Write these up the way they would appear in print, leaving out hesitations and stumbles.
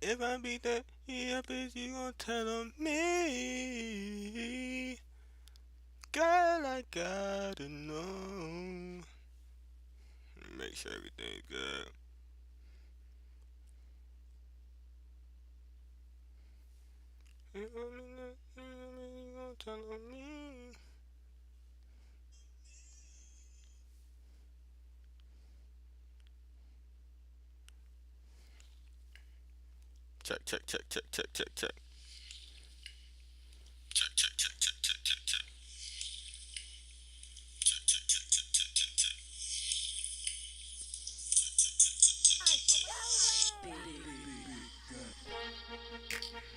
If I beat that bitch, you gon' tell on me. Girl, I gotta know. Make sure everything's good. If I beat that, you gon' tell on me. Check, check, check, check, check, check, check. Check, check, check, check, check, check, check.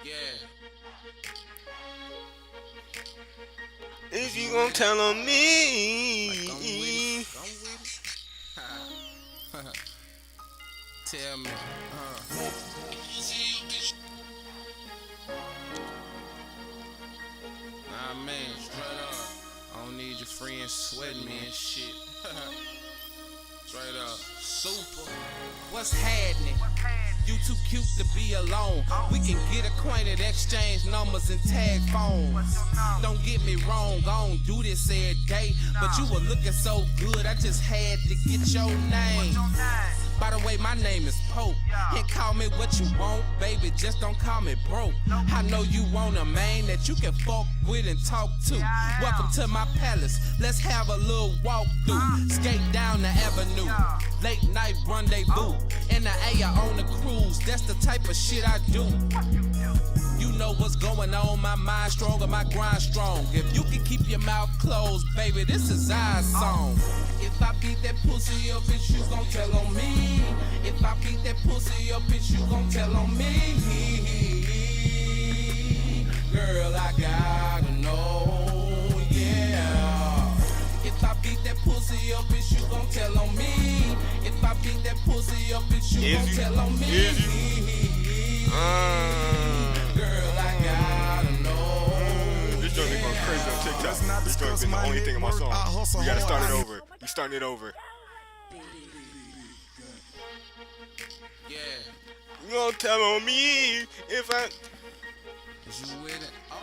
Yeah. If you gon' tell on Like I'm with me. it. I'm with it. Tell me. Nah, man, straight up. I don't need your friends sweating me and shit. Straight up. Super. What's happening? You too cute to be alone. We can get acquainted, exchange numbers and tag phones. Don't get me wrong, I don't do this every day. But you were looking so good, I just had to get your name. By the way, my name is Pope. And call me what you want, baby, just don't call me broke. I know you want a man that you can fuck with and talk to. Welcome to my palace, let's have a little walk through. Skate down the avenue, late night rendezvous. In the air on the cruise, that's the type of shit I do. You know what's going on, my mind strong and my grind strong. If you can keep your mouth closed, baby, this is our song. If I beat that pussy up, bitch, you gon' tell on me. If I beat that pussy up, bitch, you gon' tell on me. Girl, I gotta know, yeah. If I beat that pussy up, bitch, you gon' tell on me. If I beat that pussy up, bitch, you gon' tell on me. Girl, I gotta know. This joint be going crazy on TikTok. This joint been the only thing in my song. We gotta start it over. We starting it over. Yeah, You gon' tell on me if I. is you with it? Oh,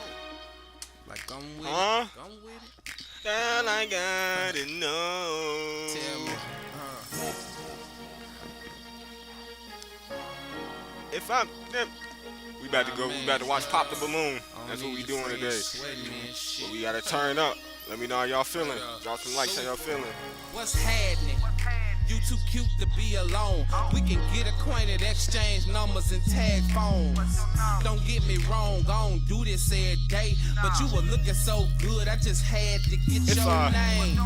like I'm with Huh? it. I'm with it. Girl, I gotta know. Tell me. If I. We about to go. We about to watch Pop the Balloon. That's what we doing today. Sweating me and shit. But we gotta turn up. Let me know how y'all feeling. Drop some likes how y'all feeling. What's happening? You too cute to be alone. We can get acquainted, exchange numbers and tag phones. Don't get me wrong, I don't do this every day. But you were looking so good, I just had to get your name.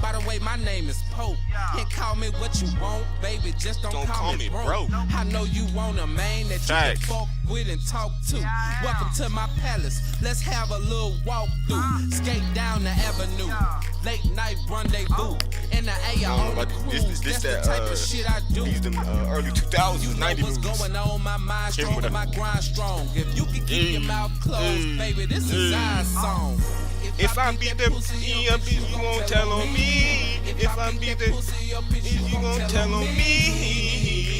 By the way, my name is Pope. And call me what you want, baby, just don't call me broke. I know you want a man that you can fuck with and talk to. Welcome to my palace, let's have a little walk through. Skate down the avenue, late night rendezvous. In the air on the cruise, that's the type of shit I do. These them early 2000s, You know 90s what's movies. going on, my mind strong and my grind strong. If you can keep your mouth closed, baby, this is our song. If I beat the pussy up, bitch, you gon' tell on me. If I beat the pussy up, bitch, you gon' tell on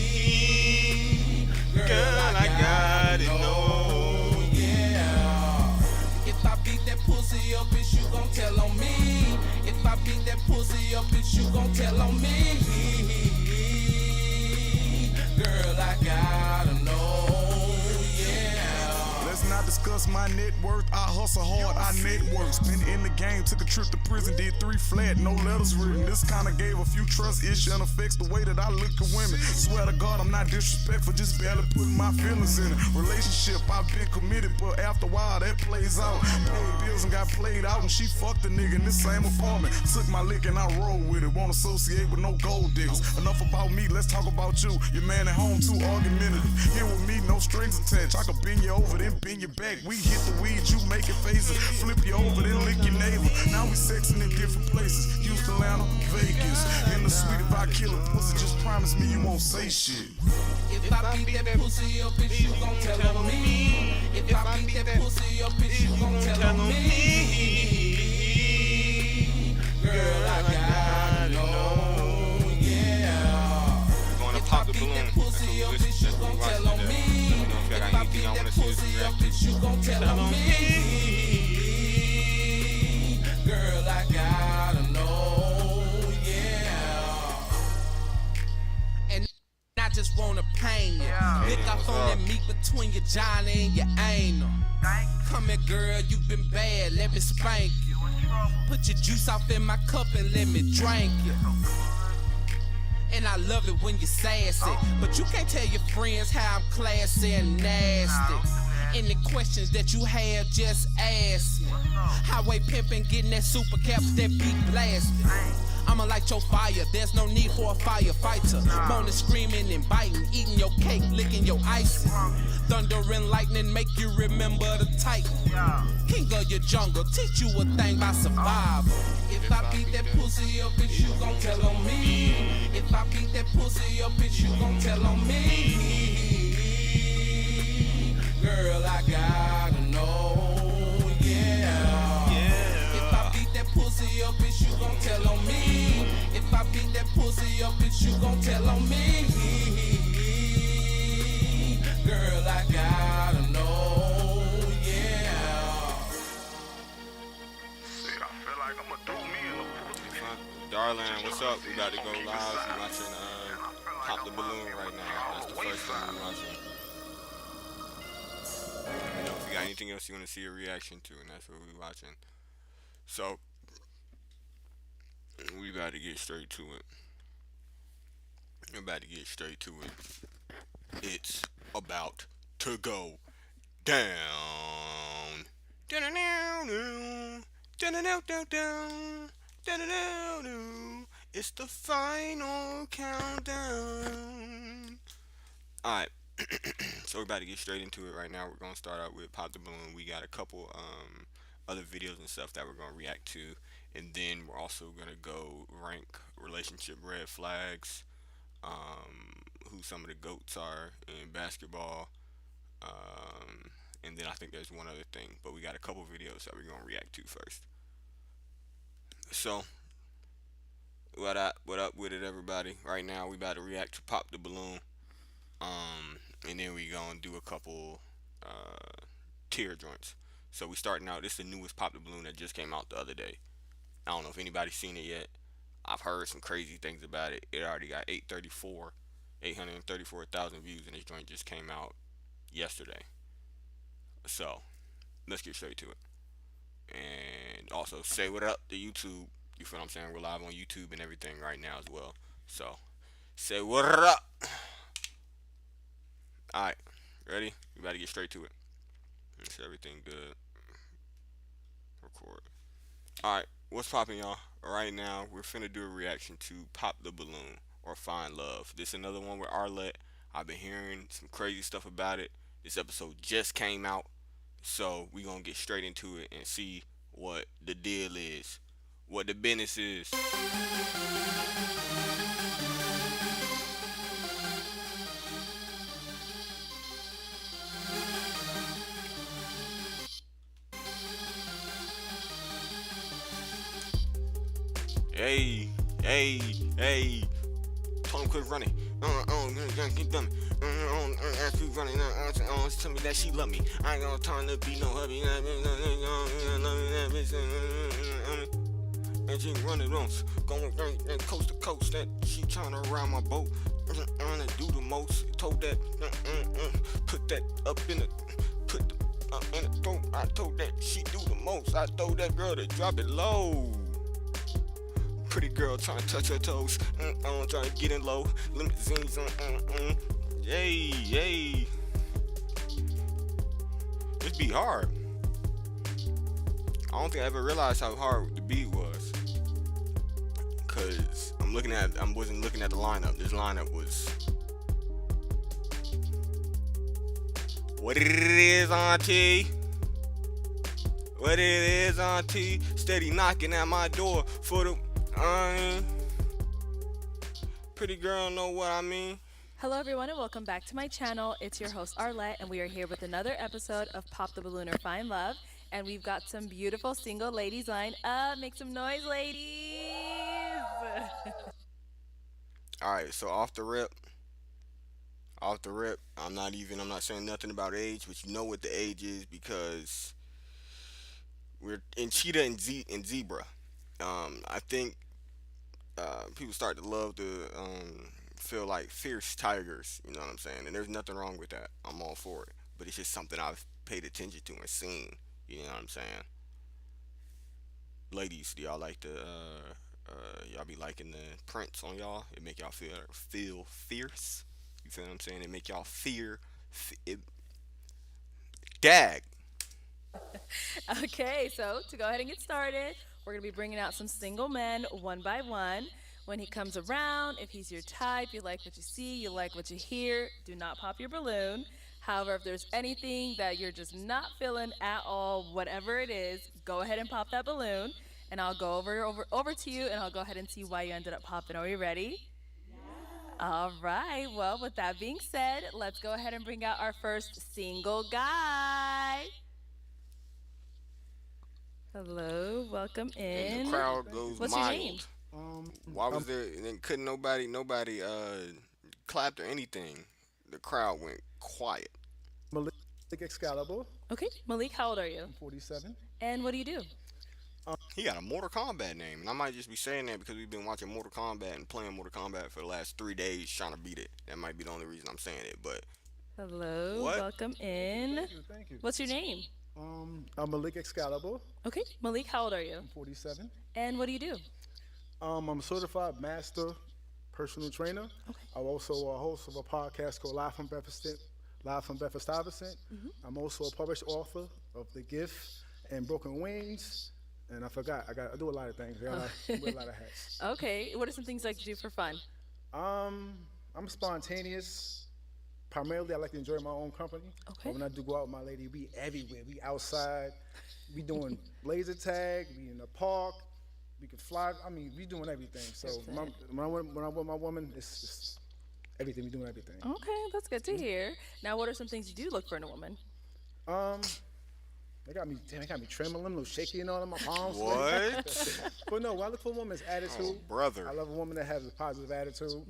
me. Girl, I gotta know. Yeah. If I beat that pussy up, bitch, you gon' tell on me. If I beat that pussy up, bitch, you gon' tell on me. Girl, I gotta know. Yeah. Let's not discuss my net worth. I hustle hard, I network. Been in the game, took a trip to prison, did 3 flat, no letters written. This kinda gave a few trust issues and affects the way that I look at women. Swear to God, I'm not disrespectful, just barely putting my feelings in it. Relationship, I've been committed, but after a while that plays out. Paid bills and got played out, and she fucked a nigga in this same apartment. Took my lick and I roll with it. Won't associate with no gold diggers. Enough about me, let's talk about you. Your man at home too argumentative. Here with me, no strings attached. I can bend you over, then bend you back. We hit the weed, you make it faces. Flip you over, then lick your neighbor. Now we sexing in different places. Houston, Atlanta, Vegas. In the suite, if I kill a pussy, just promise me you won't say shit. If I beat that pussy up, bitch, you gon' tell on me. If I beat that pussy up, bitch, you gon' tell on me. Girl, I gotta know, yeah. Gonna If I pop the beat balloon. that pussy up, bitch, you gon' tell on me. y'all that wanna see this pussy up, reaction bitch, you gon' tell tell on on me. Girl, I gotta know, yeah. And I just wanna pain you. Lick Kaden, off what's on up? that meat between your jolly and your anal. Come here, girl, you been bad, let me spank you. Put your juice off in my cup and let me drink you. And I love it when you're sassy, but you can't tell your friends how I'm classy and nasty. Any questions that you have, just ask me. Highway pimpin', getting that super caps, that beat blasting. I'ma light your fire, there's no need for a firefighter. Moaning, screaming, and biting, eating your cake, licking your icing. Thunder and lightning make you remember the Titan. King of your jungle, teach you a thing about survival. If I beat that pussy up, bitch, you gon' tell on me. If I beat that pussy up, bitch, you gon' tell on me. Girl, I gotta know, yeah. If I beat that pussy up, bitch, you gon' tell on me. If I beat that pussy up, bitch, you gon' tell on me. Girl, I gotta know, yeah. Said I feel like I'ma do me in the pussy. Darling, what's up? We about to go live. We watching Pop the Balloon right now. That's the first thing we watching. You know, if you got anything else you want to see a reaction to, and that's what we watching. So we about to get straight to it. We're about to get straight to it. It's about to go down. It's the final countdown. Alright, so we're about to get straight into it right now. We're gonna start out with Pop the Balloon. We got a couple other videos and stuff that we're gonna react to, and then we're also gonna go rank relationship red flags, who some of the goats are in basketball, and then I think there's one other thing, but we got a couple videos that we're gonna react to first. So, what up with it, everybody? Right now, we about to react to Pop the Balloon, and then we gonna do a couple tier joints. So we starting out. This is the newest Pop the Balloon that just came out the other day. I don't know if anybody's seen it yet. I've heard some crazy things about it. It already got 834,000 views, and this joint just came out yesterday. So let's get straight to it. And also say what up to YouTube. You feel what I'm saying? We're live on YouTube and everything right now as well. So say what up. Alright, ready? We about to get straight to it. Make sure everything good. Record. Alright, what's popping, y'all? Right now, we're finna do a reaction to Pop the Balloon or Find Love. This is another one with Arlette. I've been hearing some crazy stuff about it. This episode just came out. So we gonna get straight into it and see what the deal is. What the business is. Hey, hey, hey. Tell him quit running. Keep dummy. Ask you running. Tell me that she love me. I ain't gonna turn to be no hubby. And she running on, going coast to coast. That she trying to ride my boat. And do the most. Told that, put that up in the, put the up in the throat. I told that she do the most. I told that girl to drop it low. Pretty girl trying to touch her toes. Trying to get in low. Limousines. Yay, yay. This be hard. I don't think I ever realized how hard the beat was. Cause I wasn't looking at the lineup. This lineup was what it is, auntie. What it is, auntie. Steady knocking at my door for the pretty girl, know what I mean? Hello everyone and welcome back to my channel. It's your host Arlette and we are here with another episode of Pop the Balloon or Find Love. And we've got some beautiful single ladies lined up. Make some noise, ladies! Alright, so off the rip, Off the rip, I'm not saying nothing about age, but you know what the age is because we're in cheetah and zebra. I think people start to love to feel like fierce tigers. You know what I'm saying? And there's nothing wrong with that. I'm all for it. But it's just something I've paid attention to and seen. You know what I'm saying? Ladies, do y'all like the y'all be liking the prints on y'all? It make y'all feel fierce. You feel what I'm saying? It make y'all fear. It, dag. Okay, so to go ahead and get started, we're going to be bringing out some single men one by one. When he comes around, if he's your type, you like what you see, you like what you hear, do not pop your balloon. However, if there's anything that you're just not feeling at all, whatever it is, go ahead and pop that balloon. And I'll go over to you and I'll go ahead and see why you ended up popping. Are you ready? All right. Well, with that being said, let's go ahead and bring out our first single guy. Hello, welcome And the in. crowd goes What's your name? mild. Why was there? And then couldn't nobody clapped or anything. The crowd went quiet. Malik Excalibur, Okay, Malik, how old are you? I'm 47. And what do you do? He got a Mortal Kombat name, and I might just be saying that because we've been watching Mortal Kombat and playing Mortal Kombat for the last 3 days, trying to beat it. That might be the only reason I'm saying it. But Hello, what? welcome in. Thank you, thank you. What's your name? I'm Malik Excalibur, Okay, Malik, how old are you? I'm 47. And what do you do? I'm a certified master personal trainer. I'm also a host of a podcast called Live from Bedford Stuyvesant. I'm also a published author of The Gift and Broken Wings. And I do a lot of things. I wear a lot of hats. Okay, what are some things you like to do for fun? I'm spontaneous. Primarily, I like to enjoy my own company. Okay. But when I do go out with my lady, we everywhere. We outside. We doing laser tag. We in the park. We can fly. I mean, we doing everything. So when I'm with my woman, it's everything. We doing everything. Okay, that's good to hear. Now, what are some things you do look for in a woman? Um, they got me trembling, a little shaky and all in my palms. What? But no, what I look for a woman's attitude. Oh, brother. I love a woman that has a positive attitude.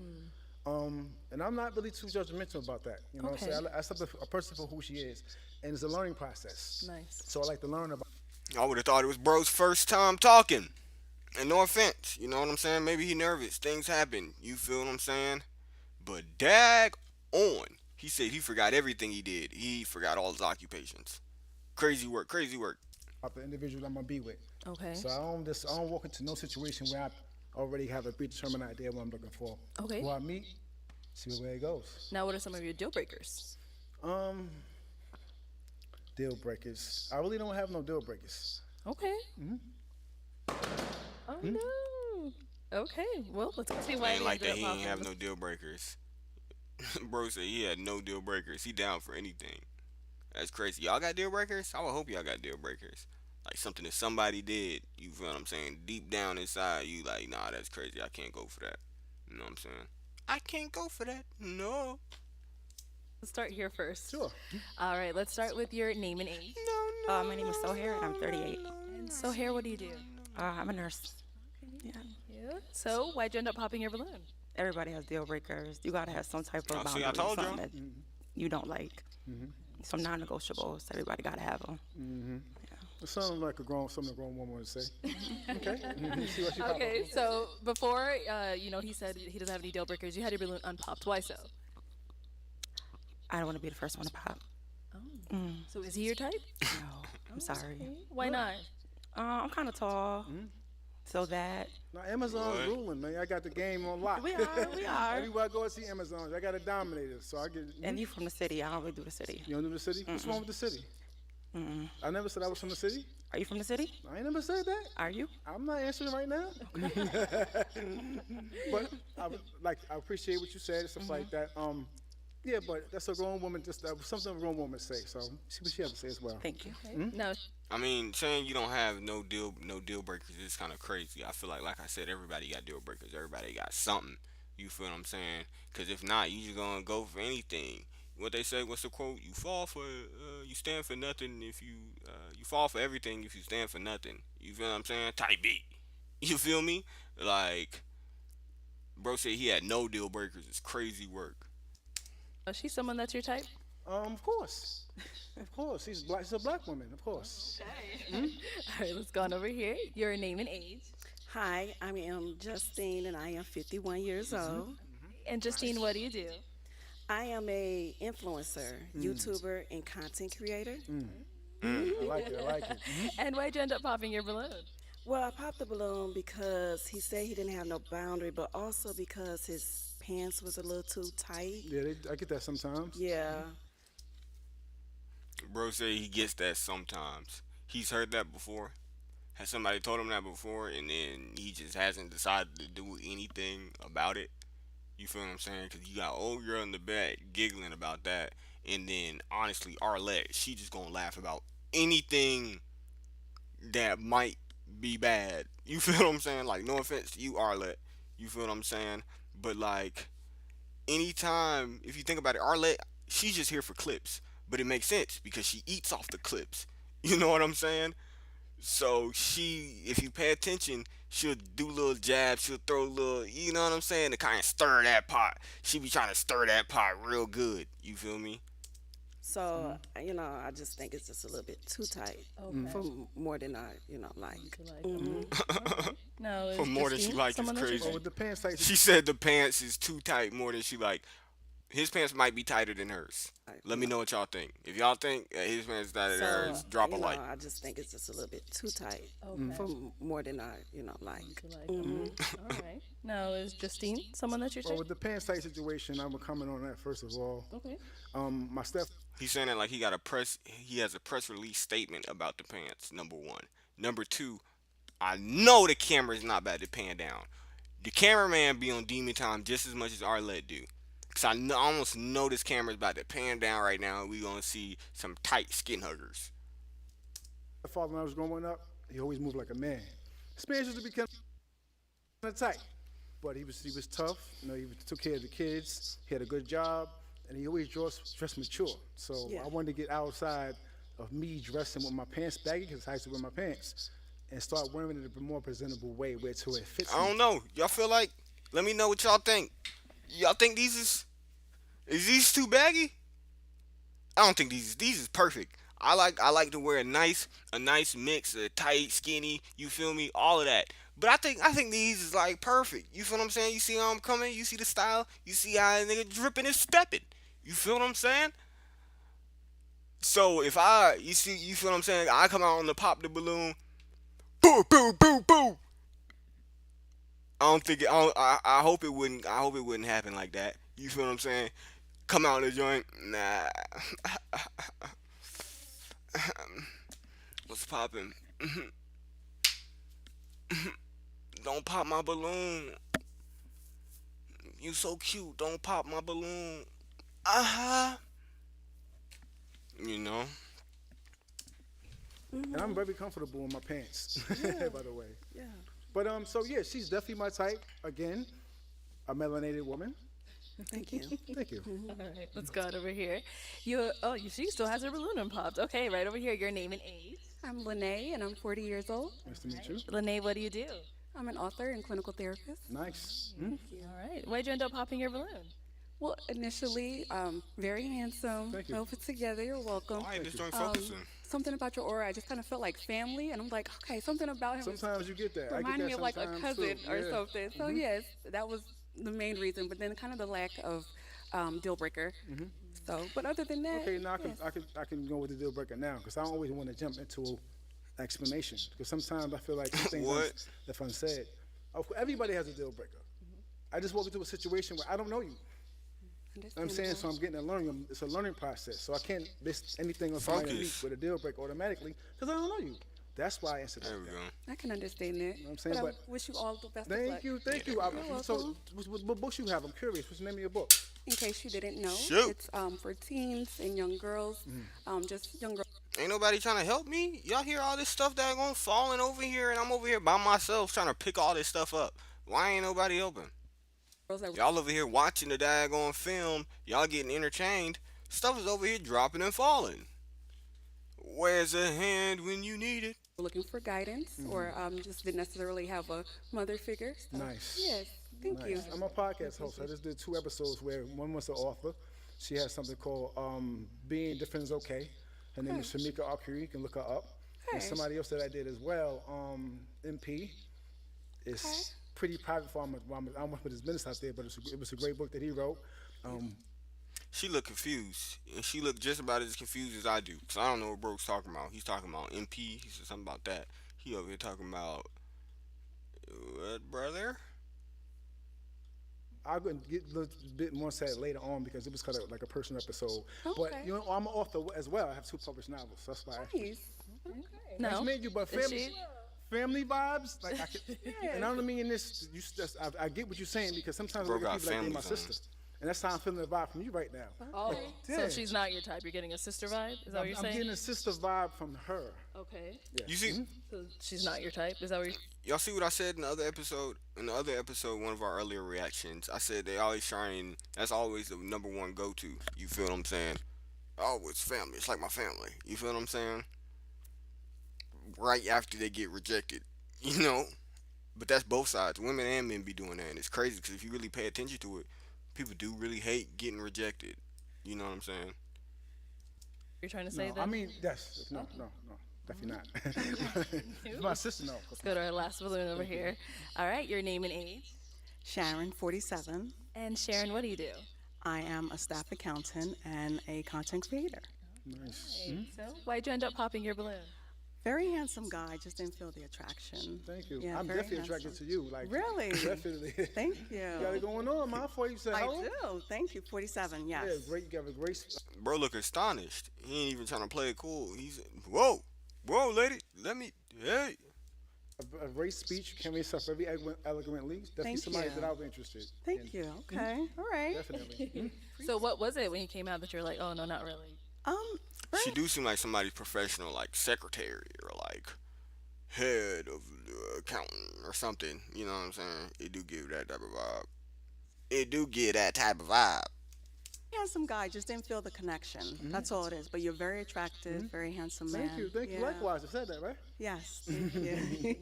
And I'm not really too judgmental about that. You know what I'm Okay. saying? I accept a person for who she is. And it's a learning process. Nice. So I like to learn about I would have thought it was bro's first time talking. And no offense, you know what I'm saying? Maybe he nervous. Things happen. You feel what I'm saying? But dag on. He said he forgot everything he did. He forgot all his occupations. Crazy work, crazy work. the individual I'm gonna be with. Okay. So I don't walk into no situation where I already have a predetermined idea of what I'm looking for. Okay. Who I meet, see where it goes. Now, what are some of your deal breakers? Um, Deal breakers. I really don't have no deal breakers. Okay. Oh no. Okay. Well, let's see why Ain't they like ended that up he ain't popping. have no deal breakers. Bro said he had no deal breakers. He down for anything. That's crazy. Y'all got deal breakers? I would hope y'all got deal breakers. Like something that somebody did. You feel what I'm saying? Deep down inside, you like, nah, that's crazy. I can't go for that. You know what I'm saying? I can't go for that. No. Let's start here first. Sure. All right. Let's start with your name and age. No, no. My name is Sohair and I'm 38. And so, here, what do you do? I'm a nurse. Yeah. Yeah. So, why'd you end up popping your balloon? Everybody has deal breakers. You gotta have some type of Oh, see, I boundary, told something you. that you don't like. Some non-negotiables. Everybody gotta have them. It sounds like something a grown woman would say. Okay. See what she pop Okay. up. So, before, he said he doesn't have any deal breakers. You had your balloon unpopped. Why so? I don't want to be the first one to pop. So, is he your type? No, I'm sorry. Why not? I'm kind of tall, so that Now Amazon's What? ruling, man. I got the game on lock. we are. Everywhere I go, I see Amazon. I got a dominator, so I get. And you from the city? I don't really do the city. You don't do the city? What's wrong with the city? I never said I was from the city. Are you from the city? I ain't never said that. Are you? I'm not answering right now. But I appreciate what you said and stuff like that. Yeah, but that's a grown woman. That's something a grown woman say. So see what she has to say as well. Thank you. No. I mean, saying you don't have no deal breakers is kind of crazy. I feel like I said, everybody got deal breakers. Everybody got something. You feel what I'm saying? Because if not, you just gonna go for anything. What they say? What's the quote? You stand for nothing if you fall for everything if you stand for nothing. You feel what I'm saying? Type B. You feel me? Like, bro said he had no deal breakers. It's crazy work. Oh, she's someone that's your type? Of course. Of course. She's black. She's a black woman. Of course. All right, let's go on over here. Your name and age. Hi, I am Justine and I am 51 years old. And Justine, what do you do? I am a influencer, YouTuber, and content creator. I like it. I like it. And why'd you end up popping your balloon? Well, I popped the balloon because he said he didn't have no boundary, but also because his pants was a little too tight. Yeah, I get that sometimes. Yeah. Bro say he gets that sometimes. He's heard that before. Has somebody told him that before, and then he just hasn't decided to do anything about it? You feel what I'm saying? Because you got old girl in the back giggling about that, and then honestly, Arlette, she just gonna laugh about anything that might be bad. You feel what I'm saying? Like, no offense to you, Arlette. You feel what I'm saying? But like, anytime, if you think about it, Arlette, she's just here for clips. But it makes sense because she eats off the clips. You know what I'm saying? So she, if you pay attention, she'll do little jabs. She'll throw little, you know what I'm saying, to kind of stir that pot. She be trying to stir that pot real good. You feel me? So, I just think it's just a little bit too tight Okay. for more than I, like. Like, all right. No, For is more than she Justine like is someone that's your crazy. Well, type? with the pants tight, She said the pants is too tight more than she like. His pants might be tighter than hers. Let me know what y'all think. If y'all think his pants is tighter than So, hers, drop a like. I just think it's just a little bit too tight Okay. for more than I, like. Like, all right. Now, is Justine someone that's your well, type? with the pants tight situation, I'm gonna comment on that first of all. Okay. My step He's saying that like he has a press release statement about the pants. Number one. Number two, I know the camera is not about to pan down. The cameraman be on demon time just as much as Arlette do. Cause I almost know this camera's about to pan down right now, and we gonna see some tight skin huggers. father, when I was growing up, he always moved like a man. His man used to be kind of tight, but he was tough. He took care of the kids. He had a good job, and he always dressed mature. So Yeah. I wanted to get outside of me dressing with my pants baggy because I used to wear my pants, and start wearing it in a more presentable way, where to it fits I me. don't know. Y'all feel like? Let me know what y'all think. Y'all think these is these too baggy? I don't think these is perfect. I like to wear a nice mix of tight, skinny. You feel me? All of that. But I think these is like perfect. You feel what I'm saying? You see how I'm coming? You see the style? You see how a nigga dripping and stepping? You feel what I'm saying? So if you feel what I'm saying? I come out on the pop the balloon, boo boo boo boo. I don't think it, I hope it wouldn't. I hope it wouldn't happen like that. You feel what I'm saying? Come out the joint, nah. What's poppin'? Don't pop my balloon. You so cute. Don't pop my balloon. Uh-huh. You know. And I'm very comfortable in my pants, by the way. Yeah. But so yeah, she's definitely my type. Again, a melanated woman. Thank you. Thank you. All right, let's go on over here. She still has her balloon unpopped. Okay, right over here. Your name and age. I'm Lene, and I'm 40 years old. Nice to meet you. Lene, what do you do? I'm an author and clinical therapist. Nice. All right. Why'd you end up popping your balloon? Well, initially, very handsome, Thank you. well put together. You're welcome. Why ain't this joint Um, focusing? something about your aura, I just kind of felt like family, and I'm like, okay, something about him Sometimes you get that. I get reminded that me of like a sometimes, cousin too. or Yeah. something. So yes, that was the main reason. But then kind of the lack of deal breaker. So, but other than that, Okay, now yes. I can go with the deal breaker now because I don't always want to jump into explanation because sometimes I feel like some things What? if unsaid. Everybody has a deal breaker. I just walk into a situation where I don't know you. You know what I'm saying? So I'm getting a learning. It's a learning process. So I can't base anything on somebody I meet Focus. with a deal breaker automatically because I don't know you. That's why I answered There like we that. go. I can understand that. I'm saying? but But I wish you all the best of Thank luck. you, thank you. So, what books you have? I'm curious. What's the name of your book? In case you didn't know, Shoot. it's for teens and young girls, just young girls. Ain't nobody trying to help me. Y'all hear all this stuff that going falling over here, and I'm over here by myself trying to pick all this stuff up. Why ain't nobody helping? That Y'all over here watching the daggone film. Y'all getting entertained. Stuff is over here dropping and falling. Where's a hand when you need it? were looking for guidance or just didn't necessarily have a mother figure. So, Nice. Yes, thank you. Nice. I'm a podcast host. I just did 2 episodes where one was the author She has something called Being Different is Okay. Her name is Shamika Arcuri. You can look her up. And Okay. somebody else that I did as well, MP, Okay. is pretty private for him. I don't want to put his business out there, but it was a great book that he wrote. Um, She looked confused, and she looked just about as confused as I do. Cause I don't know what bro's talking about. He's talking about MP. He said something about that. He over here talking about what, brother? I'll go and get a little bit more sad later on because it was kind of like a personal episode. But Okay. you know, I'm an author as well. I have two published novels. So that's why I asked you. Nice. Nice No. meeting you, but Is family, she? family vibes. Like I could, and I don't mean this. You just, I get what you're saying because sometimes I Bro look at got people like they're my families on. sister, and that's how I'm feeling the vibe from you right now. Oh, yeah. so she's not your type. You're getting a sister vibe. Is that what I'm, you're I'm saying? getting a sister vibe from her. Okay. You see, So she's not your type. Is that what you're? y'all see what I said in the other episode? In the other episode, one of our earlier reactions, I said they always trying. That's always the number one go to. You feel what I'm saying? Oh, it's family. It's like my family. You feel what I'm saying? Right after they get rejected, you know. But that's both sides. Women and men be doing that, and it's crazy because if you really pay attention to it, people do really hate getting rejected. You know what I'm saying? You're trying to say No, that? I mean that's no, definitely not. It's my sister, no. Let's go to our last balloon over here. All right, your name and age. Sharon, 47. And Sharon, what do you do? I am a staff accountant and a content creator. Nice. So, why'd you end up popping your balloon? Very handsome guy, just didn't feel the attraction. Thank you. Yeah, I'm very definitely attracted handsome. to you. Like Really? definitely. Thank You got it you. going on, man. For you said I how old? do. Thank you. 47, yes. Yeah, great. You got a great. Bro, look astonished. He ain't even trying to play it cool. He's whoa, lady, let me. Hey, A great speech, carrying yourself very eloquently. Definitely Thank somebody you. that I'll be interested. Thank in. you. Okay. All right. Definitely. So, what was it when he came out that you're like, oh no, not really? Um, she do seem like somebody's professional, like secretary or like head of accountant or something. You know what I'm saying? It do give that type of vibe. It do give that type of vibe. handsome guy, just didn't feel the connection. That's all it is. But you're very attractive, very handsome man. Thank you. Thank you. Yeah. Likewise, I said that, right? Yes. Thank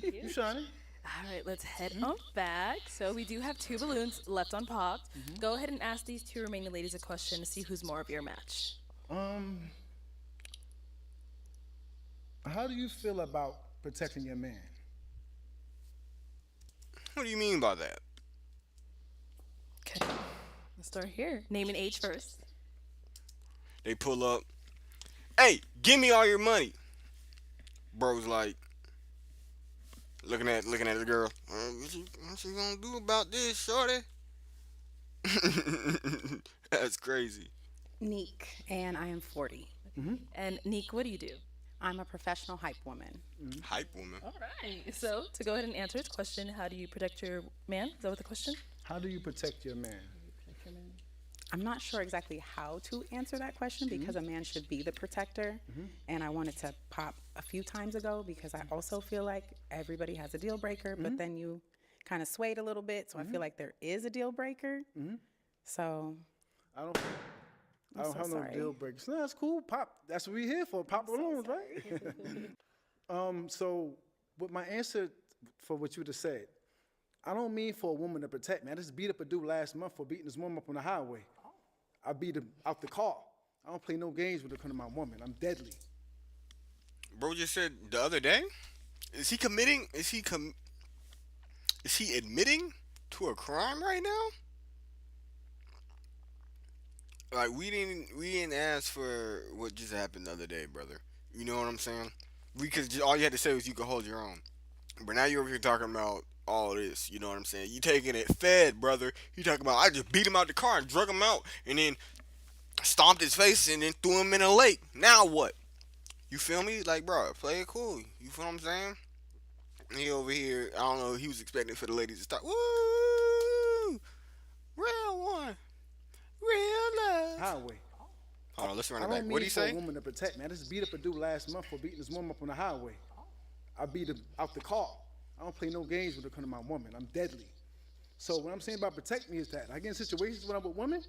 you. You shining. All right, let's head on back. So we do have two balloons left unpopped. Go ahead and ask these two remaining ladies a question to see who's more of your match. How do you feel about protecting your man? What do you mean by that? Okay, let's start here. Name and age first. They pull up. Hey, give me all your money. Bro's like looking at the girl. What she gonna do about this, shorty? That's crazy. Neek, and I am 40. And Neek, what do you do? I'm a professional hype woman. Hype woman. All right. So to go ahead and answer his question, how do you protect your man? Is that what the question? How do you protect your man? I'm not sure exactly how to answer that question because a man should be the protector. And I wanted to pop a few times ago because I also feel like everybody has a deal breaker, but then you kind of swayed a little bit. So I feel like there is a deal breaker. So I don't. I don't so have no sorry. deal breakers. No, that's cool. Pop. That's what we're here for. Pop balloons, right? So, with my answer for what you just said, I don't mean for a woman to protect me. I just beat up a dude last month for beating this woman up on the highway. I beat him out the car. I don't play no games when it comes to my woman. I'm deadly. Bro just said the other day. Is he committing? Is he admitting to a crime right now? Like we didn't ask for what just happened the other day, brother. You know what I'm saying? We could all you had to say was you could hold your own. But now you're over here talking about all this. You know what I'm saying? You taking it fed, brother. You talking about I just beat him out the car and drug him out and then stomped his face and then threw him in a lake. Now what? You feel me? Like, bro, play it cool. You feel what I'm saying? He over here, I don't know, he was expecting for the ladies to start, woo! Real one. Real love. Highway. Hold on, let's run I it don't back. mean What did he for a say? woman to protect me. I just beat up a dude last month for beating this woman up on the highway. I beat him out the car. I don't play no games when it comes to my woman. I'm deadly. So what I'm saying about protect me is that I get in situations when I'm with women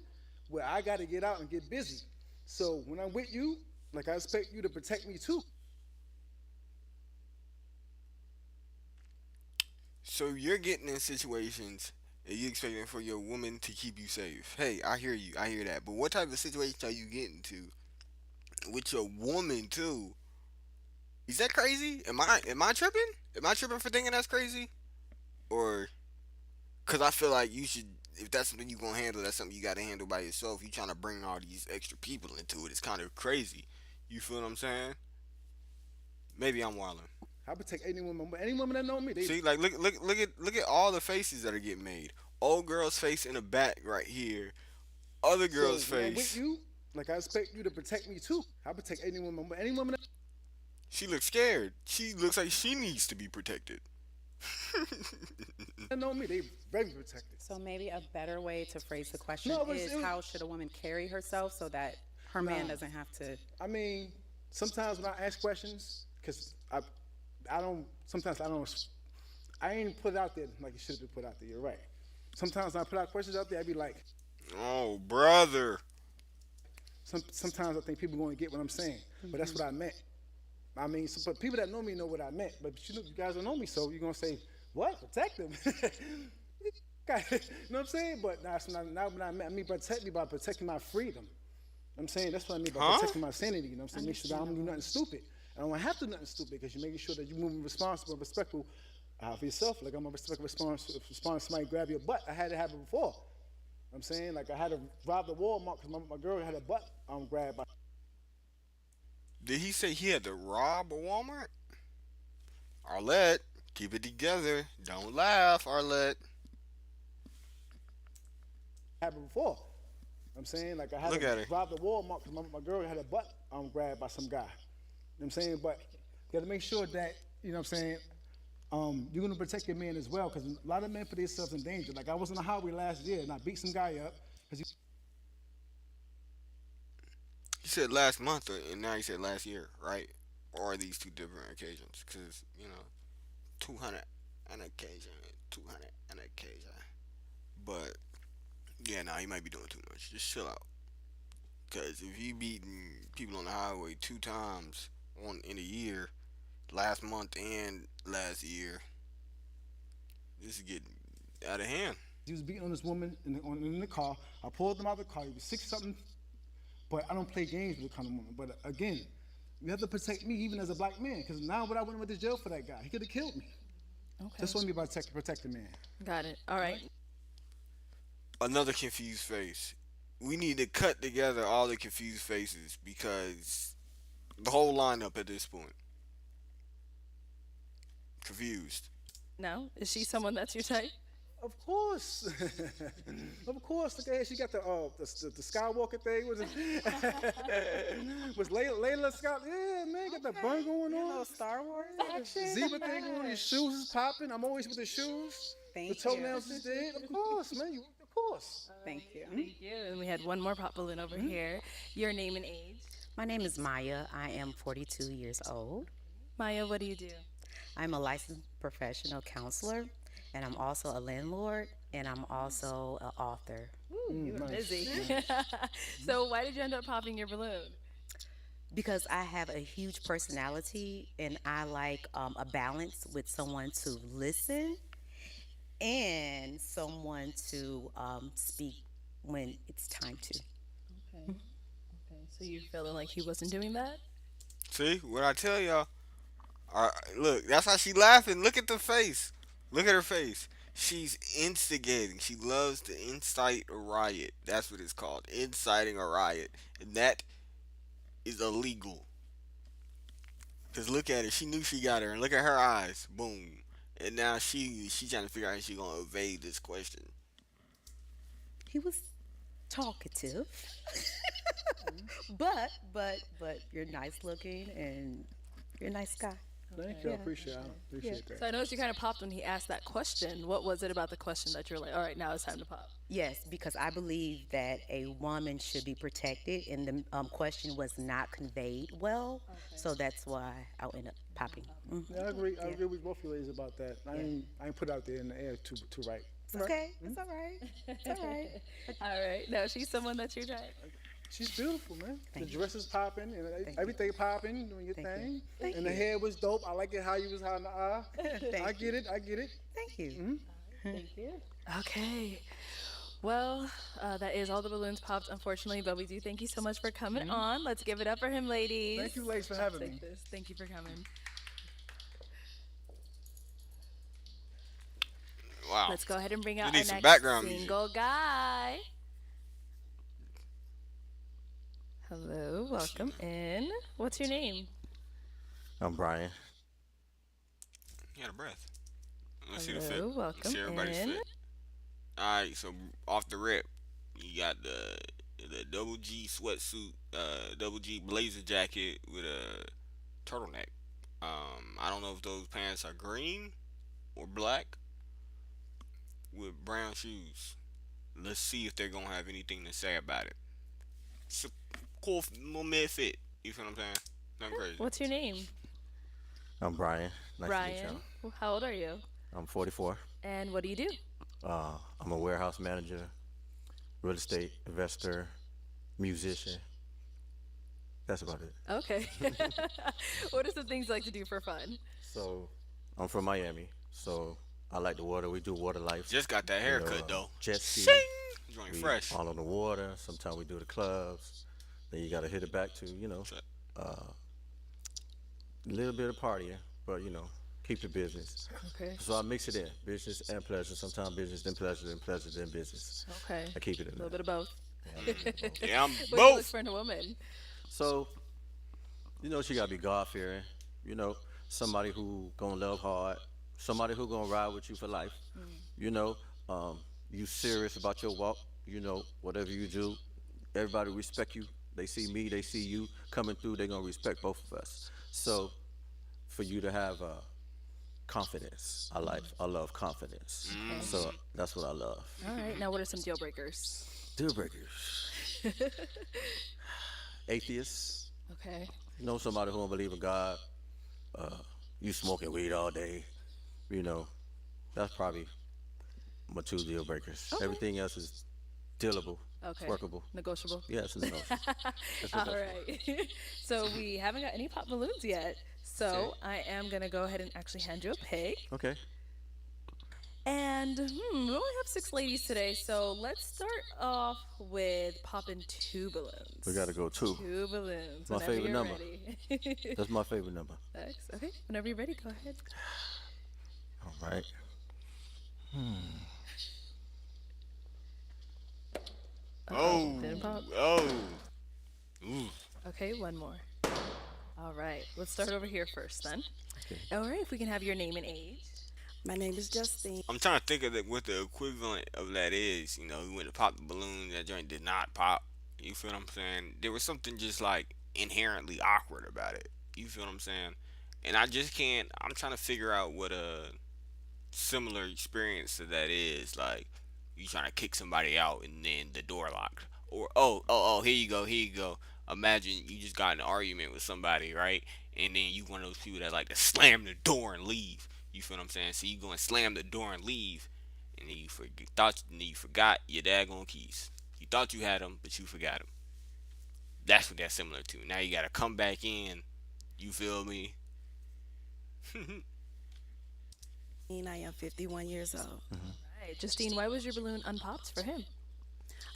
where I got to get out and get busy. So when I'm with you, like I expect you to protect me too. So you're getting in situations and you expecting for your woman to keep you safe. Hey, I hear you. I hear that. But what type of situation are you getting to with your woman too? Is that crazy? Am I tripping? Am I tripping for thinking that's crazy? Or because I feel like you should, if that's something you gonna handle, that's something you gotta handle by yourself. You trying to bring all these extra people into it. It's kind of crazy. You feel what I'm saying? Maybe I'm wilding. I protect any woman that know me. They See, like look at all the faces that are getting made. Old girl's face in the back right here. Other so girl's when I'm with face. you, like I expect you to protect me too. I protect any woman She looks scared. She looks like she needs to be protected. that know me. They very protected. So maybe a better way to phrase the question No, but is how should a woman carry herself so that her man doesn't have to. I mean, sometimes when I ask questions, because I don't. Sometimes I don't. I ain't put it out there like it should be put out there. You're right. Sometimes when I put out questions out there, I be like, Oh, brother. sometimes I think people going to get what I'm saying, but that's what I meant. I mean, but people that know me know what I meant, but you guys don't know me, so you're gonna say, "What? Protect them?" you know what I'm saying? But that's not what I meant. I mean, protect me by protecting my freedom. I'm saying that's what I mean by protecting my sanity. You know what I'm saying? Make sure that I don't do nothing stupid. I don't have to do nothing stupid because you're making sure that you're moving responsible and respectful for yourself. Like I'm a respond to somebody grab your butt. I had it happen before. I'm saying like I had to rob the Walmart because my girl had her butt grabbed by. Did he say he had to rob a Walmart? Arlette, keep it together. Don't laugh, Arlette. Happened before. I'm saying like I had Look to at her. rob the Walmart because my girl had her butt grabbed by some guy. You know what I'm saying? But you got to make sure that you know what I'm saying. You're gonna protect your man as well because a lot of men put themselves in danger. Like I was on the highway last year and I beat some guy up because He said last month, and now he said last year, right? Or are these two different occasions? Because, 200 an occasion, 200 an occasion. But, yeah, nah, he might be doing too much. Just chill out. Because if you beating people on the highway 2 times in a year, last month and last year, this is getting out of hand. he was beating on this woman in the car. I pulled him out of the car. He was 6 something. But I don't play games with the kind of woman. But again, you have to protect me even as a black man because now when I went to jail for that guy, he could have killed me. Okay. That's what I mean by protect the man. Got it. All right. Another confused face. We need to cut together all the confused faces because the whole lineup at this point confused. No, is she someone that's your type? Of course, of course. Look at her. She got the Skywalker thing. Was it? Was Layla Scott? Yeah, man, got the burn going on. Little Star Wars action. Zebra thing on. Your shoes is popping. I'm always with the shoes. Thank The toenails you. is dead. Of course, man. Of course. Thank you. Thank you. And we had one more pop balloon over here. Your name and age. My name is Maya. I am 42 years old. Maya, what do you do? I'm a licensed professional counselor, and I'm also a landlord, and I'm also an author. Ooh, you were busy. So why did you end up popping your balloon? Because I have a huge personality, and I like a balance with someone to listen and someone to speak when it's time to. Okay. Okay. So you feeling like he wasn't doing that? See what I tell y'all? Look, that's how she laughing. Look at the face. Look at her face. She's instigating. She loves to incite a riot. That's what it's called. Inciting a riot. And that is illegal. Cause look at her. She knew she got her. And look at her eyes. Boom. And now she trying to figure out how she gonna evade this question. He was talkative, but you're nice looking and you're a nice guy. Thank you. I appreciate it. I appreciate that. So I noticed you kind of popped when he asked that question. What was it about the question that you're like, all right, now it's time to pop? Yes, because I believe that a woman should be protected, and the question was not conveyed well, so that's why I ended up popping. Yeah, I agree. I agree with both of you ladies about that. I ain't put it out there in the air too right. It's okay. It's all right. It's all right. All right. Now, she's someone that's your type. She's beautiful, man. Thank The you. dress is popping and everything popping, doing your Thank you. thing. Thank And the you. hair was dope. I like it how you was hiding the eye. Thank I get it. I get it. Thank you. Thank you. Okay. Well, that is all the balloons popped, unfortunately, but we do thank you so much for coming on. Let's give it up for him, ladies. Thank you, ladies, for having Take me. this. Thank you for coming. Wow. Let's go ahead and bring We out our need some next background music. single guy. Hello, welcome in. What's your name? I'm Brian. He had a breath. Let's see the fit. Hello, Let's welcome see everybody's in. fit. Alright, so off the rip, you got the double G sweatsuit, double G blazer jacket with a turtleneck. I don't know if those pants are green or black with brown shoes. Let's see if they're gonna have anything to say about it. It's a cool little mid fit. You feel what I'm saying? Nothing crazy. What's your name? I'm Brian. Nice to meet Brian. y'all. How old are you? I'm 44. And what do you do? I'm a warehouse manager, real estate investor, musician. That's about it. Okay. What are some things you like to do for fun? So I'm from Miami, so I like the water. We do water life. Just got that haircut though. Jet ski. Shing! Joint We fresh. all on the water. Sometimes we do the clubs. Then you got to hit it back to, a little bit of partying, but, keep the business. Okay. So I mix it in, business and pleasure. Sometimes business, then pleasure, then pleasure, then business. Okay. I keep it in A little there. bit of both. Yeah, I'm What do you look both. for in a woman? So, she gotta be God fearing. Somebody who gonna love hard, somebody who gonna ride with you for life. You know, you serious about your walk. Whatever you do, everybody respect you. They see me, they see you coming through. They gonna respect both of us. So, for you to have confidence, I love confidence. So that's what I love. All right. Now, what are some deal breakers? Deal breakers. Atheists. Okay. Somebody who don't believe in God. You smoking weed all day. That's probably my two deal breakers. Okay. Everything else is dealable. It's Okay. workable. Negotiable. Yes, it's negotiable. It's All negotiable. right. So we haven't got any pop balloons yet. So I am gonna go ahead and actually hand you a pig. Okay. And we only have 6 ladies today, so let's start off with popping 2 balloons. We gotta go two. 2 balloons. My whenever favorite you're number. ready. That's my favorite number. Thanks. Okay. Whenever you're ready, go ahead. All right. Oh. Didn't pop. Oh. Ooh. Okay, one more. All right. Let's start over here first then. Okay. All right. If we can have your name and age. My name is Justine. I'm trying to think of what the equivalent of that is. We went to pop the balloon. That joint did not pop. You feel what I'm saying? There was something just like inherently awkward about it. You feel what I'm saying? And I just can't. I'm trying to figure out what a similar experience to that is. Like you trying to kick somebody out and then the door locked. Or here you go, here you go. Imagine you just got in an argument with somebody, right? And then you one of those people that like to slam the door and leave. You feel what I'm saying? So you go and slam the door and leave, and then you forgot your daggone keys. You thought you had them, but you forgot them. That's what that's similar to. Now you gotta come back in. You feel me? I am 51 years old. All right. Justine, why was your balloon unpopped for him?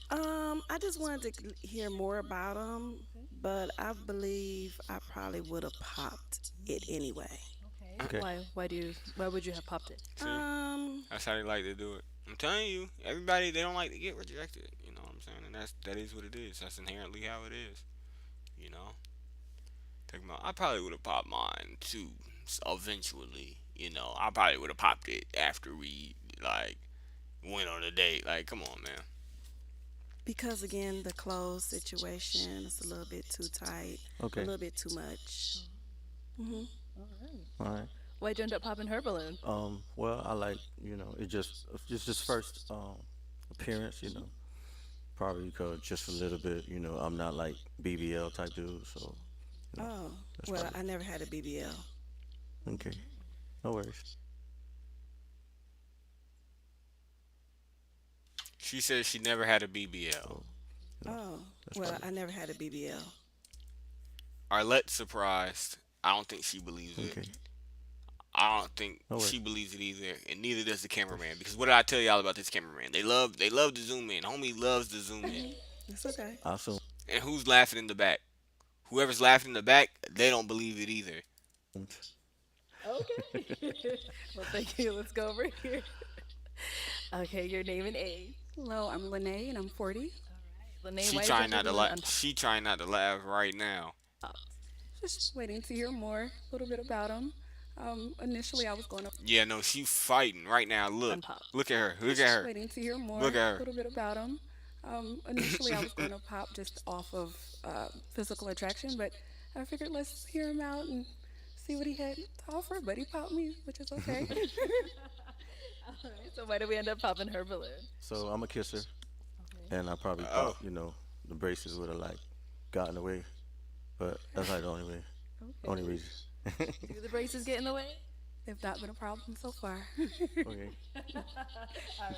I just wanted to hear more about him, but I believe I probably would have popped it anyway. Okay. Why would you have popped it? See? That's how they like to do it. I'm telling you, everybody they don't like to get rejected. You know what I'm saying? And that is what it is. That's inherently how it is. You know. I probably would have popped mine too. Eventually, I probably would have popped it after we like went on a date. Like, come on, man. Because again, the clothes situation is a little bit too tight, Okay. a little bit too much. Hmm. All right. Why'd you end up popping her balloon? Well, I like, it's just first appearance, probably because just a little bit, I'm not like BBL type dude, so. Oh, that's well, probably- I never had a BBL. Okay. No worries. She said she never had a BBL. So, Oh, that's well, probably- I never had a BBL. Arlette surprised. I don't think she believes it. okay. I don't think No worries. she believes it either, and neither does the cameraman. Because what did I tell y'all about this cameraman? They love to zoom in. Homie loves to zoom in. It's okay. I assume. And who's laughing in the back? Whoever's laughing in the back, they don't believe it either. Okay. Well, thank you. Let's go over here. Okay, your name and age. Hello, I'm Lene and I'm 40. Lene, She why trying did your not to balloon laugh. She trying not to laugh right now. Just waiting to hear more, a little bit about him. Initially, I was going to Yeah, no, she fighting right now. Look, unpop? look at her. Look at just her. waiting to hear more, Look at a her. little bit about him. Initially, I was going to pop just off of physical attraction, but I figured let's hear him out and see what he had to offer. But he popped me, which is okay. So why did we end up popping her balloon? So I'm a kisser, and I probably Oh. thought, the braces would have like gotten away, but that's like the only way, only reason. Do the braces get in the way? They've not been a problem so far. Okay,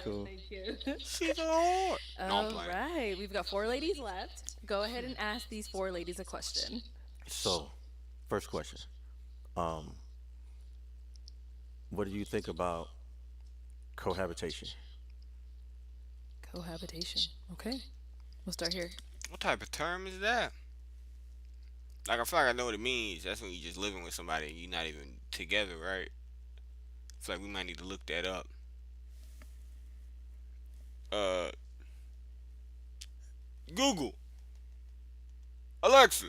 cool. Thank you. She's a whore. No, I'm All playing. right, we've got 4 ladies left. Go ahead and ask these 4 ladies a question. So, first question, um, what do you think about cohabitation? Cohabitation. Okay, we'll start here. What type of term is that? Like, I feel like I know what it means. That's when you're just living with somebody and you're not even together, right? I feel like we might need to look that up. Uh, Google. Alexa.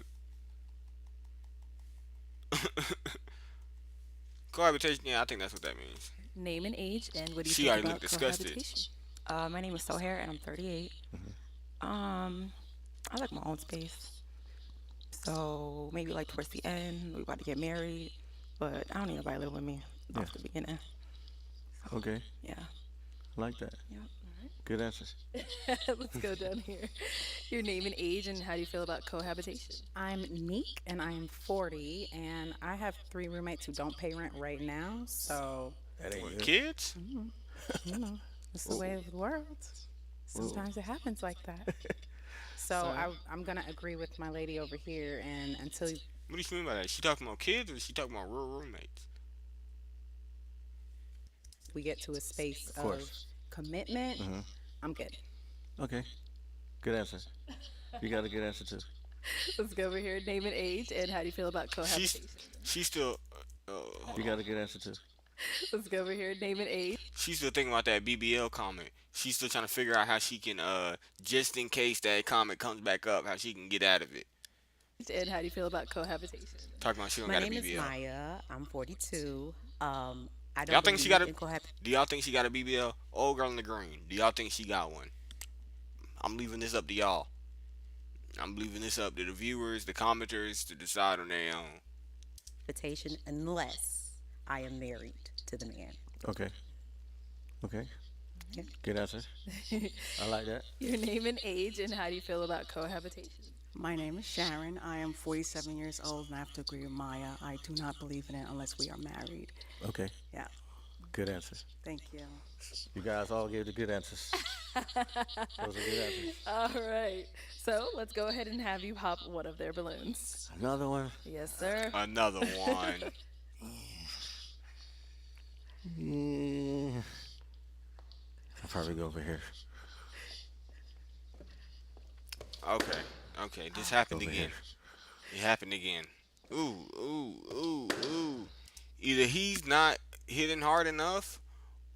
Cohabitation. Yeah, I think that's what that means. Name and age, and what do you She think already about looked disgusted. cohabitation? My name is Sohair and I'm 38. I like my own space. So maybe like towards the end, we about to get married, but I don't need nobody to live with me off the beginning. Okay, Yeah. I like that. Yep. Good answer. Let's go down here. Your name and age, and how do you feel about cohabitation? I'm Neek and I am 40 and I have 3 roommates who don't pay rent right now. So, That ain't What, good. kids? it's the way of the world. Sometimes it happens like that. So I'm going to agree with my lady over here and until What do you mean by that? She talking about kids or she talking about real roommates? we get to a space of course. commitment, I'm good. Okay, good answer. You got a good answer too. Let's go over here. Name and age, and how do you feel about cohabitation? She's still. You got a good answer too. Let's go over here. Name and age, She's still thinking about that BBL comment. She's still trying to figure out how she can, just in case that comment comes back up, how she can get out of it. and how do you feel about cohabitation? Talking about she don't My got a name is BBL. Maya. I'm 42. I don't Y'all think she got a? believe in Do y'all think she got a BBL? Old girl in the green. Do y'all think she got one? I'm leaving this up to y'all. I'm leaving this up to the viewers, the commenters to decide on their own. cohabitation unless I am married to the man. Okay. Okay. Yeah. Good answer. I like that. Your name and age, and how do you feel about cohabitation? My name is Sharon. I am 47 years old, and I have to agree with Maya. I do not believe in it unless we are married. Okay. Yeah, Good answer. thank you. You guys all gave the good answers. Those are good answers. All right. So let's go ahead and have you pop one of their balloons. Another one. Yes, sir. Another one. Yeah. I'll probably go over here. Okay. Okay. This happened Over again. here. It happened again. Ooh, ooh, ooh, ooh. Either he's not hitting hard enough,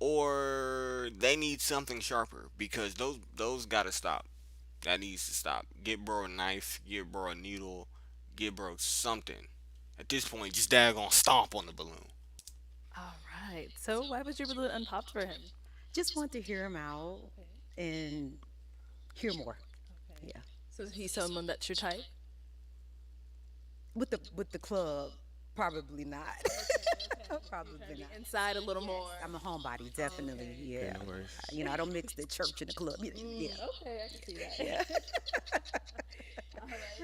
or they need something sharper because those gotta stop. That needs to stop. Get bro a knife. Get bro a needle. Get bro something. At this point, just daggone stomp on the balloon. All right. So why was your balloon unpopped for him? Just want to hear him out and hear more. Yeah. So he's someone that's your type? With the club, probably not. Probably not. Inside a little more. I'm a homebody, definitely. Yeah. Okay, no worries. I don't mix the church and the club. Yeah. Okay, I can see that.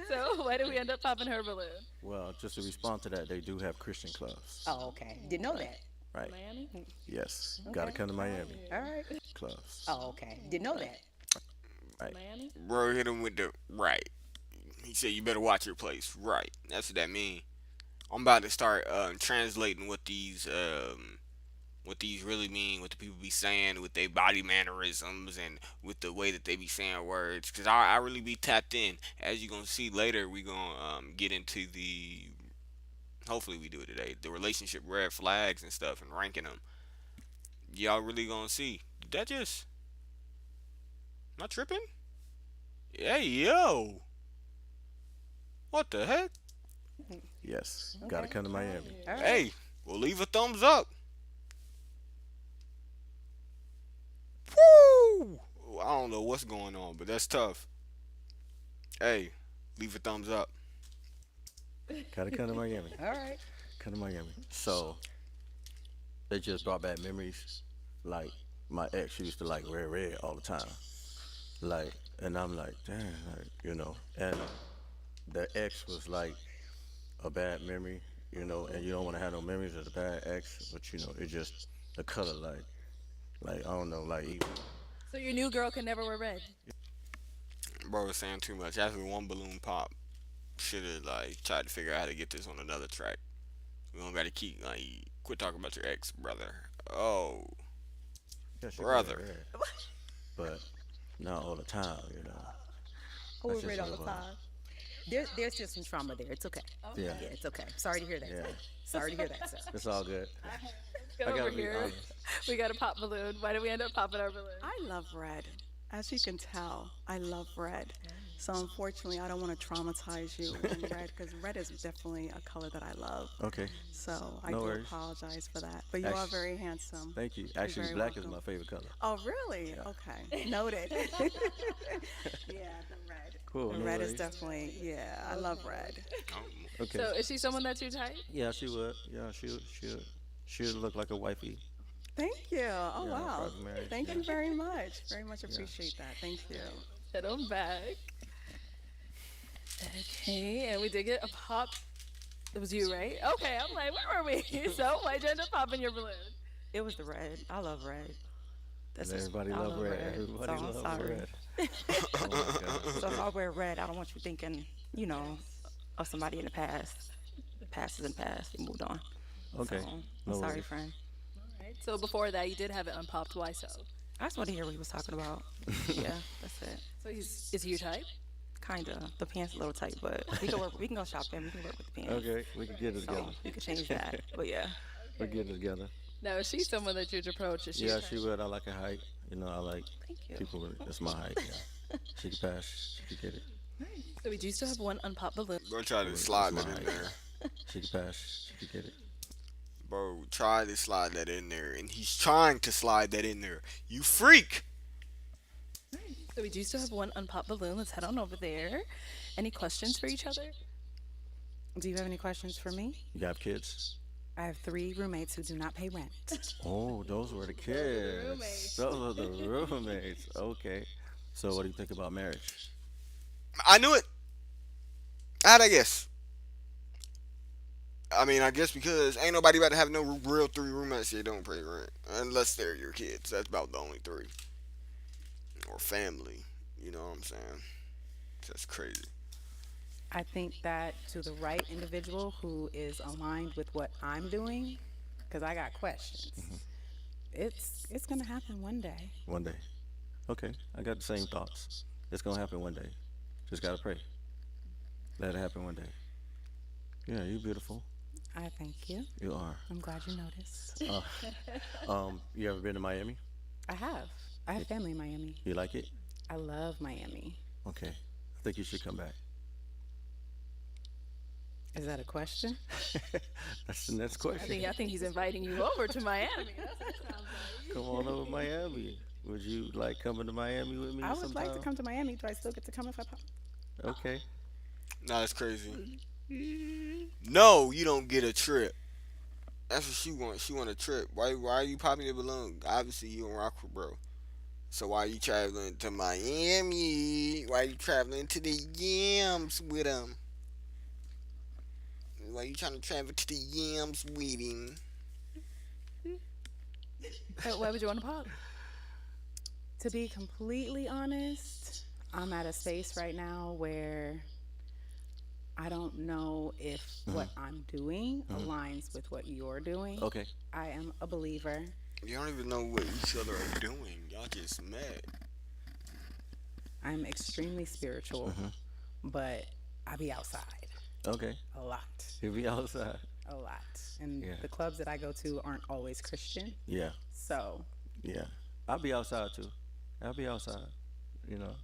So why did we end up popping her balloon? Well, just to respond to that, they do have Christian clubs. Oh, okay. Didn't know that. Right. Miami? Yes. Gotta come to Miami. All right. Clubs. Oh, okay. Didn't know that. Right. Miami? Bro hit him with the right. He said, "You better watch your place." Right. That's what that mean. I'm about to start translating what these really mean, what the people be saying with their body mannerisms and with the way that they be saying words. Cause I really be tapped in. As you gonna see later, we gonna get into the. Hopefully we do it today. The relationship red flags and stuff and ranking them. Y'all really gonna see. Did that just? Am I tripping? Hey yo, what the heck? Yes, gotta come to Miami. All right. Hey, we'll leave a thumbs up. Woo! I don't know what's going on, but that's tough. Hey, leave a thumbs up. Gotta come to Miami. All right. Come to Miami. So it just brought back memories. Like my ex used to like wear red all the time. Like, and I'm like, damn, like, And the ex was like a bad memory, and you don't want to have no memories of the bad ex, but it just the color, like I don't know, like even. So your new girl can never wear red. Bro was saying too much. After one balloon pop, should have like tried to figure out how to get this on another track. We don't gotta keep like quit talking about your ex, brother. Oh, Yeah, she wear brother. red, but not all the time. Who That's was just red all what the it was. time? There's just some trauma there. It's okay. Yeah, Yeah, it's okay. Sorry to hear that. yeah, Sorry to hear that, sir. it's all good. Get I over gotta be here. honest. We got a pop balloon. Why did we end up popping our balloon? I love red. As you can tell, I love red. So unfortunately, I don't want to traumatize you in red because red is definitely a color that I love. Okay, So I no do worries. apologize for that. But you are Actu- very handsome. Thank you. You're Actually, very black is welcome. my favorite color. Oh, really? Okay. Noted. Yeah, the red. Cool. The no red is worries. definitely, yeah, I love red. Okay. So is she someone that's your type? Yeah, she would. Yeah, she would look like a wifey. Thank you. Oh, Yeah, wow. probably married, Thank yeah. you very much. Very much appreciate that. Thank you. Hit 'em back. Okay, and we did get a pop. It was you, right? Okay, I'm like, where were we? So why'd you end up popping your balloon? It was the red. I love red. That's And just- everybody I love red. red. Everybody So I'm loves sorry. red. Oh my God. So if I wear red, I don't want you thinking, of somebody in the past. The past is in the past. We moved on. Okay. So, I'm No sorry, worries. friend. Right. So before that, you did have it unpopped. Why so? I just want to hear what he was talking about. Yeah, that's it. So is he your type? Kinda. The pants a little tight, but we can go shopping. We can work with the pants. Okay, we can get it So together. we can change that. But yeah. We'll get it together. Now is she someone that you'd approach? Is she Yeah, your she type? would. I like her height. I like Thank you. people with that's my height. Yeah. She can pass. She can get it. So we do still have one unpopped balloon. Bro, try to That's slide that my in height. there. She can pass. She can get it. Bro, try to slide that in there, and he's trying to slide that in there. You freak! So we do still have one unpopped balloon. Let's head on over there. Any questions for each other? Do you have any questions for me? You have kids? I have 3 roommates who do not pay rent. Oh, those were the kids. Those were the roommates. Okay. So, what do you think about marriage? I knew it. How'd I guess? I mean, I guess because ain't nobody about to have no real three roommates that don't pay rent. Unless they're your kids. That's about the only three. Or family. You know what I'm saying? That's crazy. I think that to the right individual who is aligned with what I'm doing, because I got questions, it's gonna happen one day. One day. Okay. I got the same thoughts. It's going to happen one day. Just got to pray. Let it happen one day. Yeah, you're beautiful. I thank you. You are. I'm glad you noticed. You ever been to Miami? I have. I have family in Miami. You like it? I love Miami. Okay. I think you should come back. Is that a question? That's the next I question. think he's inviting you over to Miami. That's what it sounds like. Come on over to Miami. Would you like coming to Miami with me I would sometime? like to come to Miami. Do I still get to come if I pop? Okay. Nah, that's crazy. No, you don't get a trip. That's what she wants. She want a trip. Why are you popping your balloon? Obviously, you don't rock with bro. So why are you traveling to Miami? Why are you traveling to the Yams with him? Why are you trying to travel to the Yams with him? Why would you want to pop? To be completely honest, I'm at a space right now where I don't know if what I'm doing aligns with what you're doing. Okay. I am a believer. You don't even know what each other are doing. Y'all just met. I'm extremely spiritual, but I be outside Okay. a lot, You be outside. a lot. And Yeah. the clubs that I go to aren't always Christian. Yeah. So, Yeah. I'll be outside too. I'll be outside. You know.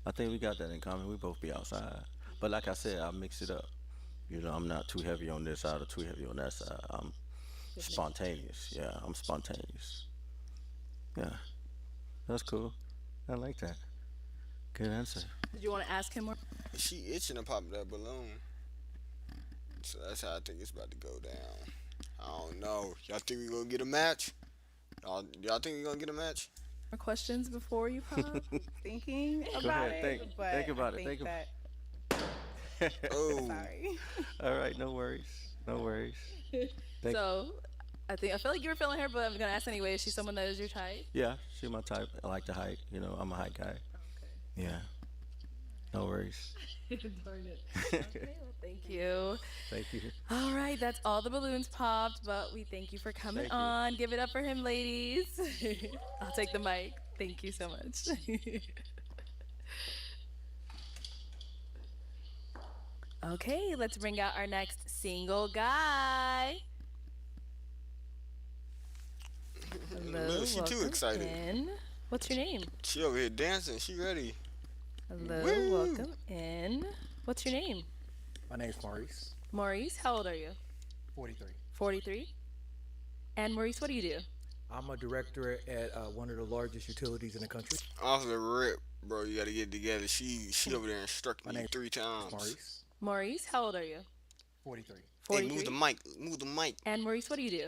I think we got that in common. We both be outside. But like I said, I mix it up. You know, I'm not too heavy on this side or too heavy on that side. I'm spontaneous. Yeah, I'm spontaneous. Yeah. That's cool. I like that. Good answer. Did you want to ask him more? She itching to pop that balloon. So that's how I think it's about to go down. I don't know. Y'all think we gonna get a match? Y'all think we gonna get a match? More questions before you pop? thinking Go about ahead. it, Think, but think about I it. think Think that, Oh, sorry. All right. No worries. No worries. Thank- So, I feel like you were feeling her, but I'm gonna ask anyway. Is she someone that is your type? Yeah, she my type. I like to hike. You know, I'm a hike guy. Yeah. No worries. Darn it. Okay, well, thank you. Thank you. All right, that's all the balloons popped, but we thank you for coming Thank you. on. Give it up for him, ladies. I'll take the mic. Thank you so much. Okay, let's bring out our next single guy. Hello, look, she too welcome excited. in. What's your name? She over here dancing. She ready. Hello, Woo. welcome in. What's your name? My name's Maurice, Maurice, how old are you? 43. 43. And Maurice, what do you do? I'm a director at one of the largest utilities in the country. Off the rip, bro. You gotta get it together. She over there instructing My me name 3 times. Maurice, Maurice, how old are you? 43. Hey, 43. move the mic. Move the mic. And Maurice, what do you do?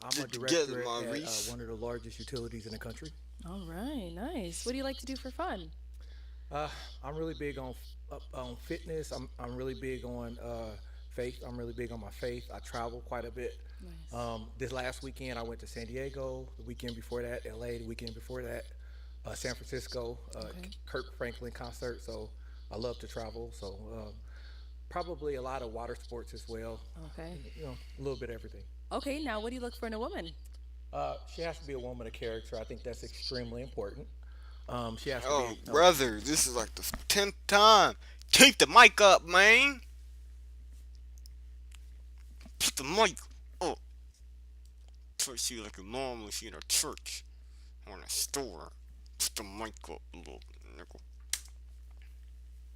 I'm a Get together, director at Maurice. one of the largest utilities in the country. All right, nice. What do you like to do for fun? I'm really big on fitness. I'm really big on faith. I'm really big on my faith. I travel quite a bit. Nice. This last weekend, I went to San Diego. The weekend before that, LA. The weekend before that, San Francisco. Okay. Kirk Franklin concert. So I love to travel. So probably a lot of water sports as well. Okay. You know, a little bit of everything. Okay, now what do you look for in a woman? She has to be a woman of character. I think that's extremely important. She has to Oh, be. brother, this is like the 10th time. Keep the mic up, man. Put the mic up. Put she like a mom when she in a church or in a store. Put the mic up, little nigga.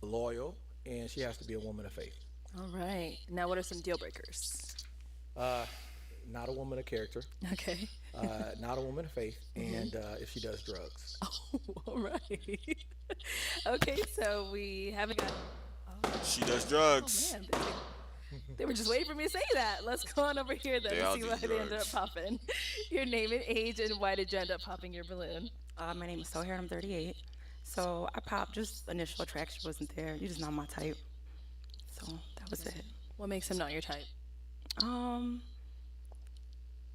Loyal, and she has to be a woman of faith. All right. Now, what are some deal breakers? Not a woman of character, Okay. not a woman of faith, and if she does drugs. Oh, all right. Okay, so we haven't got. She does Oh drugs. man, they were just waiting for me to say that. Let's go on over here then They and all see do why they ended up drugs. popping. Your name and age, and why did you end up popping your balloon? My name is Sohair. I'm 38. So I popped. Just initial attraction wasn't there. You're just not my type. So that was it. What makes him not your type? Um,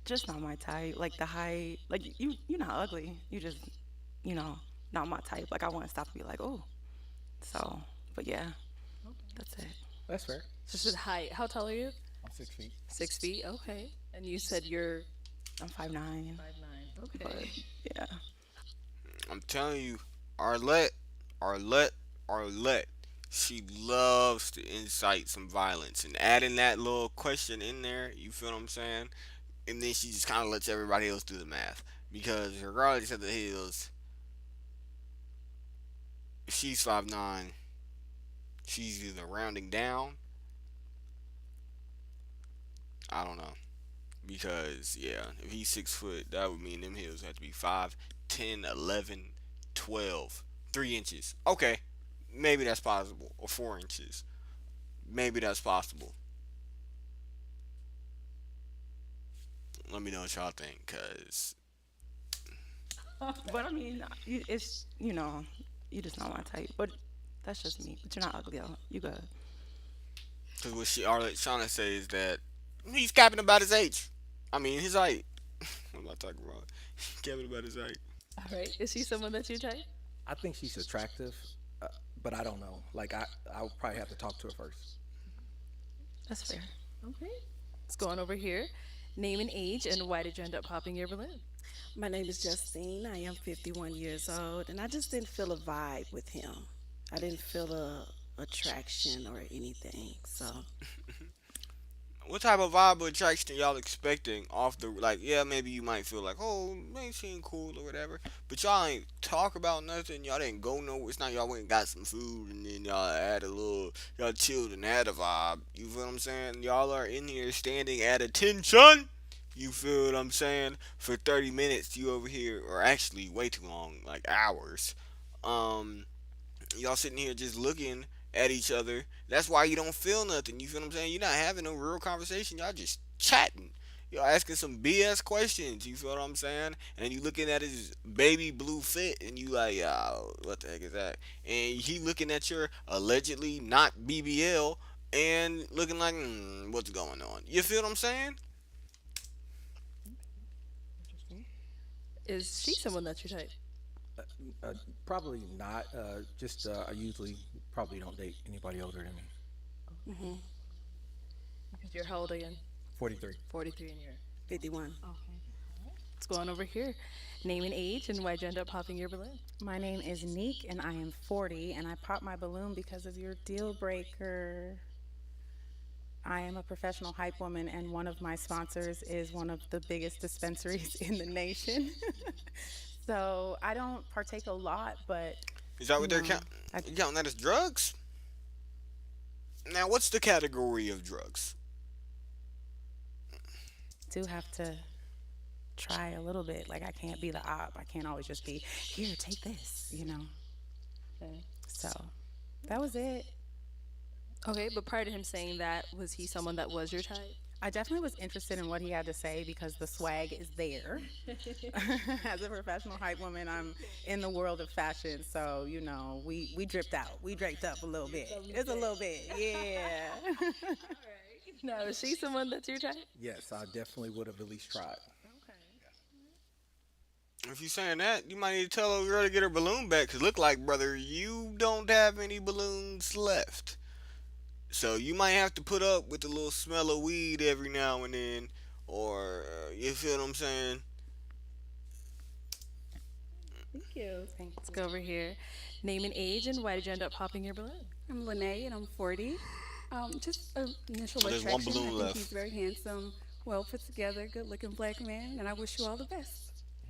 just not my type. Like the height. Like you're not ugly. You just, not my type. Like I want to stop and be like, oh. So, but yeah, that's it. That's fair. Just with height. How tall are you? I'm 6 feet. 6 feet. Okay. And you said you're I'm 5'9". 5'9". But Okay. yeah. I'm telling you, Arlette. She loves to incite some violence and adding that little question in there. You feel what I'm saying? And then she just kind of lets everybody else do the math because regardless of the hills, if she's 5'9", she's either rounding down. I don't know. Because, yeah, if he's 6 foot, that would mean them hills have to be 5, 10, 11, 12, 3 inches. Okay, maybe that's possible. Or 4 inches. Maybe that's possible. Let me know what y'all think, because But I mean, it's you just not my type. But that's just me. But you're not ugly though. You good. what she Arlette trying to say is that he's capping about his age. I mean, his height. What am I talking about? He's capping about his height. All right. Is she someone that's your type? I think she's attractive, but I don't know. Like I would probably have to talk to her first. That's fair. Okay. Let's go on over here. Name and age, and why did you end up popping your balloon? My name is Justine. I am 51 years old, and I just didn't feel a vibe with him. I didn't feel a attraction or anything. So What type of vibe or attraction y'all expecting off the like? Yeah, maybe you might feel like, oh, may seem cool or whatever, but y'all ain't talk about nothing. Y'all didn't go nowhere. It's not y'all went and got some food and then y'all had a little, y'all chilled and had a vibe. You feel what I'm saying? Y'all are in here standing at attention. You feel what I'm saying? For 30 minutes, you over here, or actually way too long, like hours. Um, y'all sitting here just looking at each other. That's why you don't feel nothing. You feel what I'm saying? You're not having no real conversation. Y'all just chatting. Y'all asking some BS questions. You feel what I'm saying? And you looking at his baby blue fit, and you like, what the heck is that? And he looking at your allegedly not BBL, and looking like, what's going on? You feel what I'm saying? Is she someone that's your type? Probably not. Just I usually probably don't date anybody older than me. Because you're how old again? 43. 43 and you're. 51. Let's go on over here. Name and age, and why'd you end up popping your balloon? My name is Neek, and I am 40, and I popped my balloon because of your deal breaker. I am a professional hype woman, and one of my sponsors is one of the biggest dispensaries in the nation. So I don't partake a lot, but Is that you what they're know, counting that as drugs? Now, what's the category of drugs? do have to try a little bit. Like I can't be the op. I can't always just be here. Take this. So that was it. Okay, but prior to him saying that, was he someone that was your type? I definitely was interested in what he had to say because the swag is there. As a professional hype woman, I'm in the world of fashion, so we dripped out, we draped up a little bit. It's a little bit, yeah. Now, is she someone that's your type? Yes, I definitely would have at least tried. If you saying that, you might need to tell a girl to get her balloon back. Cause look like, brother, you don't have any balloons left. So you might have to put up with a little smell of weed every now and then, or you feel what I'm saying? Thank you. Let's go over here. Name and age, and why did you end up popping your balloon? I'm Lene, and I'm 40. Just an initial Oh, there's one attraction. balloon I think left. he's very handsome, well put together, good looking black man, and I wish you all the best.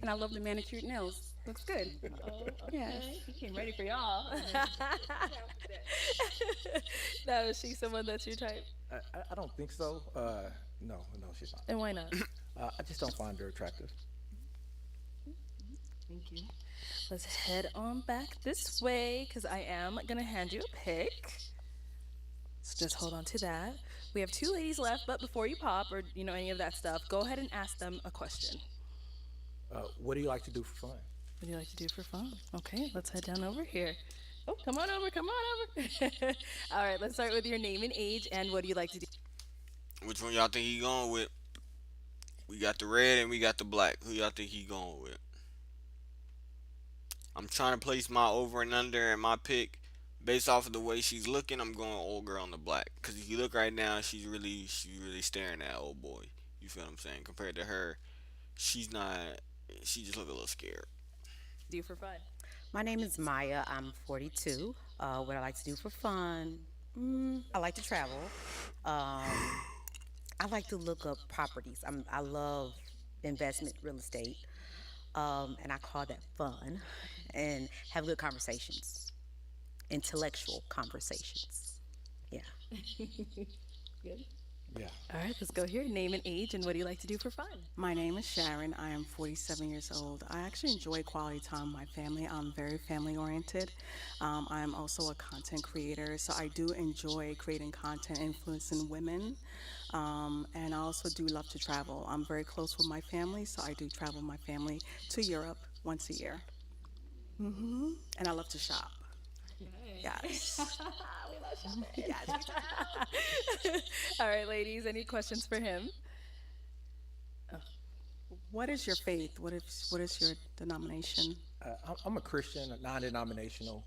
And I love the manicured nails. Looks good. Oh, Yes. He came ready for y'all. Now, is she someone that's your type? I don't think so. No, she's not. And why not? I just don't find her attractive. Thank you. Let's head on back this way because I am going to hand you a pick. So just hold on to that. We have two ladies left, but before you pop or any of that stuff, go ahead and ask them a question. What do you like to do for fun? What do you like to do for fun? Okay, let's head down over here. Oh, come on over, come on over. All right, let's start with your name and age and what do you like to do? Which one y'all think he going with? We got the red and we got the black. Who y'all think he going with? I'm trying to place my over and under and my pick based off of the way she's looking. I'm going old girl on the black. Cause if you look right now, she's really staring at old boy. You feel what I'm saying? Compared to her, she's not. She just look a little scared. Do for fun. My name is Maya. I'm 42. What I like to do for fun? I like to travel. I like to look up properties. I love investment real estate, and I call that fun. And have good conversations, intellectual conversations. Yeah. Good. Yeah. All right, let's go here. Name and age and what do you like to do for fun? My name is Sharon. I am 47 years old. I actually enjoy quality time with my family. I'm very family oriented. I am also a content creator, so I do enjoy creating content influencing women. And I also do love to travel. I'm very close with my family, so I do travel with my family to Europe once a year. And I love to shop. Yes. Yes. All right, ladies, any questions for him? What is your faith? What is your denomination? I'm a Christian, non-denominational.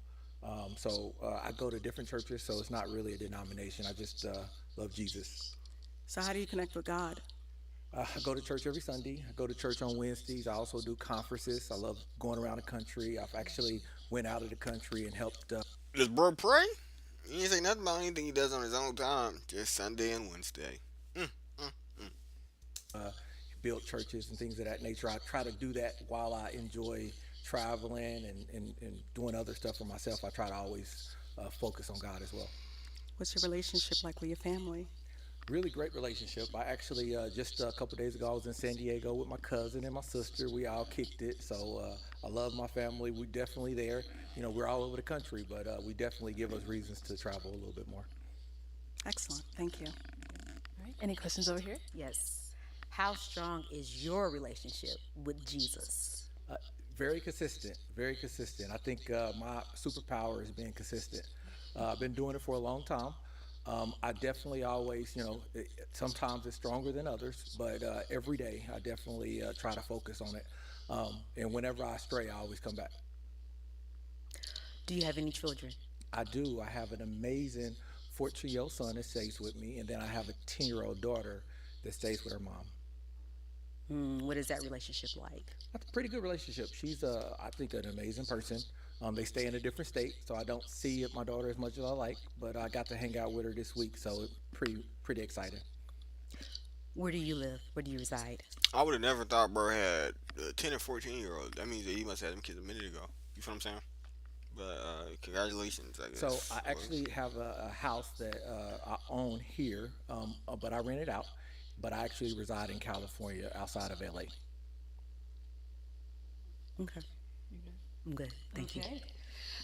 So I go to different churches, so it's not really a denomination. I just love Jesus. So how do you connect with God? I go to church every Sunday. I go to church on Wednesdays. I also do conferences. I love going around the country. I've actually went out of the country and helped Does bro pray? He ain't say nothing about anything he does on his own time. Just Sunday and Wednesday. Mm, mm, mm. build churches and things of that nature. I try to do that while I enjoy traveling and doing other stuff for myself. I try to always focus on God as well. What's your relationship like with your family? Really great relationship. I actually just a couple days ago I was in San Diego with my cousin and my sister. We all kicked it. So I love my family. We definitely there. You know, we're all over the country, but we definitely give us reasons to travel a little bit more. Excellent. Thank you. All right. Any questions over here? Yes. How strong is your relationship with Jesus? Uh, Very consistent. Very consistent. I think my superpower is being consistent. I've been doing it for a long time. I definitely always, sometimes it's stronger than others, but every day I definitely try to focus on it. And whenever I stray, I always come back. Do you have any children? I do. I have an amazing 14-year-old son that stays with me, and then I have a 10-year-old daughter that stays with her mom. What is that relationship like? That's a pretty good relationship. She's, I think, an amazing person. They stay in a different state, so I don't see my daughter as much as I like. But I got to hang out with her this week, so it's pretty exciting. Where do you live? Where do you reside? I would have never thought bro had a 10 and 14-year-old. That means that he must have them kids a minute ago. You feel what I'm saying? But congratulations, I guess. So I actually have a house that I own here, but I rent it out. But I actually reside in California, outside of LA. Okay. I'm good. Thank you. Okay.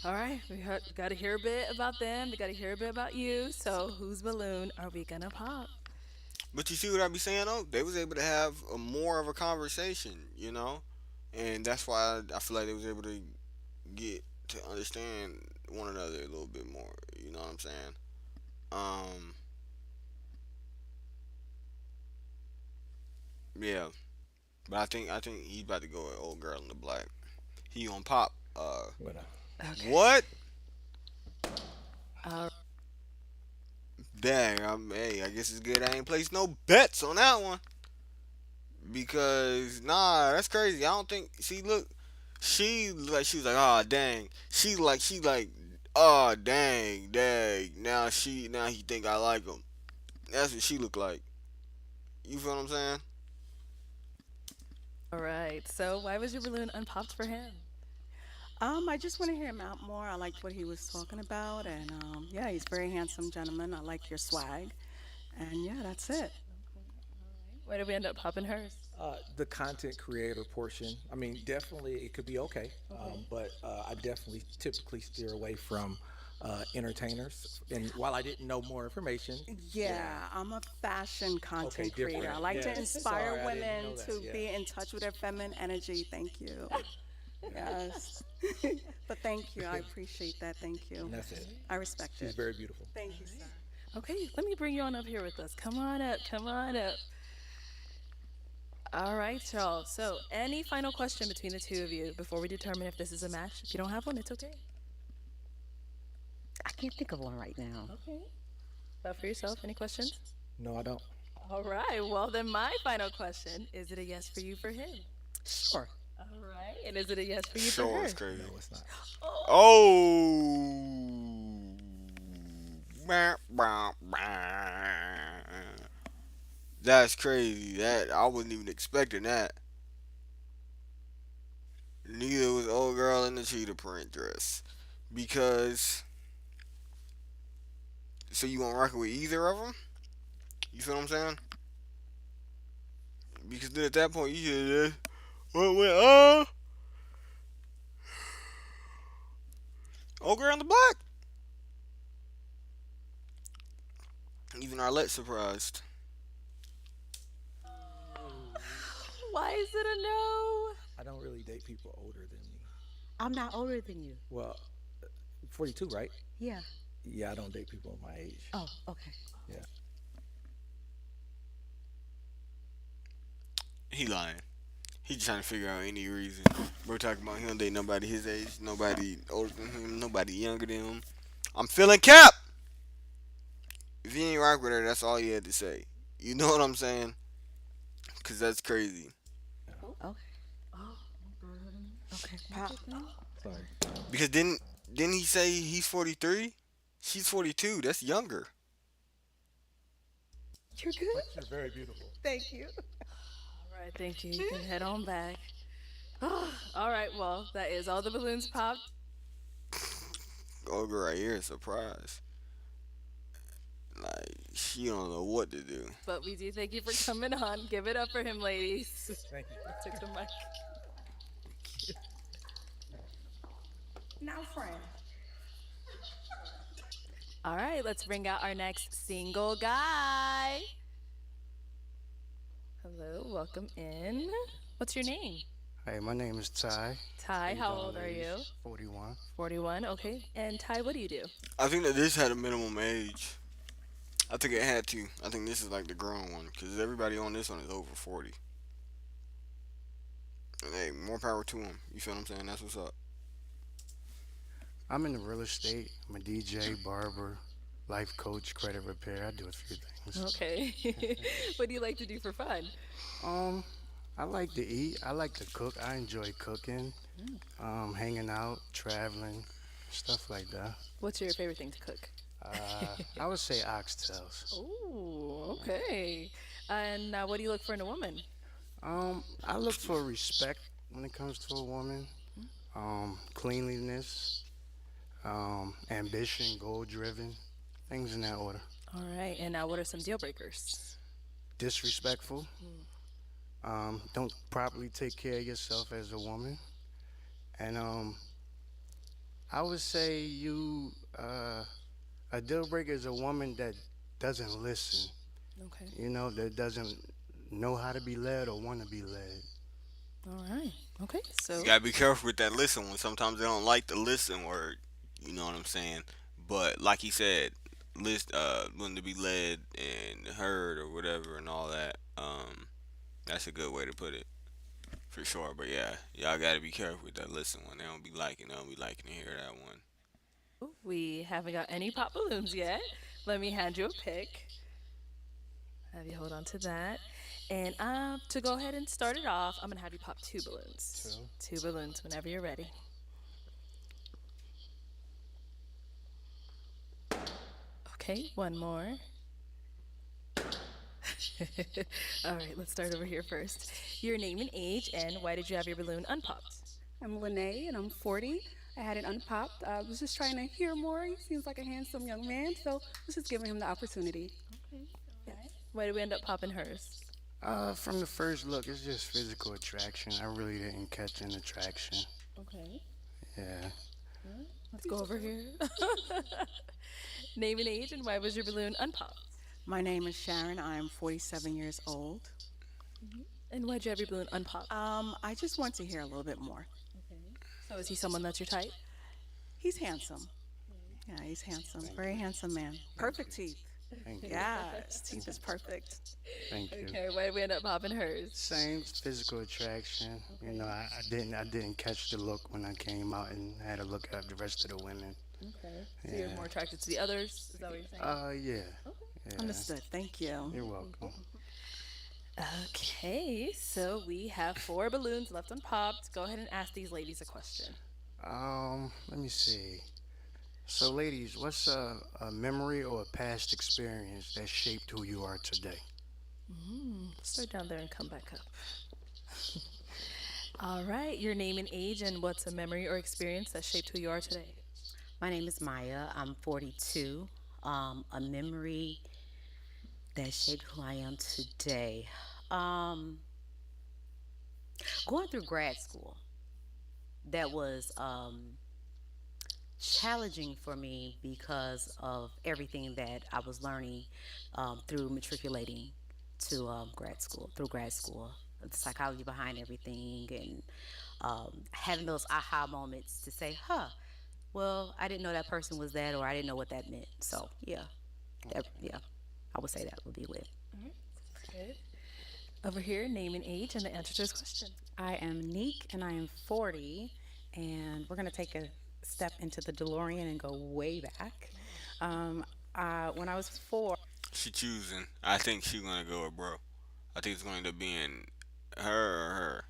All right. Got to hear a bit about them. We got to hear a bit about you. So, whose balloon are we going to pop? But you see what I be saying though? They was able to have a more of a conversation, and that's why I feel like they was able to get to understand one another a little bit more. You know what I'm saying? Yeah. But I think he's about to go with old girl in the black. He on pop. What What? Uh, Dang. Hey, I guess it's good I ain't placed no bets on that one. Because nah, that's crazy. I don't think. See, look, she was like, oh dang. She like, oh dang. Now he think I like him. That's what she look like. You feel what I'm saying? all right. So, why was your balloon unpopped for him? I just want to hear him out more. I liked what he was talking about, and yeah, he's a very handsome gentleman. I like your swag, and yeah, that's it. Why did we end up popping hers? The content creator portion. I mean, definitely it could be okay, but I definitely typically steer away from entertainers. And while I didn't know more information, Yeah, I'm a fashion content different. creator. I like to Yeah. inspire Sorry, I didn't women know that. to Yeah. be in touch with their feminine energy. Thank you. Yes. But thank you. I appreciate that. Thank you. And that's it. I respect She's it. very beautiful. Thank you, sir. Okay, let me bring you on up here with us. Come on up. Come on up. All right, y'all. So, any final question between the two of you before we determine if this is a match? If you don't have one, it's okay. I can't think of one right now. Okay. About for yourself, any questions? No, I don't. All right. Well, then my final question, is it a yes for you for him? Sure. All right. And is it a yes for you for Sure, her? it's crazy. No, it's not. Oh. Bah, bah, bah. That's crazy. That I wasn't even expecting that. Neither was old girl in the cheetah print dress. Because so you won't rock it with either of them? You feel what I'm saying? Because then at that point you should just old girl in the black. Even Arlette surprised. Why is it a no? I don't really date people older than me. I'm not older than you. Well, 42, right? Yeah. Yeah, I don't date people my age. Oh, okay. Yeah. He lying. He trying to figure out any reason. Bro talking about he don't date nobody his age, nobody older than him, nobody younger than him. I'm feeling Cap. If he ain't rock with her, that's all he had to say. You know what I'm saying? Cause that's crazy. Okay. Okay, pop. Sorry. Because didn't he say he's 43? She's 42. That's younger. You're good? But you're very beautiful. Thank you. All right, thank you. You can head on back. All right, well, that is all the balloons popped. Olga right here, surprise. Like she don't know what to do. But we do thank you for coming on. Give it up for him, ladies. Thank you. Took the mic. Now, friend. All right, let's bring out our next single guy. Hello, welcome in. What's your name? Hey, my name is Ty. Ty, how old are you? 41. 41, okay. And Ty, what do you do? I think that this had a minimum age. I think it had to. I think this is like the grown one because everybody on this one is over 40. And hey, more power to them. You feel what I'm saying? That's what's up. I'm in the real estate. I'm a DJ, barber, life coach, credit repair. I do a few things. Okay. What do you like to do for fun? Um, I like to eat. I like to cook. I enjoy cooking, hanging out, traveling, stuff like that. What's your favorite thing to cook? I would say oxtails. Oh, okay. And what do you look for in a woman? I look for respect when it comes to a woman, cleanliness, ambition, goal driven, things in that order. All right. And what are some deal breakers? Disrespectful. Don't properly take care of yourself as a woman. And I would say a deal breaker is a woman that doesn't listen. Okay. You know, that doesn't know how to be led or want to be led. All right. Okay. So You gotta be careful with that listen one. Sometimes they don't like the listen word. You know what I'm saying? But like he said, wanting to be led and heard or whatever and all that. That's a good way to put it for sure. But yeah, y'all gotta be careful with that listen one. They don't be liking to hear that one. we haven't got any pop balloons yet. Let me hand you a pick. Have you hold on to that. And to go ahead and start it off, I'm gonna have you pop two balloons. Two balloons whenever you're ready. Okay, one more. All right, let's start over here first. Your name and age, and why did you have your balloon unpopped? I'm Lene, and I'm 40. I had it unpopped. I was just trying to hear more. He seems like a handsome young man, so I was just giving him the opportunity. Okay. All right. Why did we end up popping hers? From the first look, it's just physical attraction. I really didn't catch an attraction. Okay. Yeah. Let's go over here. Name and age, and why was your balloon unpopped? My name is Sharon. I am 47 years old. And why'd you have your balloon unpopped? I just want to hear a little bit more. So is he someone that's your type? He's handsome. Yeah, he's handsome. Very handsome man. Perfect teeth. Thank you. Yeah, his teeth is perfect. Thank you. Okay, why did we end up popping hers? Same physical attraction. You know, I didn't catch the look when I came out and had to look at the rest of the women. Okay. So you're Yeah. more attracted to the others? Is that what you're saying? Yeah. Yeah. Understood. Thank you. You're welcome. Okay, so we have four balloons left unpopped. Go ahead and ask these ladies a question. Let me see. So, ladies, what's a memory or a past experience that shaped who you are today? Start down there and come back up. All right, your name and age, and what's a memory or experience that shaped who you are today? My name is Maya. I'm 42. A memory that shaped who I am today. Going through grad school, that was challenging for me because of everything that I was learning through matriculating to grad school, the psychology behind everything, and having those aha moments to say, huh, well, I didn't know that person was that, or I didn't know what that meant. So, yeah, yeah, I would say that would be it. Good. Over here, name and age and the answer to his question. I am Neek and I am 40. And we're going to take a step into the DeLorean and go way back. Um, when I was 4, She choosing. I think she's gonna go with bro. I think it's going to be in her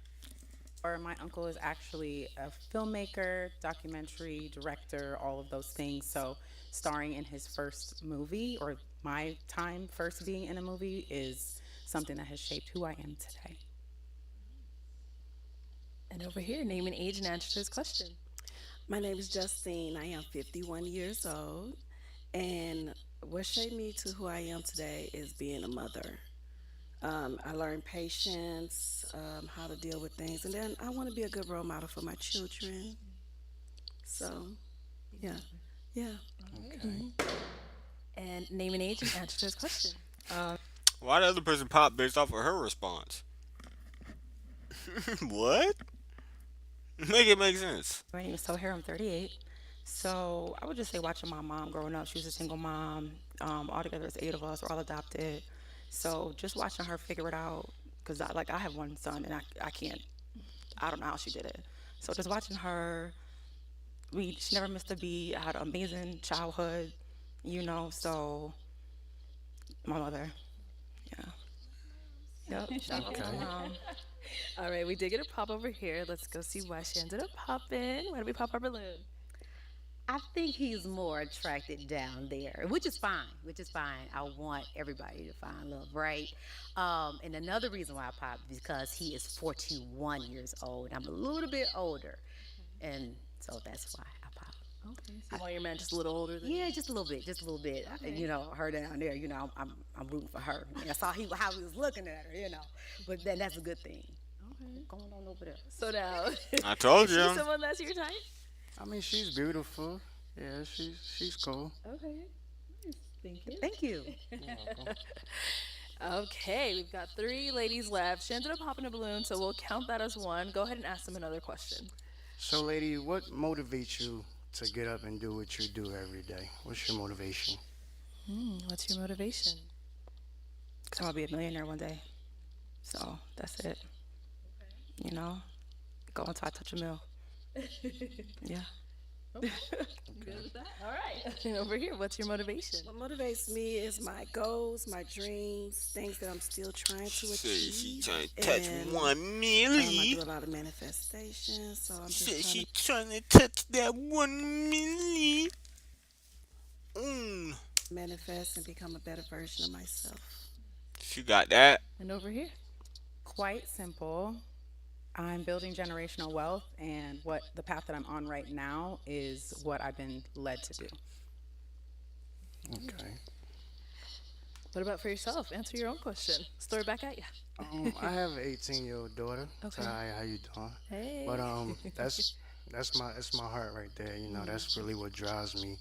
or her. my uncle is actually a filmmaker, documentary director, all of those things. So, starring in his first movie, or my time first being in a movie, is something that has shaped who I am today. And over here, name and age and answer to his question. My name is Justine. I am 51 years old. And what shaped me to who I am today is being a mother. I learned patience, how to deal with things, and then I want to be a good role model for my children. So, yeah, yeah. And name and age and answer to his question. Why the other person pop based off of her response? What? Make it make sense. My name is Sohair. I'm 38. So I would just say watching my mom growing up. She was a single mom. Altogether, there's 8 of us. We're all adopted. So just watching her figure it out, because I have one son and I can't. I don't know how she did it. So just watching her, she never missed a beat. I had an amazing childhood, So my mother, yeah, yep. Shout out to my mom. All right, we did get a pop over here. Let's go see why she ended up popping. Why did we pop our balloon? I think he's more attracted down there, which is fine. Which is fine. I want everybody to find love, right? And another reason why I popped because he is 41 years old. I'm a little bit older, and so that's why I popped. Okay. So you want your man just a little older than Yeah, just a little bit, just a little bit. Okay. Her down there. I'm rooting for her. I saw how he was looking at her. But then that's a good thing. Okay. What's going on over there? So now, I told is you. she someone that's your type? I mean, she's beautiful. Yeah, she's cool. Okay. Nice. Thank you. Thank you. Okay, we've got 3 ladies left. She ended up popping a balloon, so we'll count that as one. Go ahead and ask them another question. So, lady, what motivates you to get up and do what you do every day? What's your motivation? What's your motivation? Because I want to be a millionaire one day. So that's it. Go until I touch a mill. Yeah. Good with that? All right. And over here, what's your motivation? What motivates me is my goals, my dreams, things that I'm still trying to Say achieve. she trying to touch And, 1 I milli. do a lot of manifestation, so I'm just Say trying she to trying to touch that 1 milli. manifest and become a better version of myself. She got that. And over here? Quite simple. I'm building generational wealth, and the path that I'm on right now is what I've been led to do. Okay. What about for yourself? Answer your own question. Let's throw it back at you. I have an 18-year-old daughter. Okay. Hi, how you doing? Hey. But that's my heart right there. That's really what drives me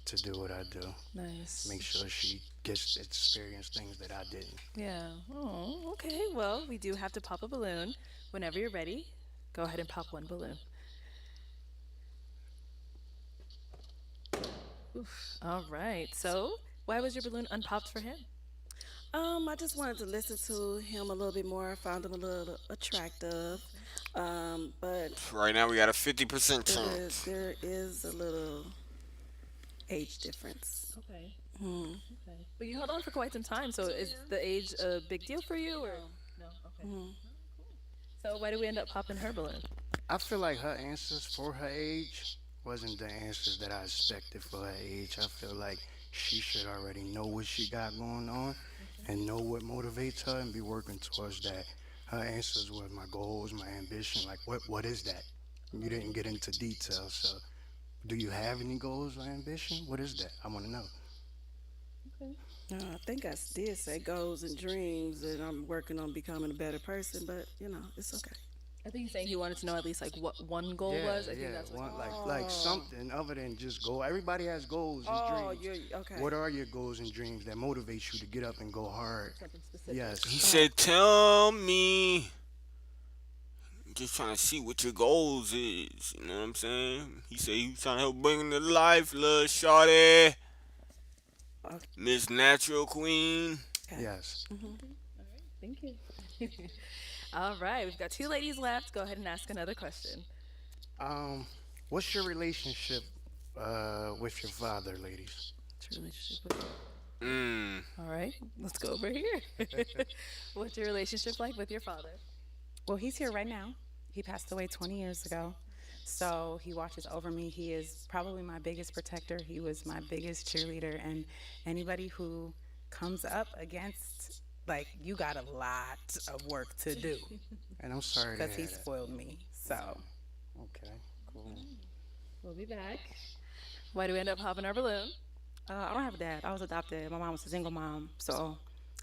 to do what I do. Nice. Make sure she gets to experience things that I didn't. Yeah. Oh, okay. Well, we do have to pop a balloon. Whenever you're ready, go ahead and pop one balloon. Oof. All right. So, why was your balloon unpopped for him? I just wanted to listen to him a little bit more. I found him a little attractive. But Right now we got a 50% chance. there is a little age difference. Okay. Hmm. Okay. But you held on for quite some time. So, is the age a big deal for you, or no? Okay. Hmm. So, why did we end up popping her balloon? I feel like her answers for her age wasn't the answers that I expected for her age. I feel like she should already know what she got going on and know what motivates her and be working towards that. Her answers were my goals, my ambition. Like, what is that? You didn't get into detail. So, do you have any goals or ambition? What is that? I want to know. I think I did say goals and dreams, and I'm working on becoming a better person. But it's okay. I think he's saying he wanted to know at least like what one goal was. I think that's what. Like something other than just goal. Everybody has goals and Oh, dreams. you're okay. What are your goals and dreams that motivate you to get up and go hard? Something specific. Yes. He said, "Tell me." Just trying to see what your goals is. You know what I'm saying? He said he was trying to help bring to life, little shorty. Okay. Miss Natural Queen. Yes. Thank you. All right, we've got two ladies left. Go ahead and ask another question. Um, what's your relationship with your father, ladies? What's your relationship with? Mm. All right, let's go over here. What's your relationship like with your father? Well, he's here right now. He passed away 20 years ago. So he watches over me. He is probably my biggest protector. He was my biggest cheerleader. And anybody who comes up against, like, you got a lot of work to do And I'm sorry to because he hear that. spoiled me. So Okay, cool. We'll be back. Why do we end up popping our balloon? I don't have a dad. I was adopted. My mom was a single mom, so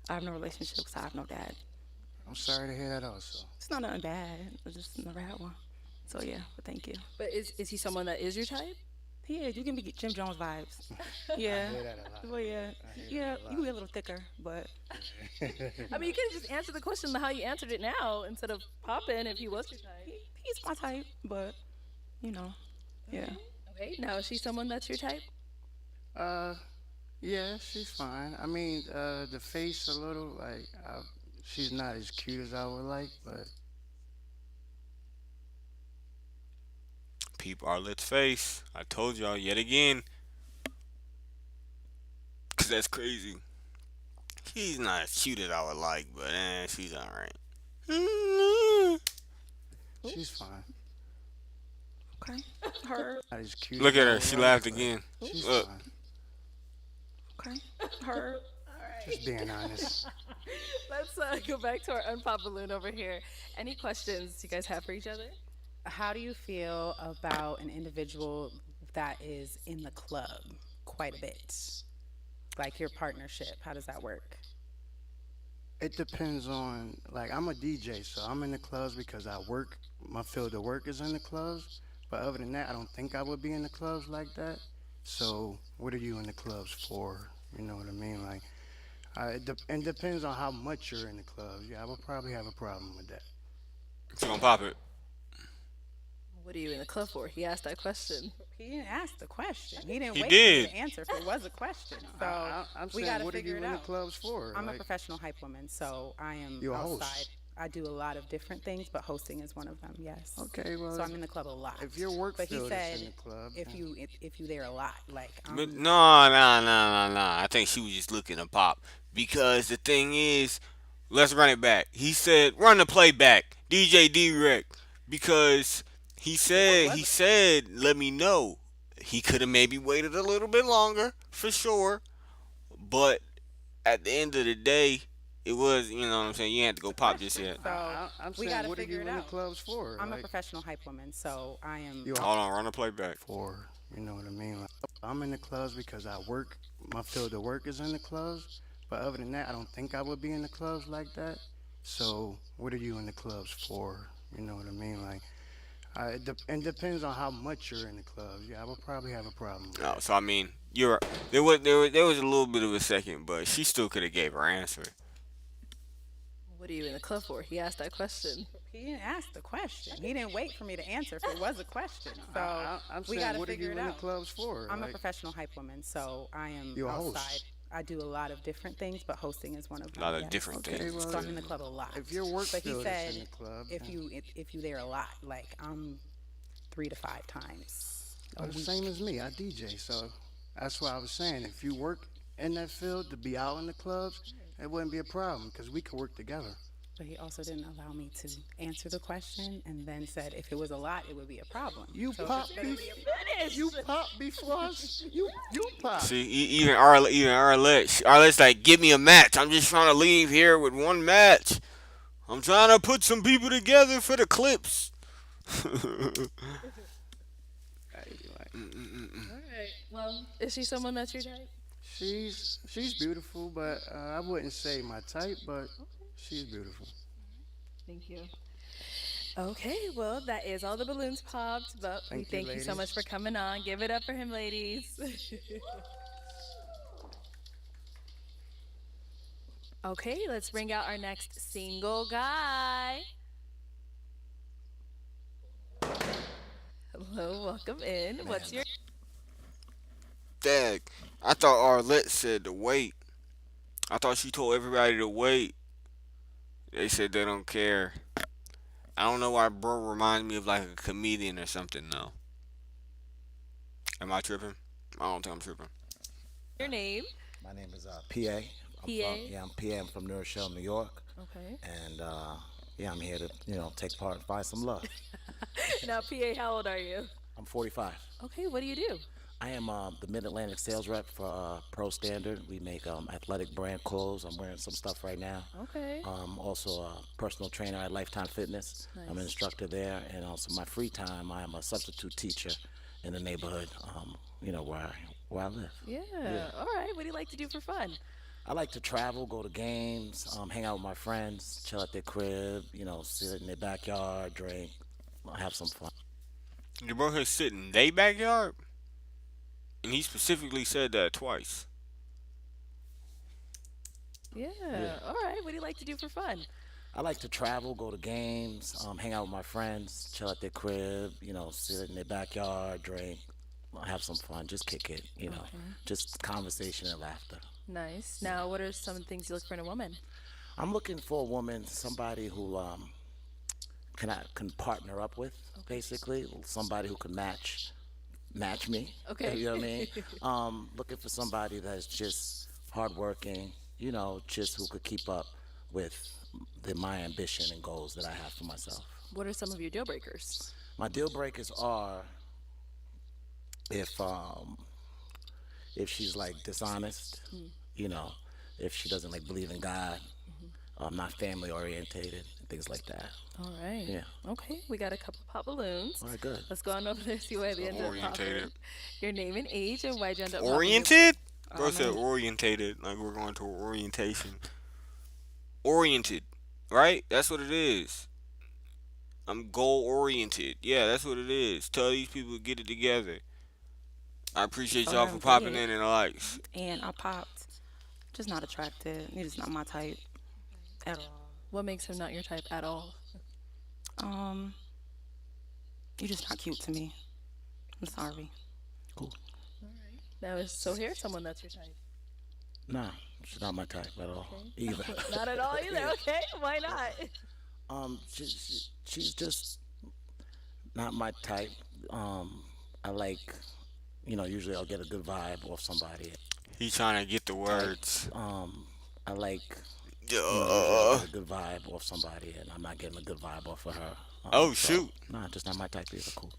I have no relationship because I have no dad. I'm sorry to hear that also. It's not nothing bad. I just never had one. So yeah, but thank you. But is he someone that is your type? He is. You can be Jim Jones vibes. Yeah. I hear that a lot. Well, yeah. I hear Yeah. that a You can be a little thicker, but I mean, you could just answer the question how you answered it now instead of popping if he was your type. he's my type. But you know, yeah. Okay, now is she someone that's your type? Uh, yeah, she's fine. I mean, the face a little like she's not as cute as I would like, but Peep Arlett's face. I told y'all yet again. Cause that's crazy. She's not as cute as I would like, but she's alright. she's fine. Okay. Her. Not as cute Look as at I her. would She like, laughed but again. she's Look. fine. Okay. Her. Just being honest. Let's go back to our unpop balloon over here. Any questions you guys have for each other? how do you feel about an individual that is in the club quite a bit? Like your partnership, how does that work? It depends on like I'm a DJ, so I'm in the clubs because I work. My field of work is in the clubs. But other than that, I don't think I would be in the clubs like that. So what are you in the clubs for? You know what I mean? Like, and depends on how much you're in the clubs. Yeah, I would probably have a problem with that. She gonna pop it. What are you in the club for? He asked that question. He didn't ask the question. He didn't He wait for me did. to answer if it was a question. So I'm we saying, got to what are figure you it in the out. clubs for? I'm a Like, professional hype woman, so I am you're a outside. host. I do a lot of different things, but hosting is one of them. Yes. Okay, well, So I'm in the club a lot. if your work But he field said is in the club, if you there a lot, like But no, no, no, no, no. I think she was just looking to pop because the thing is, let's run it back. He said, "Run the playback, DJ D-Rec," because he said, "Let me know." He could have maybe waited a little bit longer for sure, but at the end of the day, it was you know what I'm saying. You ain't had to go pop just yet. So I'm we saying, got to what are you figure in it the out. clubs for? I'm a Like, professional hype woman, so I am. you're Hold on, run the playback. for, you know what I mean? Like, I'm in the clubs because I work. My field of work is in the clubs. But other than that, I don't think I would be in the clubs like that. So what are you in the clubs for? You know what I mean? Like, and depends on how much you're in the clubs. Yeah, I would probably have a problem with No, that. so I mean, you're there was a little bit of a second, but she still could have gave her answer. What are you in the club for? He asked that question. He didn't ask the question. He didn't wait for me to answer if it was a question. So I'm we saying, got to what are you figure it in the out. clubs for? I'm a Like, professional hype woman, so I am you're a host. outside. I do a lot of different things, but hosting is one of them. A lot of yes. different okay, things. well, So I'm in the club a lot. if your work But he field said is in the club, if then- you there a lot, like I'm 3 to 5 times a the week. same as me, I DJ. So that's why I was saying, if you work in that field to be out in the clubs, it wouldn't be a problem because we could work together. But he also didn't allow me to answer the question, and then said if it was a lot, it would be a problem. You So if pop, it's gonna you pop before us. You pop. See, Arlette's like, give me a match. I'm just trying to leave here with one match. I'm trying to put some people together for the clips. All right. Well, is she someone that's your type? She's beautiful, but I wouldn't say my type, but she's beautiful. Thank you. Okay, well, that is all the balloons popped, but we Thank you, thank you so ladies. much for coming on. Give it up for him, ladies. Okay, let's bring out our next single guy. Hello, welcome in. What's your Dag, I thought Arlette said to wait. I thought she told everybody to wait. They said they don't care. I don't know why bro reminds me of like a comedian or something though. Am I tripping? I don't think I'm tripping. Your name? My name is PA. PA. I'm PA. I'm from New Rochelle, New York, Okay. and yeah, I'm here to take part and find some love. Now, PA, how old are you? I'm 45. Okay, what do you do? I am the Mid Atlantic sales rep for Pro Standard. We make athletic brand clothes. I'm wearing some stuff right now. Okay. Also a personal trainer at Lifetime Fitness. I'm an Nice. instructor there, and also my free time, I am a substitute teacher in the neighborhood. Where I live. Yeah. Yeah. All right. What do you like to do for fun? I like to travel, go to games, hang out with my friends, chill at their crib, sit in their backyard, drink, have some fun. Your bro here sit in they backyard, and he specifically said that twice. Yeah. Yeah. All right. What do you like to do for fun? I like to travel, go to games, hang out with my friends, chill at their crib, sit in their backyard, drink, have some fun, just kick it, just conversation and laughter. Nice. Now, what are some things you look for in a woman? I'm looking for a woman, somebody who can partner up with, basically, somebody who can match me. Okay. You know what I mean? Looking for somebody that's just hardworking, just who could keep up with my ambition and goals that I have for myself. What are some of your deal breakers? My deal breakers are if she's like dishonest, you know, if she doesn't like believe in God, not family orientated, things like that. All right. Yeah. Okay, we got a couple pop balloons. All right, good. Let's go on over there, see why they end up popping. Orientated. Your name and age and why'd you end up popping. Oriented? Bro said orientated, like we're going to an orientation. Oriented, right? That's what it is. I'm goal oriented. Yeah, that's what it is. Tell these people to get it together. I appreciate y'all for popping in and the likes. And I popped. Just not attracted. You're just not my type at all. What makes him not your type at all? You're just not cute to me. I'm sorry. Cool. Now, is so here someone that's your type? Nah, she's not my type at all, either. Not at all either. Okay, why not? She's just not my type. I like, usually I'll get a good vibe off somebody. He trying to get the words. I like, usually I'll get a good vibe off somebody, and I'm not getting a good vibe off of her. Oh, shoot. Nah, just not my type either. Cool.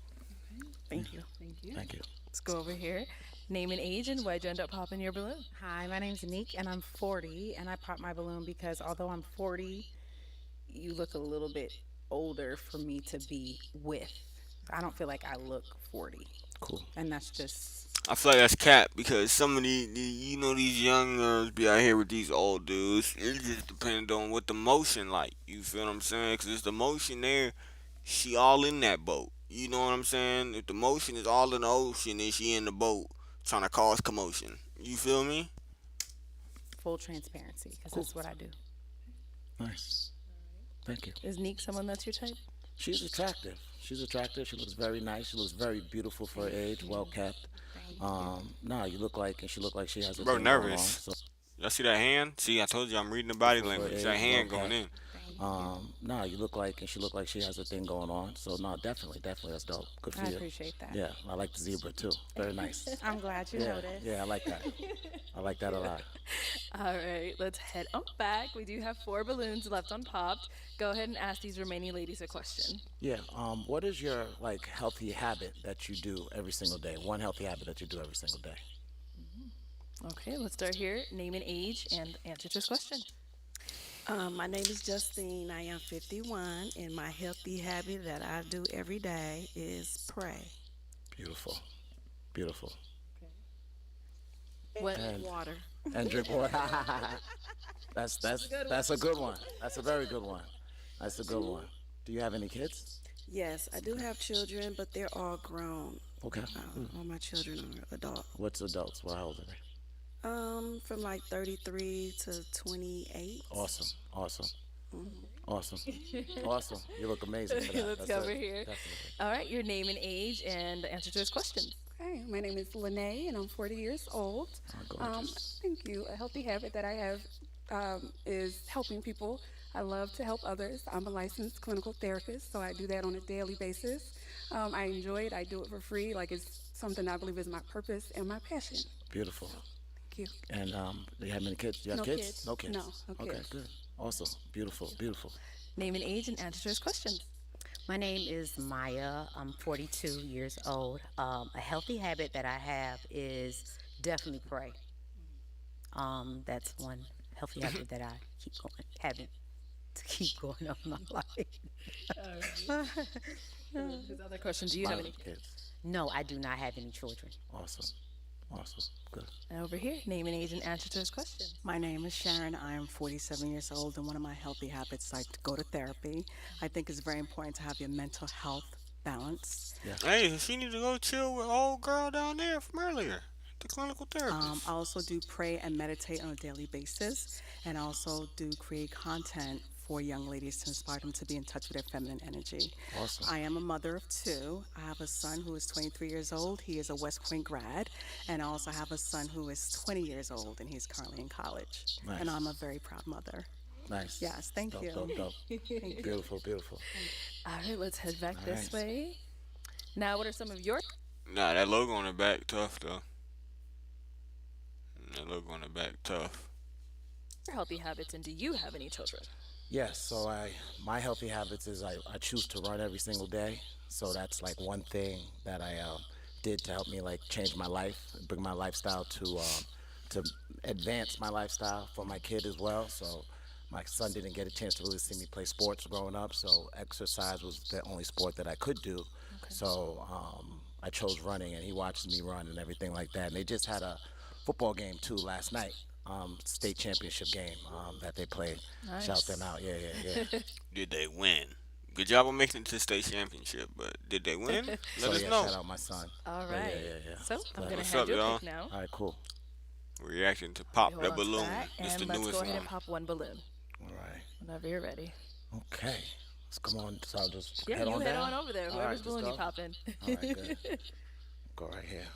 Thank you. Thank you. Thank you. Let's go over here. Name and age and why'd you end up popping your balloon? Hi, my name's Neek and I'm 40 and I popped my balloon because although I'm 40, you look a little bit older for me to be with. I don't feel like I look 40. Cool. And that's just I feel like that's cap because some of these young girls be out here with these old dudes. It just depends on what the motion like. You feel what I'm saying? Because it's the motion there. She all in that boat. You know what I'm saying? If the motion is all in the ocean, then she in the boat trying to cause commotion. You feel me? full transparency because Cool. that's what I do. Nice. Thank you. Is Neek someone that's your type? She's attractive. She's attractive. She looks very nice. She looks very beautiful for her age. Well kept. Nah, you look like, and she look like she has a Bro, thing going on, nervous. so Y'all see that hand? See, I told you I'm reading the body language. That hand going in. nah, you look like, and she look like she has a thing going on. So no, definitely, that's dope. Good for I you. appreciate that. Yeah, I like the zebra too. Very nice. I'm glad you Yeah, noticed. yeah, I like that. I like that a lot. All right, let's head on back. We do have 4 balloons left unpopped. Go ahead and ask these remaining ladies a question. Yeah. What is your like healthy habit that you do every single day? One healthy habit that you do every single day. Okay, let's start here. Name and age and answer to this question. My name is Justine. I am 51, and my healthy habit that I do every day is pray. Beautiful. Beautiful. What? And, Water. and drink water. that's a good one. That's a very good one. That's a good one. Do you have any kids? Yes, I do have children, but they're all grown. Okay. All my children are adult. What's adults? How old are they? From like 33 to 28. Awesome. Awesome. Mm-hmm. Awesome. Awesome. You look amazing for that. Let's That's go over it. here. Definitely. All right, your name and age and answer to this question. Hi, my name is Lene, and I'm 40 years old. Oh, gorgeous. Thank you. A healthy habit that I have is helping people. I love to help others. I'm a licensed clinical therapist, so I do that on a daily basis. I enjoy it. I do it for free. Like it's something I believe is my purpose and my passion. Beautiful. Thank you. And do you have many kids? You have No kids? kids. No kids. No, no Okay, kids. good. Awesome. Beautiful. Beautiful. Name and age and answer to his questions. My name is Maya. I'm 42 years old. A healthy habit that I have is definitely pray. That's one healthy habit that I keep going, having to keep going on my life. His other question: do you have any? Kids. No, I do not have any children. Awesome. Awesome. Good. And over here, name and age and answer to his questions. My name is Sharon. I am 47 years old, and one of my healthy habits is I go to therapy. I think it's very important to have your mental health balance. Hey, she need to go chill with old girl down there from earlier, the clinical therapist. I also do pray and meditate on a daily basis, and I also do create content for young ladies to inspire them to be in touch with their feminine energy. Awesome. I am a mother of two. I have a son who is 23 years old. He is a West Point grad. And I also have a son who is 20 years old, and he's currently in college. Nice. And I'm a very proud mother. Nice. Yes, thank Dope, you. Dope, dope. Thank you. Beautiful, beautiful. All right, let's head back All this right. way. Now, what are some of your Nah, that logo on the back tough though. That logo on the back tough. healthy habits, and do you have any children? Yes, so my healthy habits is I choose to run every single day. So that's like one thing that I did to help me like change my life, bring my lifestyle to advance my lifestyle for my kid as well. So my son didn't get a chance to really see me play sports growing up, so exercise was the only sport that I could do. So I chose running, and he watches me run and everything like that. And they just had a football game too last night, state championship game that they played. Nice. Shout them out, yeah. Did they win? Good job on making it to the state championship, but did they win? Let So us yeah, know. shout out my son. All Yeah, right. yeah. So I'm gonna What's hand up, you a y'all? pick now. All right, cool. We're reacting to Pop Hold the on to Balloon. that, It's the and let's newest go ahead one. and pop one balloon. All right. Whenever you're ready. Okay. Let's come on. So I'll just Yeah, head you on head down. on over there. All Whoever's right, balloon you just go. pop in. All right, good. Go right here.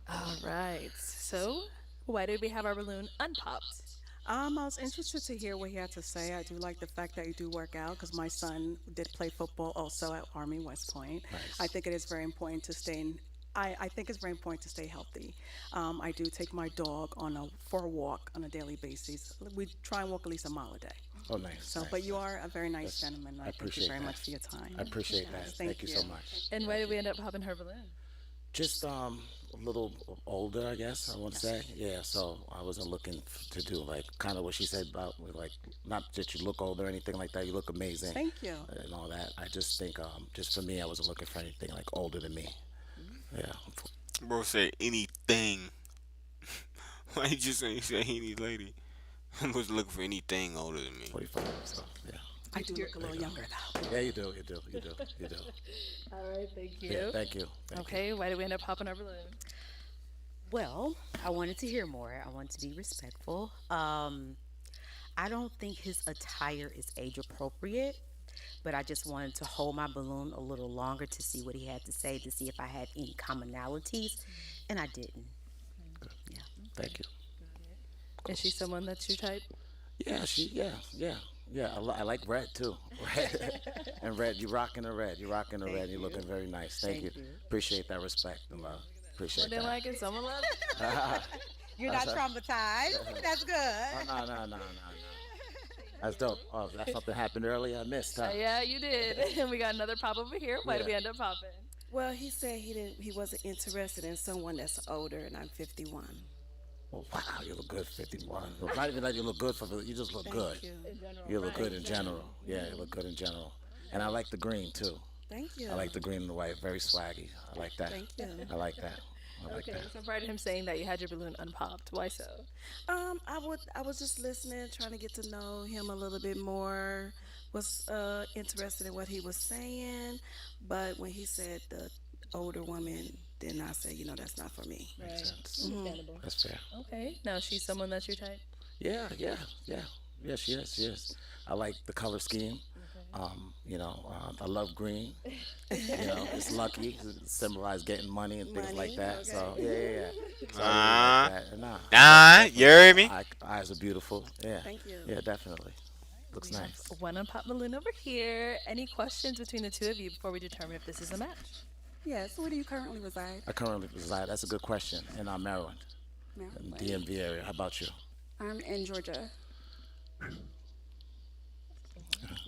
All right. So why did we have our balloon unpopped? I was interested to hear what he had to say. I do like the fact that you do work out because my son did play football also at Army West Point. Nice. I think it is very important to stay in. I think it's very important to stay healthy. I do take my dog for a walk on a daily basis. We try and walk at least a mile a day. Oh, nice. So, nice, but you nice. are a very nice That's- gentleman. I Thank you appreciate very that. much for your time. I appreciate that. Yes, Thank you so much. And why did we end up popping her balloon? Just a little older, I guess I want to say. Yeah, so I wasn't looking to do like kind of what she said about like not that you look old or anything like that. You look amazing. Thank you. And all that. I just think just for me, I wasn't looking for anything like older than me. Yeah. Bro said anything. Why you just say any lady? I was looking for anything older than me. 45. So yeah. I do look a little younger though. Yeah, you do. You do. All right, thank you. Yeah, thank you. Okay, why did we end up popping our balloon? Well, I wanted to hear more. I wanted to be respectful. I don't think his attire is age appropriate, but I just wanted to hold my balloon a little longer to see what he had to say, to see if I had any commonalities, and I didn't. Yeah. Thank you. Is she someone that's your type? Yeah, yeah. I like red too. Red. And red, you rocking the red. You rocking the red. You're looking very nice. Thank you. Appreciate that respect and love. Appreciate Someone didn't that. like it, someone loved it. You're not traumatized. That's good. No. That's dope. Oh, that something happened earlier. I missed. Huh? Yeah, you did. And we got another pop over here. Why did we end up popping? Well, he said he wasn't interested in someone that's older, and I'm 51. Well, wow, you look good, 51. Not even that you look good you just look good. You. You look good in general. Yeah, you look good in general. And I like the green too. Thank you. I like the green and the white. Very swaggy. I like that. Thank you. I like that. I like Okay, that. so prior to him saying that you had your balloon unpopped, why so? I was just listening, trying to get to know him a little bit more. Was interested in what he was saying, but when he said the older woman, then I said, that's not for me. Right. Mhm. That's fair. Okay, now she's someone that's your type? Yeah, she is. I like the color scheme. I love green. It's lucky. It symbolizes getting money and things like Money, that. So yeah, okay. yeah, yeah. So I really like Uh, that. And nah, you definitely, heard me? eyes are beautiful. Yeah, Thank you. yeah, definitely. Looks We have nice. one unpopped balloon over here. Any questions between the two of you before we determine if this is a match? Yes, where do you currently reside? I currently reside. That's a good question. In Maryland, in the Maryland. DMV area. How about you? I'm in Georgia.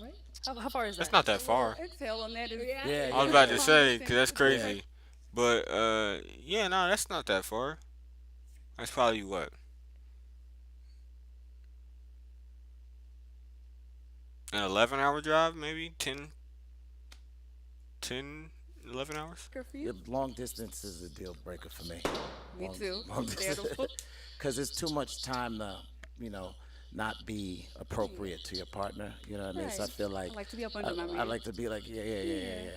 Right? How far is That's that? not that far. Exhale on that. Yeah. Yeah, I was yeah, about yeah. to say, cause that's Yeah. crazy. But yeah, no, that's not that far. That's probably what, an 11-hour drive, maybe 10, 11 hours. Good for Yeah, you. long distance is a deal breaker for me. Me too. Long distance. Understandable. Because it's too much time to, you know, not be appropriate to your partner. You know what I mean? So I Right. feel like I like to be up under my I man. like to be like, yeah, yeah, yeah, yeah, yeah.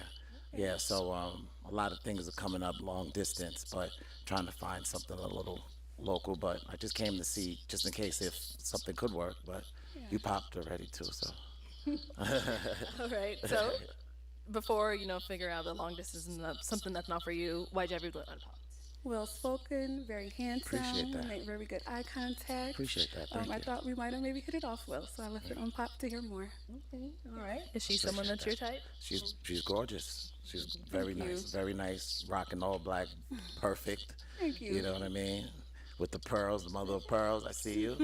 Yeah, so a lot of things are coming up long distance, but trying to find something a little local. But I just came to see, just in case if something could work. But you popped already too, so. All right. So before figure out the long distance is not something that's not for you, why'd you have your balloon unpopped? Well spoken, very handsome, Appreciate that. make very good eye contact. Appreciate that. Thank I you. thought we might have maybe hit it off well, so I left it on pop to hear more. Okay. All right. Is she someone that's your type? She's gorgeous. She's very Thank you. nice, very nice. Rocking all black, perfect. Thank you. You know what I mean? With the pearls, the mother of pearls. I see you.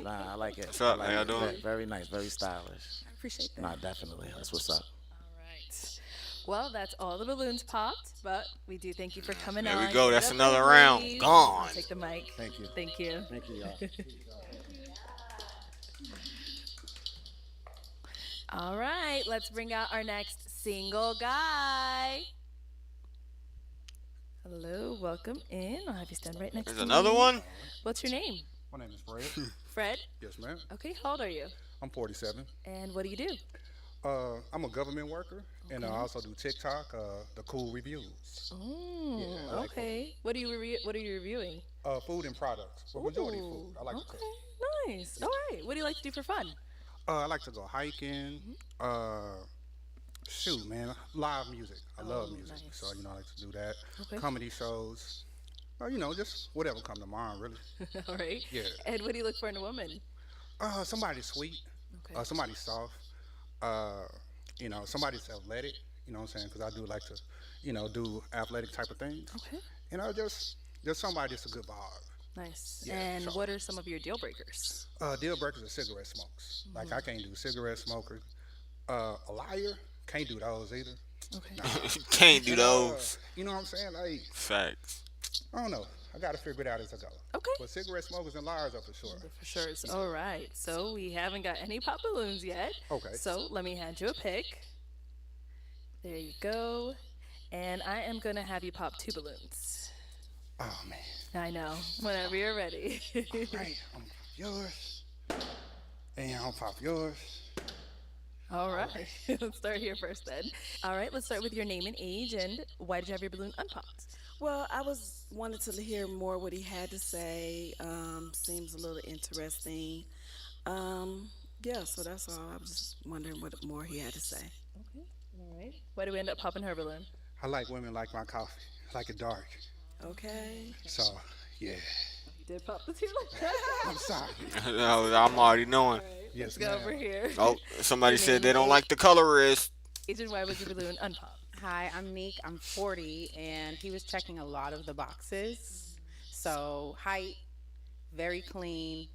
Nah, I like it. What's up? I like How y'all it. doing? Very nice, very stylish. I appreciate that. Nah, definitely. That's what's up. All right. Well, that's all the balloons popped, but we do thank you for coming There on. we go. Give it That's up for another the round. ladies. Gone. I'll take the mic. Thank you. Thank you. Thank you, y'all. All right, let's bring out our next single guy. Hello, welcome in. I'll have you stand right next There's to another me. one. What's your name? My name is Fred. Fred? Yes, ma'am. Okay, how old are you? I'm 47. And what do you do? I'm a government worker, and I also do TikTok, the cool reviews. Oh, Yeah, I like okay. What are you reviewing? Food and products, but majority food. I like to Okay, cook. nice. All right. What do you like to do for fun? I like to go hiking. Shoot, man, live music. I love music, nice. so I like to do that. Okay. Comedy shows. Just whatever come to mind, really. All right. Yeah. And what do you look for in a woman? Somebody sweet. Okay. Somebody soft. Somebody's athletic. You know what I'm saying? Because I do like to, do athletic type of things. Okay. Just somebody that's a good vibe. Nice. Yeah, and so- what are some of your deal breakers? Deal breakers are cigarette smokes. Like I can't do cigarette smokers. A liar can't do those either. Okay. Can't do And, those. You know what I'm saying? Like Facts. I don't know. I got to figure it out as I go. Okay. But cigarette smokers and liars are for sure. For sure. All right. So we haven't got any pop balloons yet. Okay. So let me hand you a pick. There you go. And I am going to have you pop 2 balloons. Oh man. I know. Whenever you're ready. Right. I'm pop yours. And I'm pop yours. All right. Let's start here first then. All right. Let's start with your name and age. And why did you have your balloon unpopped? Well, I wanted to hear more what he had to say. Seems a little interesting. Yeah, so that's all. I was just wondering what more he had to say. Okay. All right. Why do we end up popping her balloon? I like women like my coffee. I like it dark. Okay. So yeah. You did pop the 2. I'm sorry. I'm already knowing. Yes, Let's go ma'am. over here. Oh, somebody Your said name they and don't age. like the colorist. Agent, why was your balloon unpopped? Hi, I'm Meek. I'm 40, and he was checking a lot of the boxes. So, height, very clean.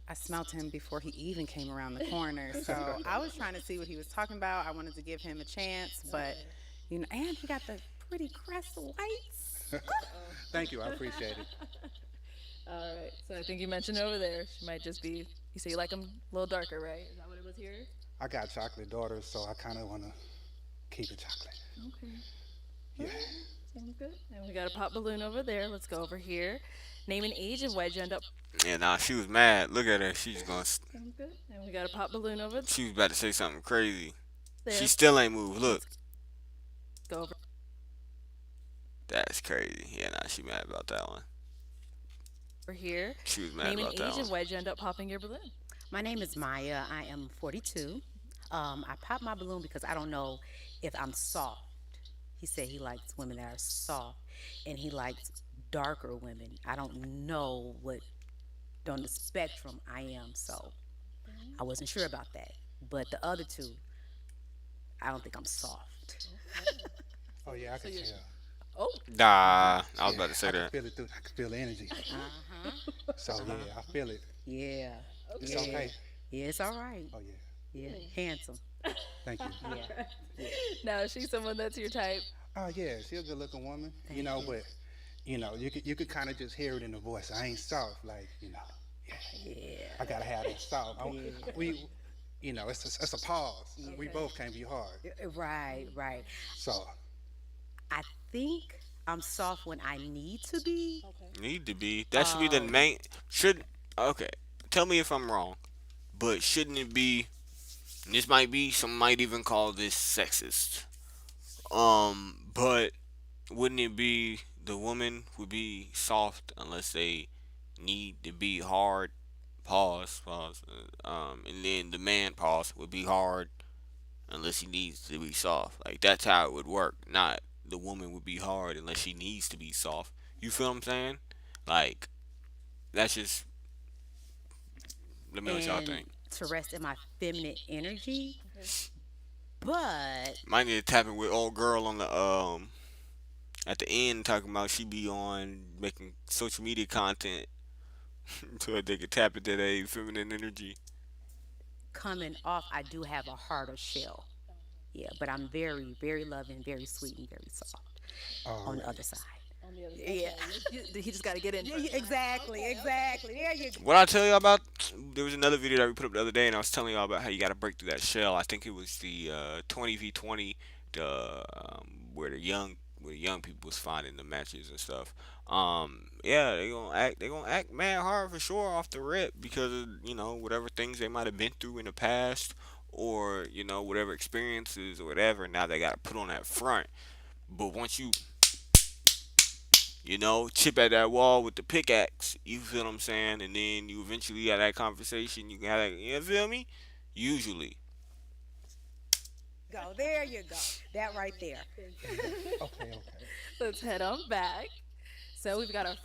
I smelled him before he even came around the corner. So, I was trying to see what he was talking about. I wanted to give him a chance, but, and he got the pretty crest lights. Thank you. I appreciate it. All right. So I think you mentioned over there, she might just be, you say you like them a little darker, right? Is that what it was here? I got chocolate daughters, so I kind of want to keep it chocolate. Okay. Yeah. Sounds good. And we got a pop balloon over there. Let's go over here. Name and age and why'd you end up? Yeah, nah, she was mad. Look at her. She's going. Sounds good. And we got a pop balloon over She was about to say something crazy. there. She still ain't moved. Look. Go over. That's crazy. Yeah, nah, she mad about that one. Over here. She was mad Name and about that age and one. why'd you end up popping your balloon? My name is Maya. I am 42. I popped my balloon because I don't know if I'm soft. He said he likes women that are soft, and he likes darker women. I don't know what on the spectrum I am, so I wasn't sure about that. But the other two, I don't think I'm soft. Oh yeah, I So can you, tell. oh, Nah, I was Yeah, about to say I can that. feel it through. I can feel the energy. Uh-huh. So Uh-huh. yeah, I feel it. Yeah. It's Yeah. okay. Yeah, it's all right. Oh yeah, Yeah. Handsome. thank you. Yeah. Yeah. now is she someone that's your type? Oh yeah, she's a good looking woman. Thank you. But you could kind of just hear it in the voice. I ain't soft, like yeah. Yeah. I gotta have that soft. Yeah. We, it's a pause. We both can't be hard. Right, right. So I think I'm soft when I need to be. Need to be. That should be the Um, main. Should okay. Tell me if I'm wrong, but shouldn't it be? This might be. Some might even call this sexist. But wouldn't it be the woman would be soft unless they need to be hard? Pause. Pause. And then the man pause would be hard unless he needs to be soft. Like that's how it would work. Not the woman would be hard unless she needs to be soft. You feel what I'm saying? Like that's just. Let me know what y'all and think. to rest in my feminine energy, but Might need to tap in with old girl on the at the end talking about she be on making social media content so that they could tap into their feminine energy. coming off, I do have a harder shell. Yeah, but I'm very, very loving, very sweet, and very soft on the already. other side. On the other side. Yeah. He just got to get in. Yeah, exactly, exactly. There you go. What I tell y'all about? There was another video that we put up the other day, and I was telling y'all about how you got to break through that shell. I think it was the 20v20, the where the young people was finding the matches and stuff. Yeah, they gonna act mad hard for sure off the rip because of whatever things they might have been through in the past, or whatever experiences or whatever. Now they got to put on that front. But once chip at that wall with the pickaxe. You feel what I'm saying? And then you eventually have that conversation. You can have that, you feel me? Usually. Go. There you go. That right there. Okay. Let's head on back. So we've got our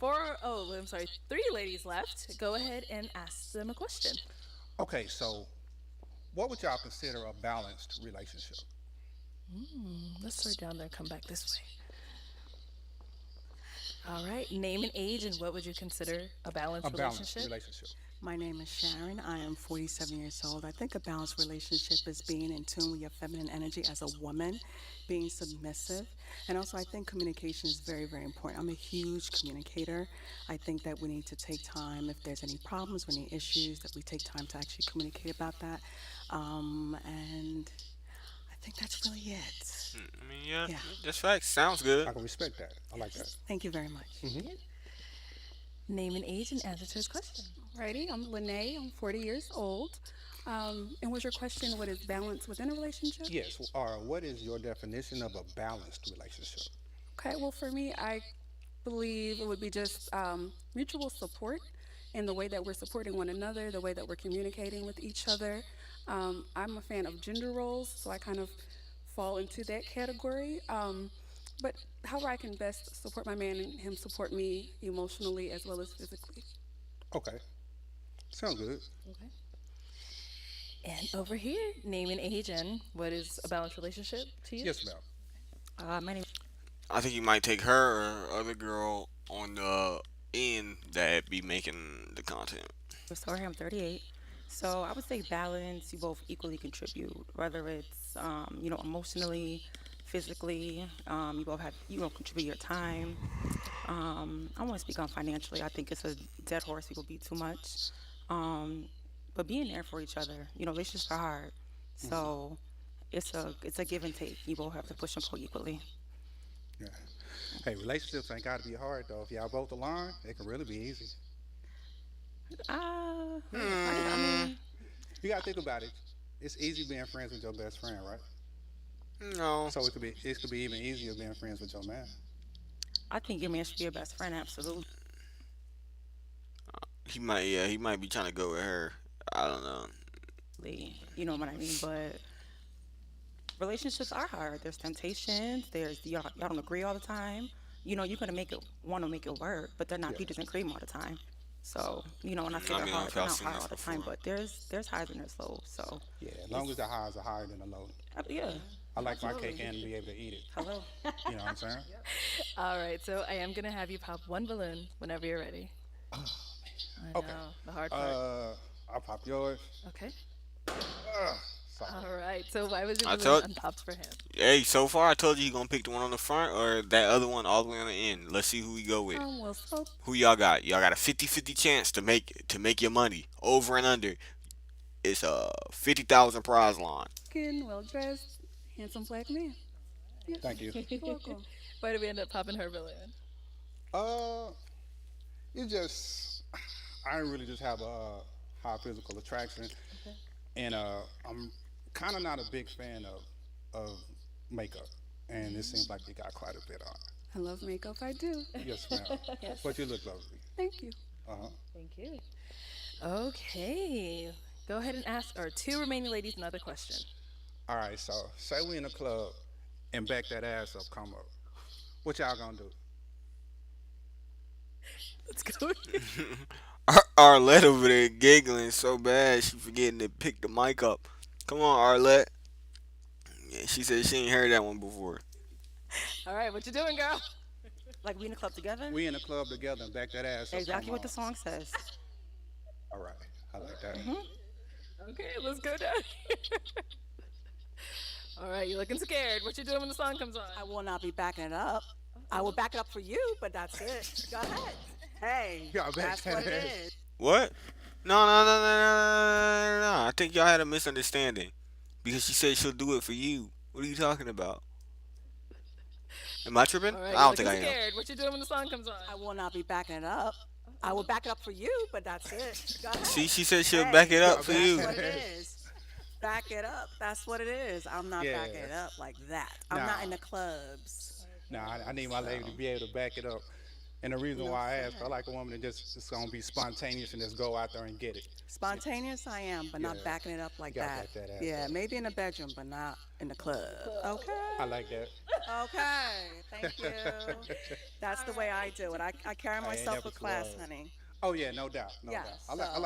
three ladies left. Go ahead and ask them a question. Okay. So, what would y'all consider a balanced relationship? Let's start down there and come back this way. All right. Name and age, and what would you consider a balanced A balanced relationship? relationship. My name is Sharon. I am 47 years old. I think a balanced relationship is being in tune with your feminine energy as a woman, being submissive. And also, I think communication is very, very important. I'm a huge communicator. I think that we need to take time, if there's any problems or any issues, that we take time to actually communicate about that. And I think that's really it. I mean, yeah, Yeah. that's facts. Sounds good. I can respect that. I like that. Thank you very much. Name and age, and answer to his question. Righty, I'm Lene. I'm 40 years old. And was your question, what is balance within a relationship? Yes. Or what is your definition of a balanced relationship? Okay, well, for me, I believe it would be just mutual support in the way that we're supporting one another, the way that we're communicating with each other. I'm a fan of gender roles, so I kind of fall into that category. But how I can best support my man and him support me emotionally as well as physically. Okay. Sounds good. Okay. And over here, name and age, and what is a balanced relationship to you? Yes, ma'am. My name I think you might take her or other girl on the end that be making the content. is Tori. I'm 38. So I would say balance. You both equally contribute, whether it's emotionally, physically. You both have contribute your time. I want to speak on financially. I think it's a dead horse. People beat too much. But being there for each other. Relationships are hard. So it's a give and take. You both have to push and pull equally. Yeah. Hey, relationships ain't got to be hard though. If y'all both align, it can really be easy. I mean, You gotta think about it. It's easy being friends with your best friend, right? No. So it could be even easier being friends with your man. I think your man should be your best friend. Absolutely. He might be trying to go with her. I don't know. You know what I mean? But relationships are hard. There's temptations. There's y'all don't agree all the time. You're gonna make it want to make it work, but they're not peaches and cream all the time. So, when I say I they're mean, hard, if they're y'all not seen hard this all the time, before. but there's highs and there's lows. So, Yeah, as long it's as the highs are higher than the low. yeah, I like my cake absolutely. and be able to eat it. Hello. You know what I'm saying? All right, so I am gonna have you pop one balloon whenever you're ready. I Okay. know, the hard part. I'll pop yours. Okay. Sorry. All right, so why was your I balloon told. unpopped for him? Hey, so far I told you he gonna pick the one on the front or that other one all the way on the end. Let's see who we go with. Well, spoken. Who y'all got? Y'all got a 50-50 chance to make your money over and under. It's a 50,000 prize line. Well dressed, handsome black man. Yes. Thank you. You're welcome. Why did we end up popping her balloon? Uh, it just I really just have a high physical attraction, and I'm kind of not a big fan of makeup, and it seems like you got quite a bit on. I love makeup. I do. Yes, ma'am. Yes. But you look lovely. Thank you. Thank you. Okay, go ahead and ask our two remaining ladies another question. All right, so say we in a club and back that ass up, come up. What y'all gonna do? Let's go. Arlette over there giggling so bad she forgetting to pick the mic up. Come on, Arlette. Yeah, she said she ain't heard that one before. All right, what you doing, girl? Like we in the club together. We in the club together and back that ass up. Exactly come what the on. song says. All right, I like that. Okay, let's go down here. All right, you're looking scared. What you doing when the song comes on? I will not be backing it up. I will back it up for you, but that's it. Go ahead. Hey, Y'all back that's that what it ass. is. What? No. I think y'all had a misunderstanding because she said she'll do it for you. What are you talking about? Am I tripping? All right, I you're don't looking think I am. scared. What you doing when the song comes on? I will not be backing it up. I will back it up for you, but that's it. Go ahead. See, she said she'll Hey, back it up for that's you. what it is. Back it up. That's what it is. I'm not Yeah. backing it up like that. I'm Nah. not in the clubs. Now I need my lady to be able to back it up. And the reason why I ask, I like a woman that just gonna be spontaneous and just go out there and get it. Spontaneous, I am, but not Yeah. backing it up like Gotta that. back that ass Yeah, up. maybe in the bedroom, but not in the club. Okay. I like that. Okay. Thank you. That's the way I do it. I carry ain't myself never with class, slow. honey. Oh yeah, no doubt, no Yeah, doubt. so- I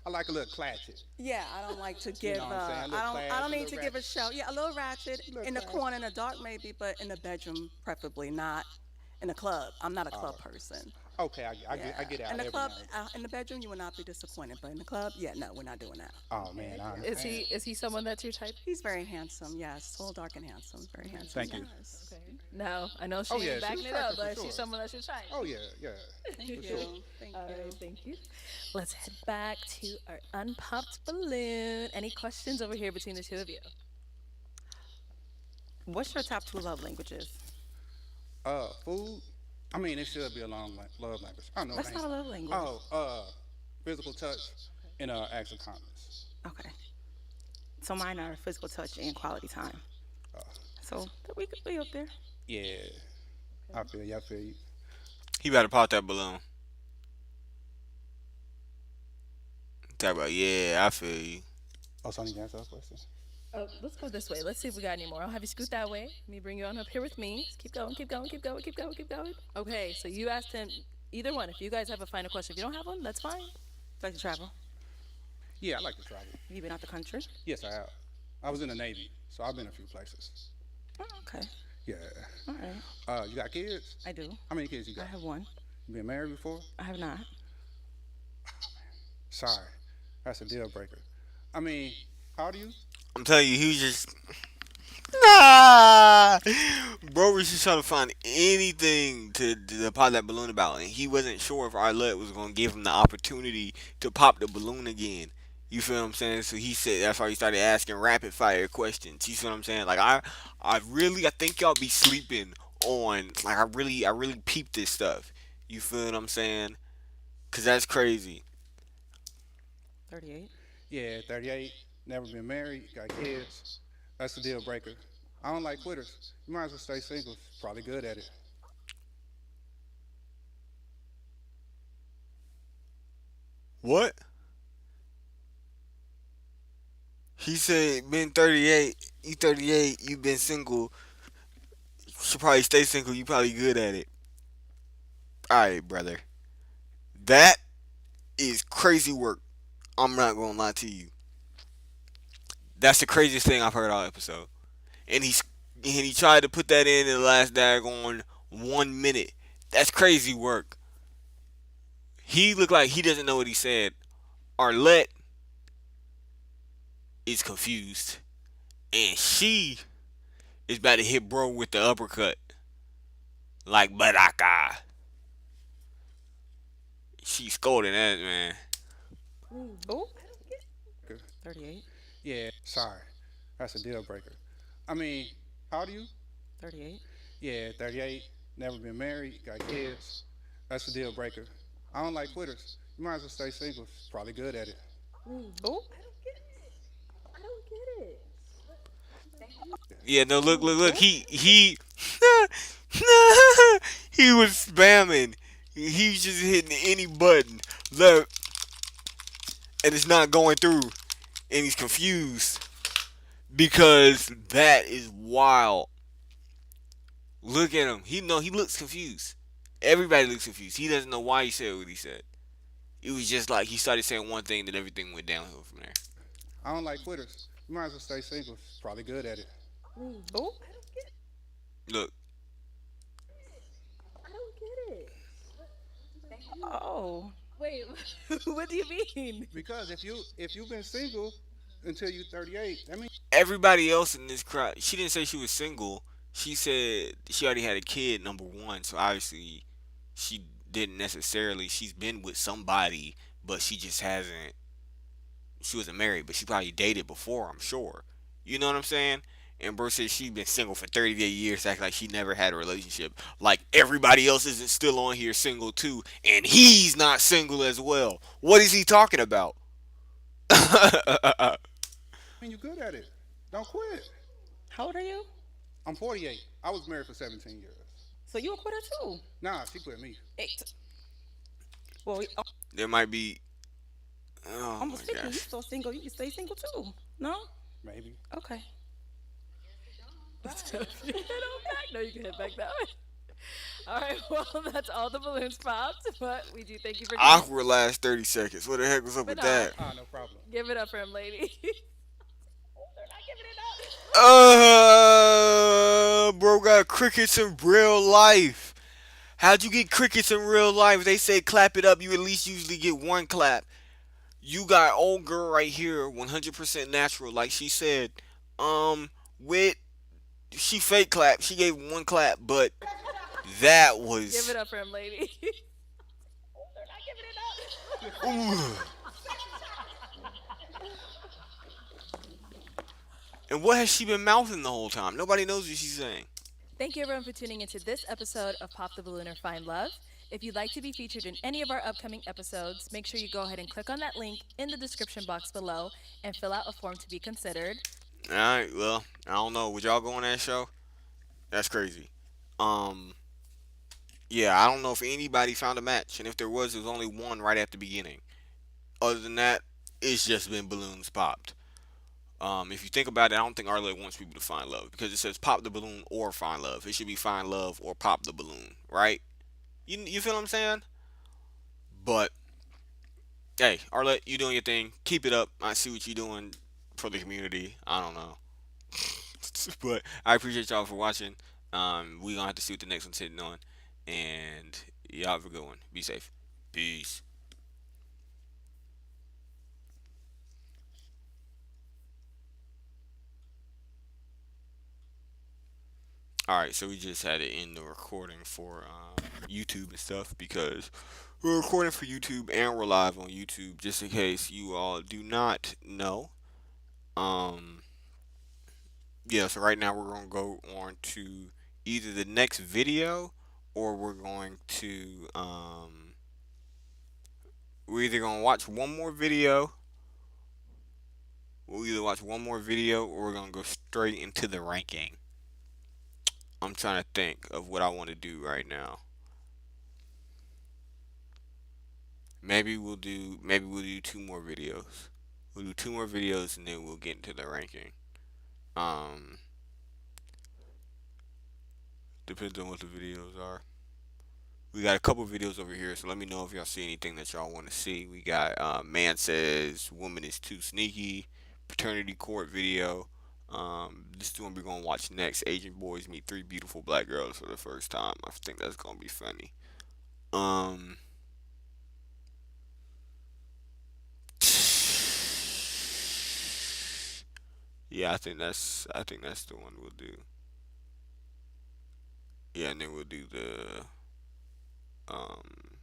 like a little classy. Yeah, I don't like to give. know what I'm saying? A I little don't. class, I a don't need little to give a ratchet. show. Yeah, a little ratchet Little in the class. corner, in the dark, maybe, but in the bedroom, preferably not in the club. I'm not a club person. Okay, I get out In the every club, now and in the bedroom, you will not be disappointed, but in the club, yeah, no, we're not doing that. Oh man, I Is understand. he someone that's your type? He's very handsome. Yes, tall, dark, and handsome. Very handsome. Thank you. Yes. No, I know she Oh, yeah, ain't backing she's it up, attractive for but sure. she's someone that's your type. Oh yeah, yeah. Thank For you. sure. Thank All you. right, thank you. Let's head back to our unpopped balloon. Any questions over here between the two of you? What's your top 2 love languages? Food. I mean, it should be a love language. I know. That's not a love language. Oh, physical touch and acts of kindness. Okay. So mine are physical touch and quality time. So we could be up there. Yeah, I feel you. I feel you. He better pop that balloon. Talk about, yeah, I feel you. Oh, so I need to answer that question. Let's go this way. Let's see if we got any more. I'll have you scoot that way. Let me bring you on up here with me. Just keep going, keep going, keep going, keep going, keep going. Okay, so you asked him either one. If you guys have a final question, if you don't have one, that's fine. Like to travel? Yeah, I like to travel. You been out the country? Yes, I have. I was in the Navy, so I've been a few places. Oh, okay. Yeah. All right. You got kids? I do. How many kids you I got? have one. You been married before? I have not. Sorry, that's a deal breaker. I mean, how old are you? I'm telling you, he was just nah. Bro was just trying to find anything to pop that balloon about, and he wasn't sure if Arlette was gonna give him the opportunity to pop the balloon again. You feel what I'm saying? So he said that's why he started asking rapid fire questions. You feel what I'm saying? Like I think y'all be sleeping on like I really peep this stuff. You feel what I'm saying? Cause that's crazy. 38. Yeah, 38. Never been married. Got kids. That's a deal breaker. I don't like quitters. You might as well stay single. Probably good at it. What? He said been 38 You 38. You been single. You should probably stay single. You probably good at it. All right, brother. That is crazy work. I'm not gonna lie to you. That's the craziest thing I've heard all episode. And he tried to put that in the last daggone 1 minute. That's crazy work. He looked like he doesn't know what he said. Arlette is confused, and she is about to hit bro with the uppercut like Baraka. She scolding that man. Oh, Breaker. 38, Yeah, sorry. That's a deal breaker. I mean, how do you? 38. Yeah, 38. Never been married. Got kids. That's a deal breaker. I don't like quitters. You might as well stay single. Probably good at it. Oh, Yeah, no, look. oh, He was spamming. He was just hitting any button. Look, and it's not going through, and he's confused because that is wild. Look at him. He looks confused. Everybody looks confused. He doesn't know why he said what he said. It was just like he started saying one thing, then everything went downhill from there. I don't like quitters. You might as well stay single. Probably good at it. oh. Look, Oh, Wait, what do you mean? Because if you've been single until you're 38, that means everybody else in this crowd, she didn't say she was single. She said she already had a kid, number one. So obviously, she didn't necessarily. She's been with somebody, but she just hasn't. She wasn't married, but she probably dated before, I'm sure. You know what I'm saying? And bro said she been single for 38 years, acting like she never had a relationship. Like everybody else isn't still on here single too, and he's not single as well. What is he talking about? you're good at it. Don't quit. how old are you? I'm 48. I was married for 17 years. So you a quitter too? Nah, she quit me. Eight. Well, we There might be. Oh almost my 50. You gosh. still single? You can stay single too. No? Maybe. Okay. Head on back. No, you can head back that way. All right, well, that's all the balloons popped, but we do thank you for coming. Awkward last 30 seconds. What the heck was up But with that? Ah, no problem. give it up for him, lady. Bro got crickets in real life. How'd you get crickets in real life? They say clap it up. You at least usually get one clap. You got old girl right here, 100% natural, like she said. With she fake clap. She gave one clap, but that Give was. it up for him, lady. Ooh. And what has she been mouthing the whole time? Nobody knows what she's saying. Thank you, everyone, for tuning into this episode of Pop the Balloon or Find Love. If you'd like to be featured in any of our upcoming episodes, make sure you go ahead and click on that link in the description box below and fill out a form to be considered. All right. Well, I don't know. Would y'all go on that show? That's crazy. Um. Yeah, I don't know if anybody found a match, and if there was, it was only one right at the beginning. Other than that, it's just been balloons popped. If you think about it, I don't think Arlet wants people to find love because it says pop the balloon or find love. It should be find love or pop the balloon, right? You feel what I'm saying? But hey, Arlet, you doing your thing. Keep it up. I see what you're doing for the community. I don't know, but I appreciate y'all for watching. We gonna have to see what the next one's hitting on, and y'all have a good one. Be safe. Peace. All right, so we just had to end the recording for YouTube and stuff because we're recording for YouTube and we're live on YouTube. Just in case you all do not know, um, yeah. So right now we're gonna go on to either the next video or we're either gonna watch one more video. We'll either watch one more video or we're gonna go straight into the ranking. I'm trying to think of what I want to do right now. Maybe we'll do two more videos. We'll do two more videos and then we'll get into the ranking. Um, depends on what the videos are. We got a couple videos over here, so let me know if y'all see anything that y'all want to see. We got man says woman is too sneaky, paternity court video. This is the one we're gonna watch next. Asian boys meet three beautiful black girls for the first time. I think that's gonna be funny. Um, yeah, I think that's the one we'll do. Yeah, and then we'll do the um,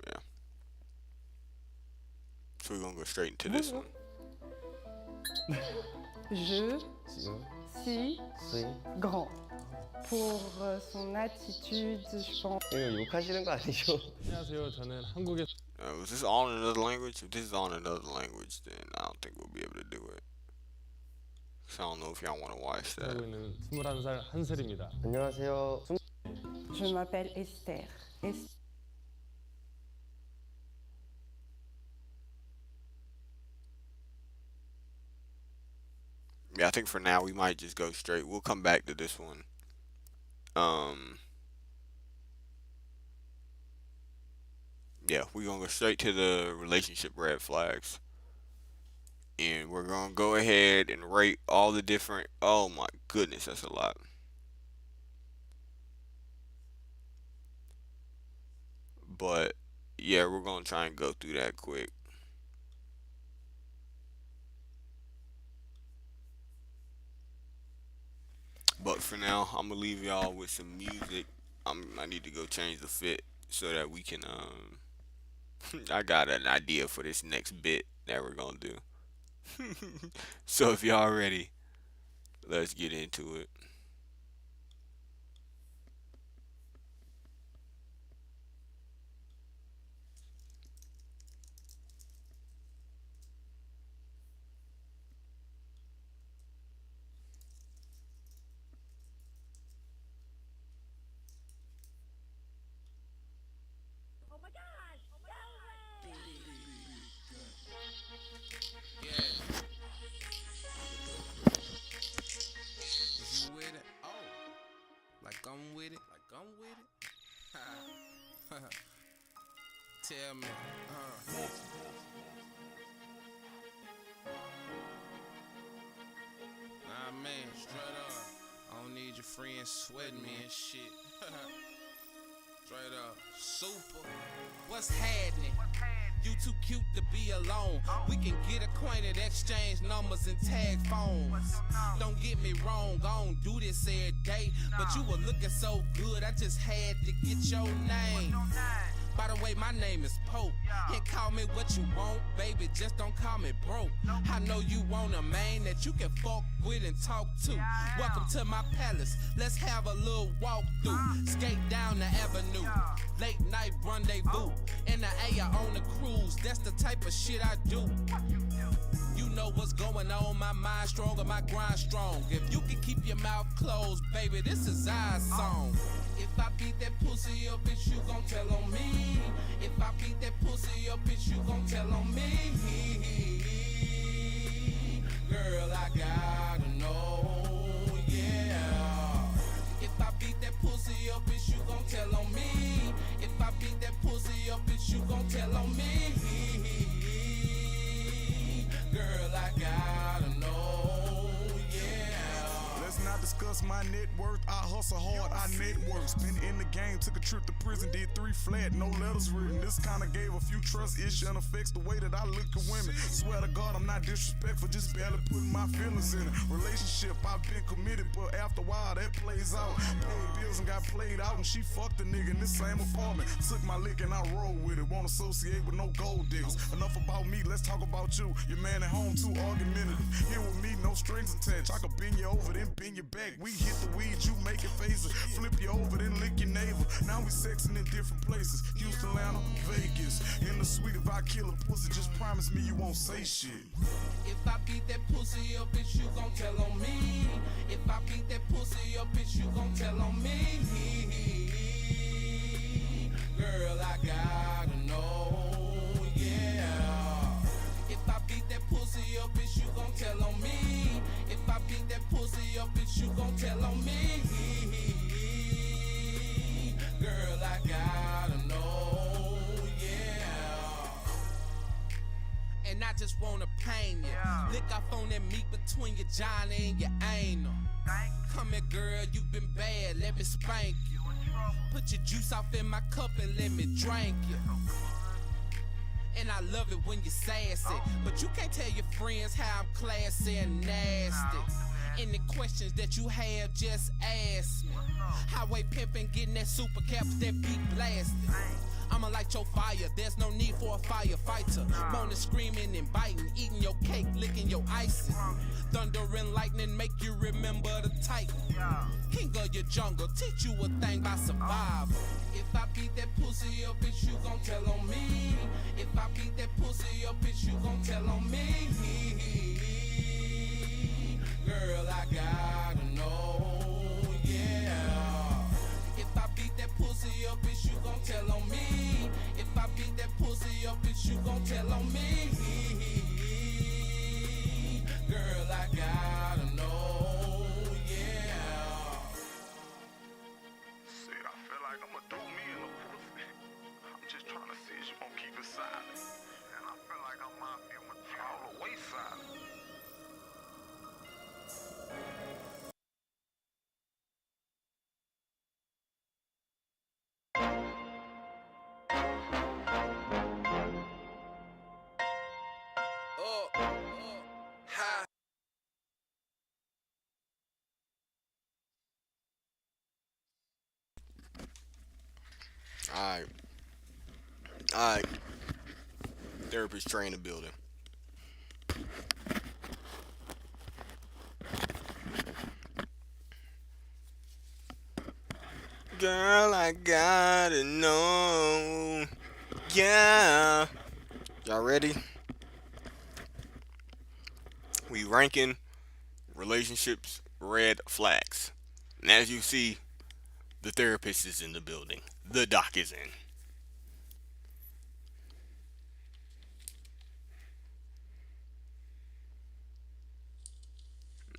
yeah. So we're gonna go straight into this one. Je suis grand. Pour son attitude, je pense. 이거 욕하시는 거 아니죠? 안녕하세요. 저는 한국에 Was this all in another language? If this is all in another language, then I don't think we'll be able to do it. So I don't know if y'all want to watch that. 살고 있는 21살 한슬입니다. 안녕하세요. Je m'appelle Esther. Yeah, I think for now we might just go straight. We'll come back to this one. Yeah, we're gonna go straight to the relationship red flags. And we're gonna go ahead and rate all the different, oh my goodness, that's a lot. But yeah, we're gonna try and go through that quick. But for now, I'm gonna leave y'all with some music. I need to go change the fit so that we can I got an idea for this next bit that we're gonna do. So if y'all ready, let's get into it. Is you with it? Oh, like I'm with it? Like I'm with it? Tell me, Nah, man, straight up. I don't need your friends sweating me and shit. Straight up. Super. What's happening? You too cute to be alone. We can get acquainted, exchange numbers and tag phones. Don't get me wrong, I don't do this every day. But you were looking so good, I just had to get your name. By the way, my name is Pope. And call me what you want, baby, just don't call me broke. I know you want a man that you can fuck with and talk to. Welcome to my palace, let's have a little walk through. Skate down the avenue, late night rendezvous. In the AR on the cruise, that's the type of shit I do. You know what's going on, my mind strong and my grind strong. If you can keep your mouth closed, baby, this is our song. If I beat that pussy up, bitch, you gon' tell on me. If I beat that pussy up, bitch, you gon' tell on me. Girl, I gotta know, yeah. If I beat that pussy up, bitch, you gon' tell on me. If I beat that pussy up, bitch, you gon' tell on me. Girl, I gotta know, yeah. Let's not discuss my net worth. I hustle hard, I network. Been in the game, took a trip to prison, did 3 flat, no letters written. This kinda gave a few trust issues and affects the way that I look at women. Swear to God, I'm not disrespectful, just barely putting my feelings in it. Relationship, I've been committed, but after a while that plays out. Paid bills and got played out, and she fucked a nigga in this same apartment. Took my lick and I rolled with it. Won't associate with no gold diggers. Enough about me, let's talk about you. Your man at home too argumentative. Here with me, no strings attached. I could bend you over, then bend you back. We hit the weed, you make it phaser. Flip you over, then lick your neighbor. Now we sexing in different places. Houston, Atlanta, Vegas. In the suite, if I kill a pussy, just promise me you won't say shit. If I beat that pussy up, bitch, you gon' tell on me. If I beat that pussy up, bitch, you gon' tell on me. Girl, I gotta know, yeah. If I beat that pussy and I just wanna pain you. Lick off on that meat between your Johnny and your anal. Come here, girl, you been bad, let me spank you. Put your juice off in my cup and let me drink you. And I love it when you're sassy, but you can't tell your friends how I'm classy and nasty. Any questions that you have, just ask me. Highway pimpin', getting that super caps, that beat blasted. I'ma light your fire, there's no need for a firefighter. Moaning, screaming, and biting, eating your cake, licking your icing. Thunder and lightning make you remember the Titan. King of your jungle, teach you a thing by survival. If I beat that pussy up, bitch, you gon' tell on me. If I beat that pussy up, bitch, you gon' tell on me. Girl, I gotta know, yeah. If I beat that pussy up, bitch, you gon' tell on me. If I beat that pussy up, bitch, you gon' tell on me. Girl, I gotta know, yeah. Said I feel like I'ma do me in the pussy. I'm just trying to see if you gon' keep it silent. And I feel like I might be all the way silent. Alright. Alright. Therapist train the building. Girl, I gotta know. Yeah. Y'all ready? We ranking relationships red flags. And as you see, the therapist is in the building. The doc is in.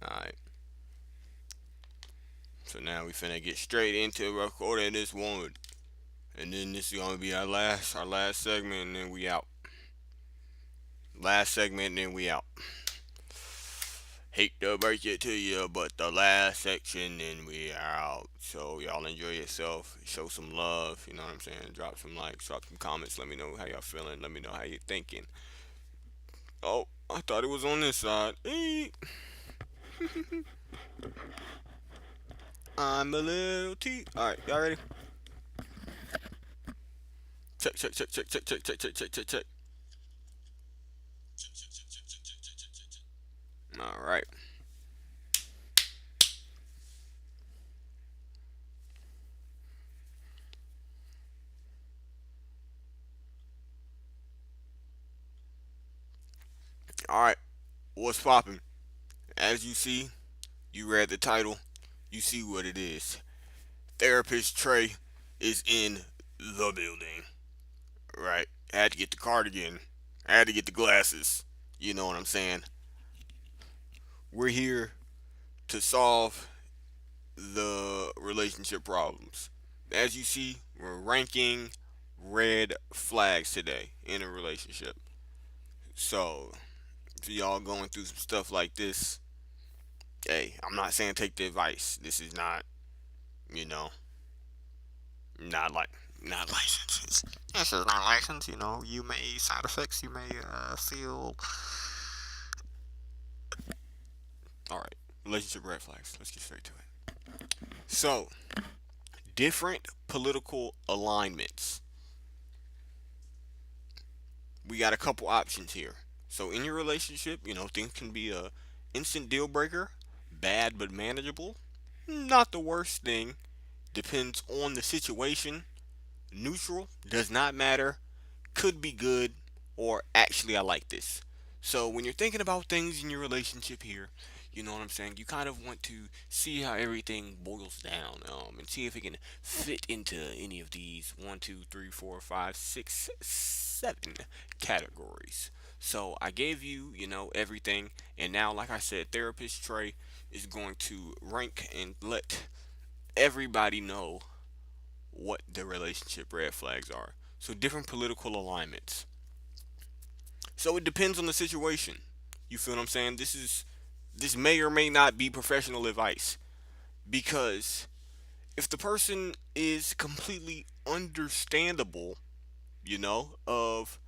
Alright. So now we finna get straight into recording this one. And then this is gonna be our last segment, and then we out. Last segment, and then we out. Hate to break it to you, but the last section, and we are out. So y'all enjoy yourself. Show some love. You know what I'm saying? Drop some likes, drop some comments. Let me know how y'all feeling. Let me know how you thinking. Oh, I thought it was on this side. I'm a little T. Alright, y'all ready? Check, check, check, check, check, check, check, check, check, check, check. Alright. Alright. What's poppin'? As you see, you read the title. You see what it is. Therapist Trey is in the building. Right. I had to get the cardigan. I had to get the glasses. You know what I'm saying? We're here to solve the relationship problems. As you see, we're ranking red flags today in a relationship. So, if y'all going through some stuff like this, hey, I'm not saying take the advice. This is not, you know, not like not licensed. This is not licensed. You know, you may side effects. You may feel. All right, relationship red flags. Let's get straight to it. So, different political alignments. We got a couple options here. So, in your relationship, you know, things can be a instant deal breaker, bad but manageable, not the worst thing. Depends on the situation. Neutral, does not matter, could be good, or actually I like this. So when you're thinking about things in your relationship here, you know what I'm saying, you kind of want to see how everything boils down, and see if it can fit into any of these 1, 2, 3, 4, 5, 6, 7 categories. So I gave you, you know, everything, and now, like I said, therapist Trey is going to rank and let everybody know what the relationship red flags are. So different political alignments. So it depends on the situation. You feel what I'm saying? This may or may not be professional advice because if the person is completely understandable, of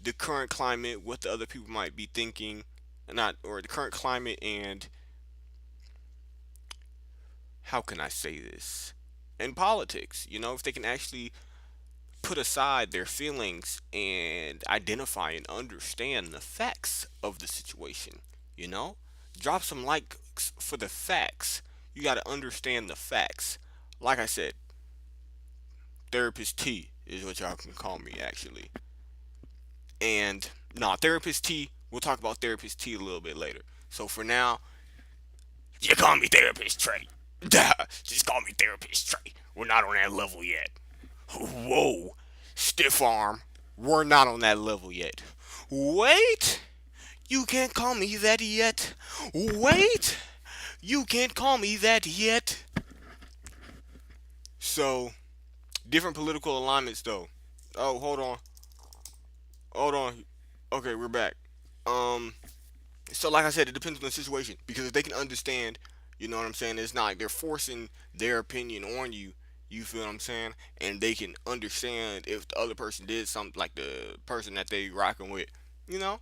the current climate, what the other people might be thinking, not or the current climate, and how can I say this? In politics, if they can actually put aside their feelings and identify and understand the facts of the situation, you know? Drop some likes for the facts. You got to understand the facts. Like I said, Therapist T is what y'all can call me, actually. And, nah, Therapist T, we'll talk about Therapist T a little bit later. So for now, you call me Therapist Trey. Just call me Therapist Trey. We're not on that level yet. Whoa, stiff arm. We're not on that level yet. Wait, you can't call me that yet. Wait, you can't call me that yet. So, different political alignments, though. Oh, hold on. Hold on. Okay, we're back. Um, so like I said, it depends on the situation because if they can understand, you know what I'm saying, it's not like they're forcing their opinion on you. You feel what I'm saying? And they can understand if the other person did something like the person that they rocking with. You know,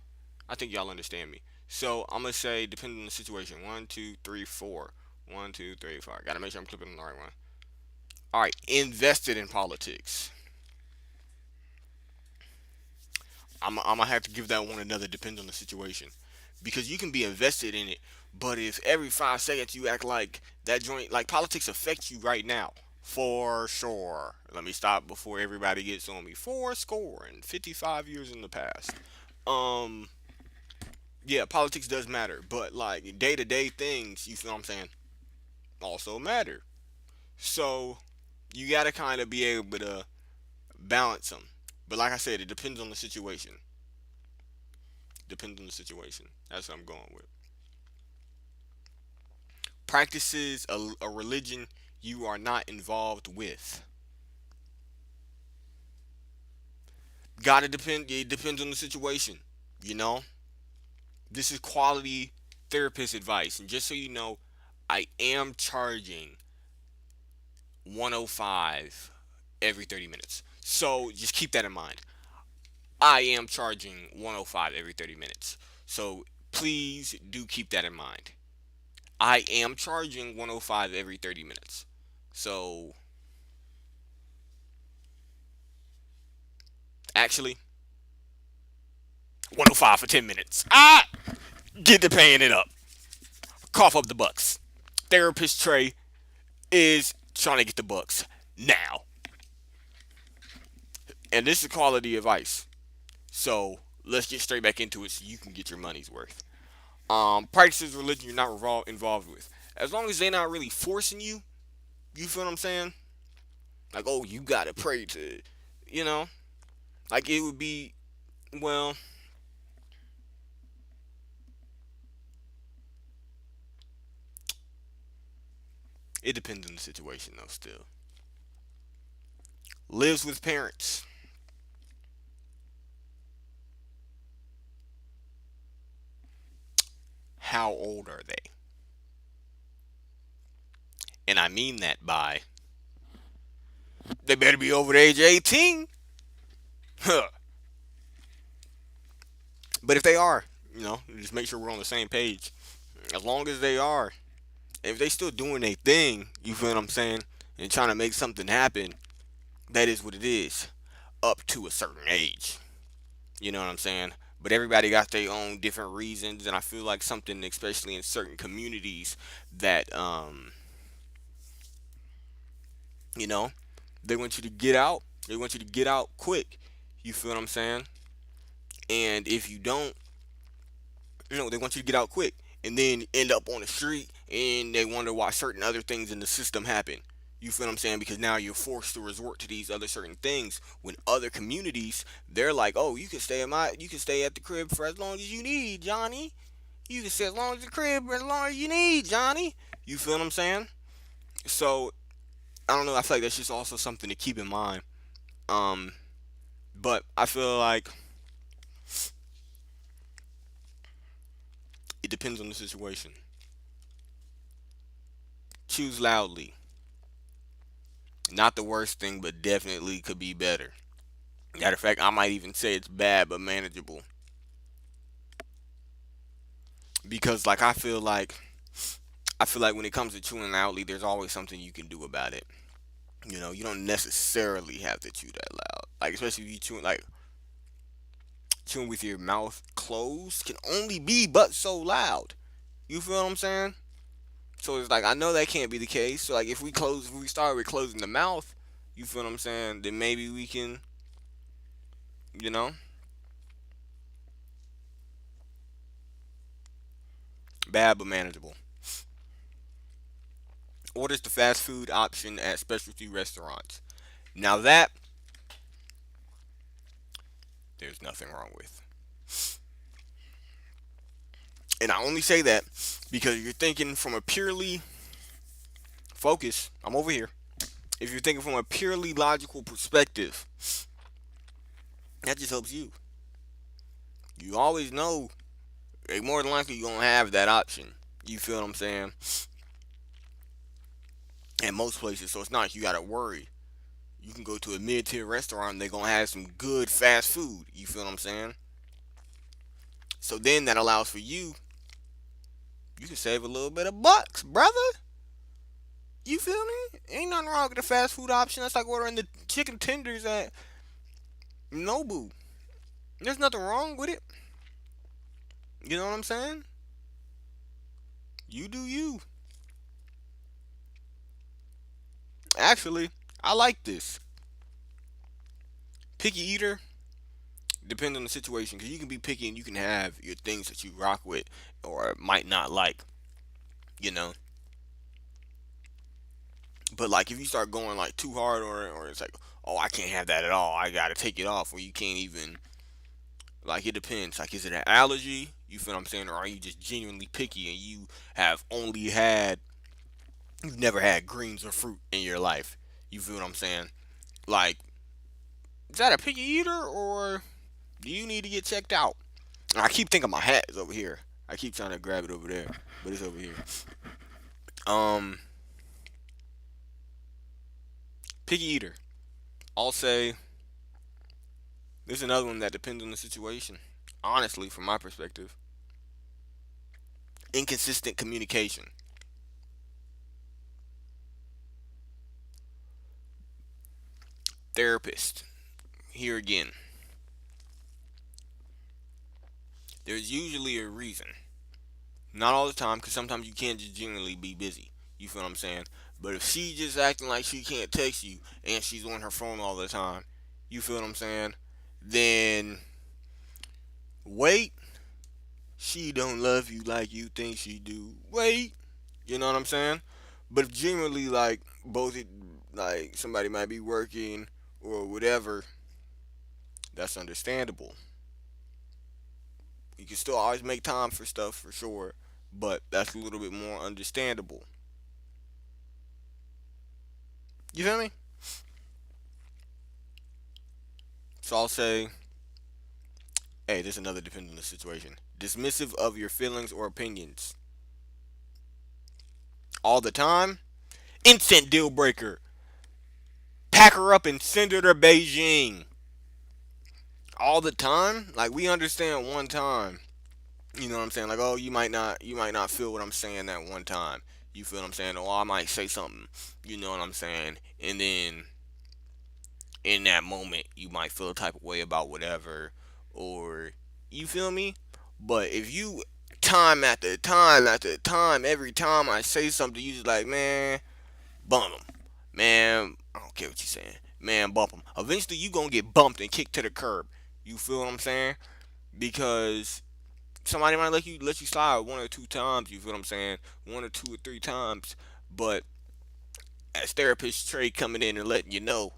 I think y'all understand me. So I'm gonna say depending on the situation. One, two, three, four. One, two, three, four. Gotta make sure I'm clipping on the right one. All right, invested in politics. I'm gonna have to give that one another depends on the situation because you can be invested in it, but if every 5 seconds you act like that joint, like politics affects you right now, for sure. Let me stop before everybody gets on me. Four score and 55 years in the past. Um, yeah, politics does matter, but like day to day things, you feel what I'm saying, also matter. So you gotta kind of be able to balance them. But like I said, it depends on the situation. Depends on the situation. That's what I'm going with. Practices a religion you are not involved with. Gotta depend. It depends on the situation. You know, this is quality therapist advice, and just so you know, I am charging 105 every 30 minutes. So just keep that in mind. I am charging 105 every 30 minutes. So please do keep that in mind. I am charging 105 every 30 minutes. So actually, 105 for 10 minutes. Get to paying it up. Cough up the bucks. Therapist Trey is trying to get the bucks now. And this is quality advice. So let's get straight back into it so you can get your money's worth. Practices religion you're not involved with. As long as they're not really forcing you, you feel what I'm saying? Like, oh, you gotta pray to, you know? Like it would be, well, it depends on the situation though, still. Lives with parents. How old are they? And I mean that by they better be over the age of 18. Huh. But if they are, just make sure we're on the same page. As long as they are, if they still doing their thing, you feel what I'm saying, and trying to make something happen, that is what it is. Up to a certain age. You know what I'm saying? But everybody got their own different reasons, and I feel like something, especially in certain communities, that you know, they want you to get out. They want you to get out quick. You feel what I'm saying? And if you don't, they want you to get out quick, and then end up on the street, and they wonder why certain other things in the system happen. You feel what I'm saying? Because now you're forced to resort to these other certain things. When other communities, they're like, "Oh, you can stay at the crib for as long as you need, Johnny. You can stay as long as the crib for as long as you need, Johnny." You feel what I'm saying? So I don't know. I feel like that's just also something to keep in mind. Um, but I feel like It depends on the situation. Choose loudly. Not the worst thing, but definitely could be better. Matter of fact, I might even say it's bad but manageable. Because like I feel like when it comes to chewing loudly, there's always something you can do about it. You don't necessarily have to chew that loud. Like especially if you chewing with your mouth closed can only be but so loud. You feel what I'm saying? So it's like I know that can't be the case. So like if we start with closing the mouth, you feel what I'm saying? Then maybe we can, you know, bad but manageable. Orders the fast food option at specialty restaurants. Now that there's nothing wrong with. And I only say that because you're thinking from a purely focus. I'm over here. If you're thinking from a purely logical perspective, that just helps you. You always know, more than likely, you're going to have that option. You feel what I'm saying? In most places, so it's not like you got to worry. You can go to a mid tier restaurant and they're going to have some good fast food. You feel what I'm saying? So then that allows for you can save a little bit of bucks, brother. You feel me? Ain't nothing wrong with the fast food option. That's like ordering the chicken tenders at Nobu. There's nothing wrong with it. You know what I'm saying? You do you. Actually, I like this. Picky eater depends on the situation because you can be picky and you can have your things that you rock with or might not like, you know. But like if you start going like too hard or it's like, oh, I can't have that at all. I gotta take it off, or you can't even like it depends. Like is it an allergy? You feel what I'm saying, or are you just genuinely picky and you have only had you've never had greens or fruit in your life? You feel what I'm saying? Like is that a picky eater or do you need to get checked out? I keep thinking my hat is over here. I keep trying to grab it over there, but it's over here. Um, Picky eater. I'll say there's another one that depends on the situation. Honestly, from my perspective, inconsistent communication. Therapist. Here again, there's usually a reason. Not all the time, because sometimes you can't just genuinely be busy. You feel what I'm saying? But if she just acting like she can't text you and she's on her phone all the time, you feel what I'm saying? Then wait, she don't love you like you think she do. Wait, you know what I'm saying? But if genuinely like like somebody might be working or whatever, that's understandable. You can still always make time for stuff for sure, but that's a little bit more understandable. You feel me? So I'll say, hey, this is another depending on the situation. Dismissive of your feelings or opinions. All the time, instant deal breaker. Pack her up and send her to Beijing. All the time, like we understand one time. You know what I'm saying? Like, oh, you might not feel what I'm saying that one time. You feel what I'm saying? Or I might say something. You know what I'm saying? And then in that moment, you might feel a type of way about whatever, or you feel me? But if you time after time after time, every time I say something, you just like, man, bump them. Man, I don't care what you're saying. Man, bump them. Eventually, you gonna get bumped and kicked to the curb. You feel what I'm saying? Because somebody might let you slide one or two times. You feel what I'm saying? One or two or three times. But as therapist Trey coming in and letting you know,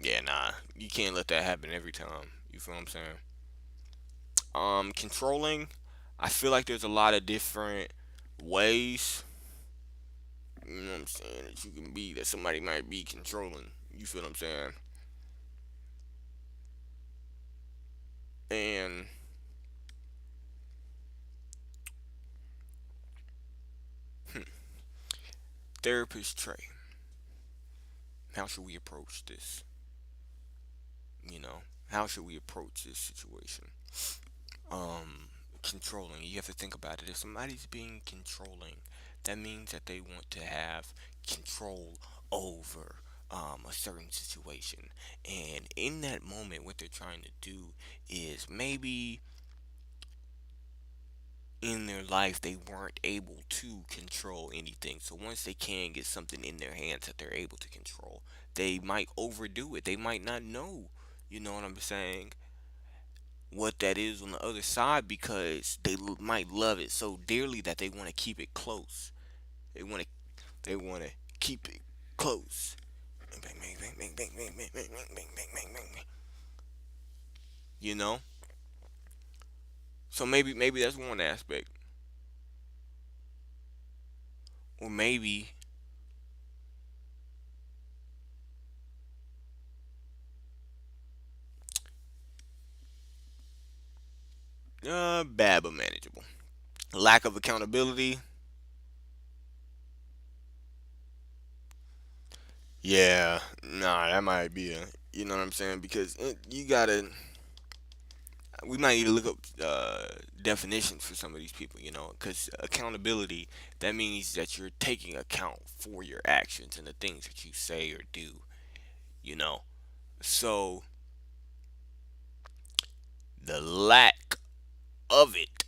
yeah, nah, you can't let that happen every time. You feel what I'm saying? Controlling. I feel like there's a lot of different ways. You know what I'm saying? That you can be that somebody might be controlling. You feel what I'm saying? And Therapist Trey, how should we approach this? You know, how should we approach this situation? Controlling. You have to think about it. If somebody's being controlling, that means that they want to have control over a certain situation. And in that moment, what they're trying to do is maybe in their life they weren't able to control anything. So once they can get something in their hands that they're able to control, they might overdo it. They might not know, you know what I'm saying, what that is on the other side because they might love it so dearly that they want to keep it close. They want to they want to keep it close. Bang, bang, bang, bang, bang, bang, bang, bang, bang, bang, bang, bang, bang, bang. You know? So maybe that's one aspect. Or maybe bad but manageable. Lack of accountability. Yeah, nah, that might be a, you know what I'm saying? Because you gotta, we might need to look up definitions for some of these people, you know, because accountability, that means that you're taking account for your actions and the things that you say or do, you know. So the lack of it,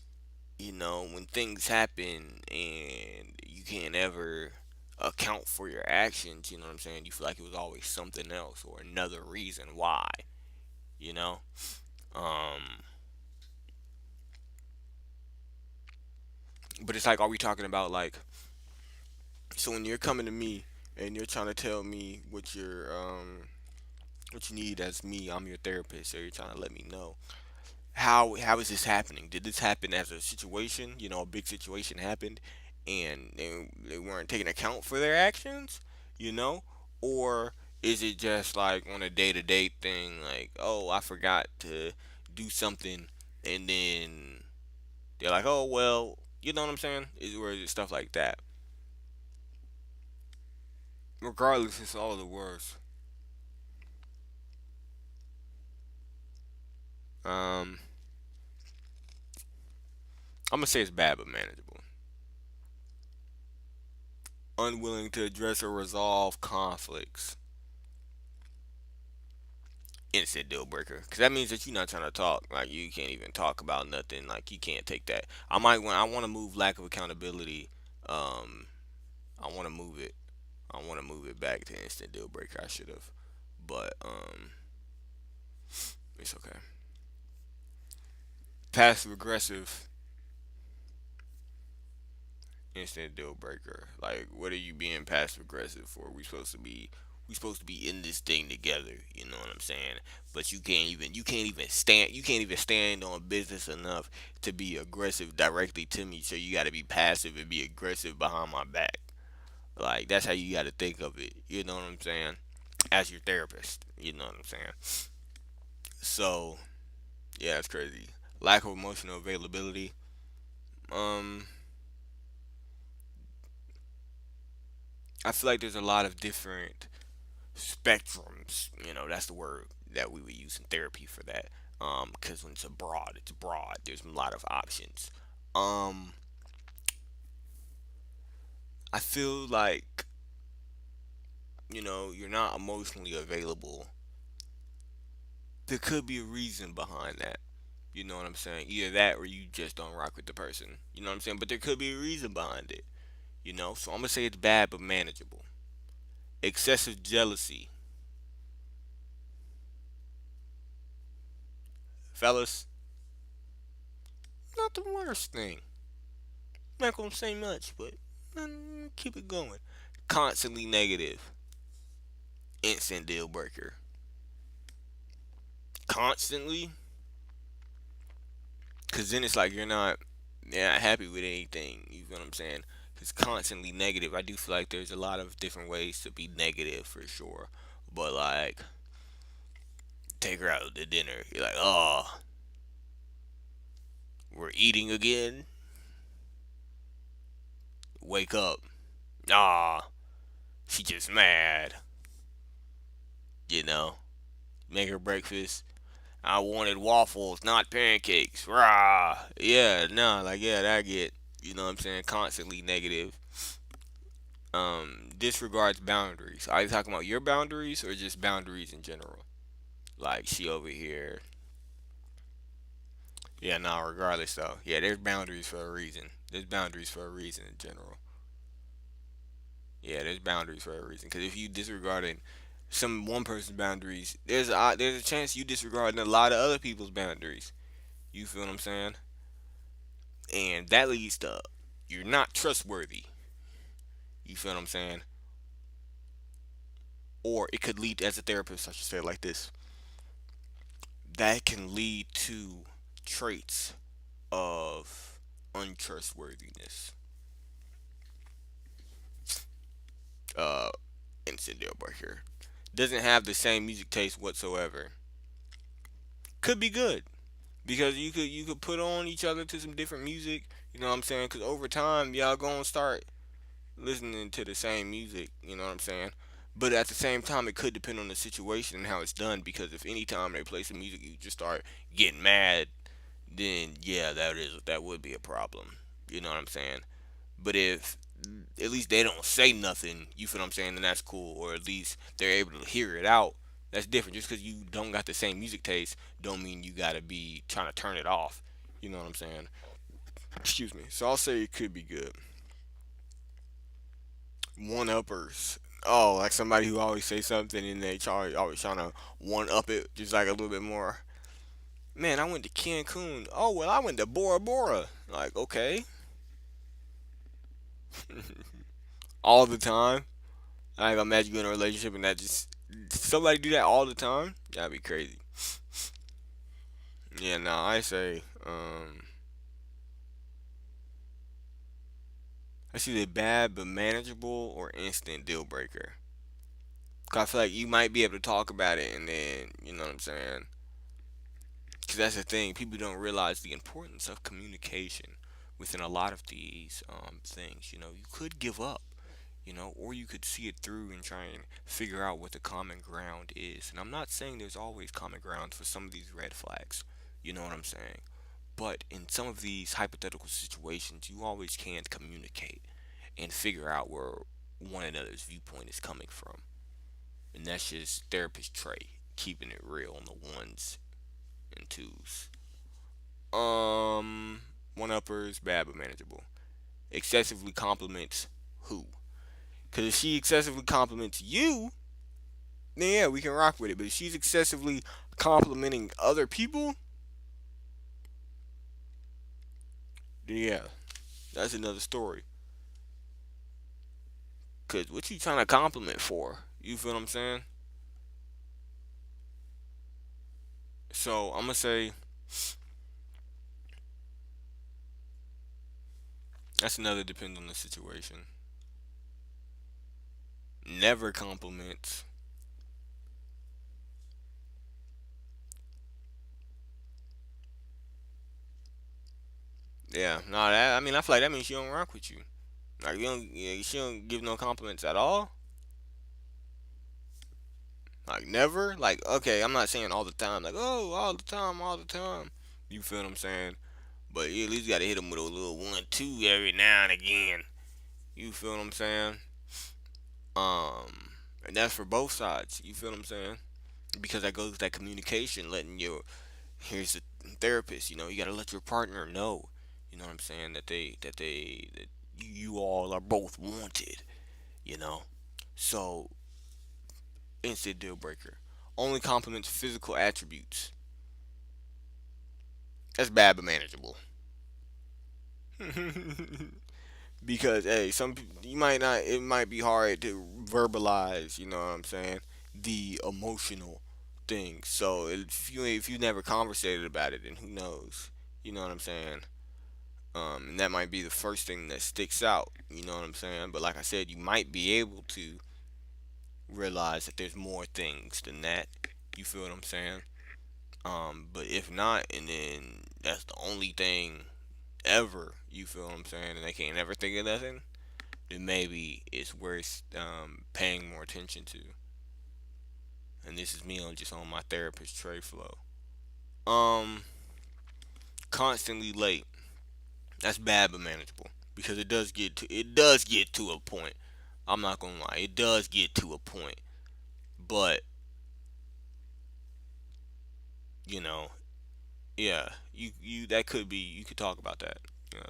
you know, when things happen and you can't ever account for your actions, you know what I'm saying? You feel like it was always something else or another reason why, you know. Um, but it's like, are we talking about like, so when you're coming to me and you're trying to tell me what you need as me, I'm your therapist, or you're trying to let me know how is this happening? Did this happen as a situation? You know, a big situation happened, and they weren't taking account for their actions. You know, or is it just like on a day to day thing? Like, oh, I forgot to do something, and then they're like, oh well, you know what I'm saying? Or is it stuff like that? Regardless, it's all the worst. Um, I'm gonna say it's bad but manageable. Unwilling to address or resolve conflicts. Instant deal breaker, because that means that you're not trying to talk. Like, you can't even talk about nothing. Like, you can't take that. I want to move lack of accountability. um I want to move it. I want to move it back to instant deal breaker. I should have, but it's okay. Passive aggressive. Instant deal breaker. Like, what are you being passive aggressive for? We supposed to be in this thing together. You know what I'm saying? But you can't even stand on business enough to be aggressive directly to me. So you got to be passive and be aggressive behind my back. Like, that's how you got to think of it. You know what I'm saying? As your therapist. You know what I'm saying? So yeah, it's crazy. Lack of emotional availability. Um, I feel like there's a lot of different spectrums. You know, that's the word that we would use in therapy for that. Because when it's abroad, it's broad. There's a lot of options. Um, I feel like, you know, you're not emotionally available. There could be a reason behind that. You know what I'm saying? Either that or you just don't rock with the person. You know what I'm saying? But there could be a reason behind it. You know, so I'm gonna say it's bad but manageable. Excessive jealousy, fellas. Not the worst thing. Not gonna say much, but keep it going. Constantly negative. Instant deal breaker. Constantly, cause then it's like you're not happy with anything. You know what I'm saying? Cause constantly negative. I do feel like there's a lot of different ways to be negative for sure. But like, take her out to dinner. You're like, oh, we're eating again. Wake up. Ah. She just mad, you know. Make her breakfast. I wanted waffles, not pancakes. Rah. Yeah, nah, like yeah, that get, you know what I'm saying, constantly negative. Disregards boundaries. Are you talking about your boundaries or just boundaries in general? Like she over here. Yeah, nah, regardless though. Yeah, there's boundaries for a reason. There's boundaries for a reason in general. Yeah, there's boundaries for a reason. Because if you disregarding some one person's boundaries, there's a chance you disregarding a lot of other people's boundaries. You feel what I'm saying? And that leads to you're not trustworthy. You feel what I'm saying? Or it could lead, as a therapist, I should say it like this. That can lead to traits of untrustworthiness. Uh, Instant deal breaker. Doesn't have the same music taste whatsoever. Could be good because you could put on each other to some different music. You know what I'm saying? Because over time, y'all gonna start listening to the same music. You know what I'm saying? But at the same time, it could depend on the situation and how it's done. Because if any time they play some music, you just start getting mad, then yeah, that would be a problem. You know what I'm saying? But if at least they don't say nothing, you feel what I'm saying, then that's cool. Or at least they're able to hear it out. That's different. Just because you don't got the same music taste, don't mean you gotta be trying to turn it off. You know what I'm saying? Excuse me. So I'll say it could be good. One uppers. Oh, like somebody who always say something and they try always trying to one up it just like a little bit more. Man, I went to Cancun. Oh well, I went to Bora Bora. Like okay, all the time. I ain't gonna imagine you in a relationship and that just somebody do that all the time. That'd be crazy. Yeah, no, I see the bad but manageable or instant deal breaker. 'Cause I feel like you might be able to talk about it and then you know what I'm saying. Because that's the thing, people don't realize the importance of communication within a lot of these things. You know, you could give up, you know, or you could see it through and try and figure out what the common ground is. And I'm not saying there's always common grounds for some of these red flags, you know what I'm saying? But in some of these hypothetical situations, you always can communicate and figure out where one another's viewpoint is coming from. And that's just therapist trait, keeping it real on the ones and twos. Um, One uppers, bad but manageable. Excessively compliments who? Because if she excessively compliments you, then yeah, we can rock with it. But if she's excessively complimenting other people, then yeah, that's another story. Because what you trying to compliment for? You feel what I'm saying? So I'm gonna say that's another depends on the situation. Never compliments. Yeah, no, that I mean I feel like that means she don't rock with you. Like you don't, yeah, she don't give no compliments at all. Like never. Like okay, I'm not saying all the time. Like oh, all the time, all the time. You feel what I'm saying? But you at least gotta hit them with a little 1, 2 every now and again. You feel what I'm saying? And that's for both sides. You feel what I'm saying? Because that goes to that communication, letting your here's the therapist. You know, you gotta let your partner know. You know what I'm saying? That you all are both wanted. You know, so instant deal breaker. Only complements physical attributes. That's bad but manageable. Because hey, some you might not. It might be hard to verbalize. You know what I'm saying? The emotional things. So if you never conversated about it, then who knows? You know what I'm saying? And that might be the first thing that sticks out. You know what I'm saying? But like I said, you might be able to realize that there's more things than that. You feel what I'm saying? But if not, and then that's the only thing ever. You feel what I'm saying? And they can't ever think of nothing. then maybe it's worth paying more attention to. And this is me on just on my therapist trade flow. Um, Constantly late. That's bad but manageable because it does get to a point. I'm not gonna lie, it does get to a point. But you know, yeah, you that could be you could talk about that. Yeah.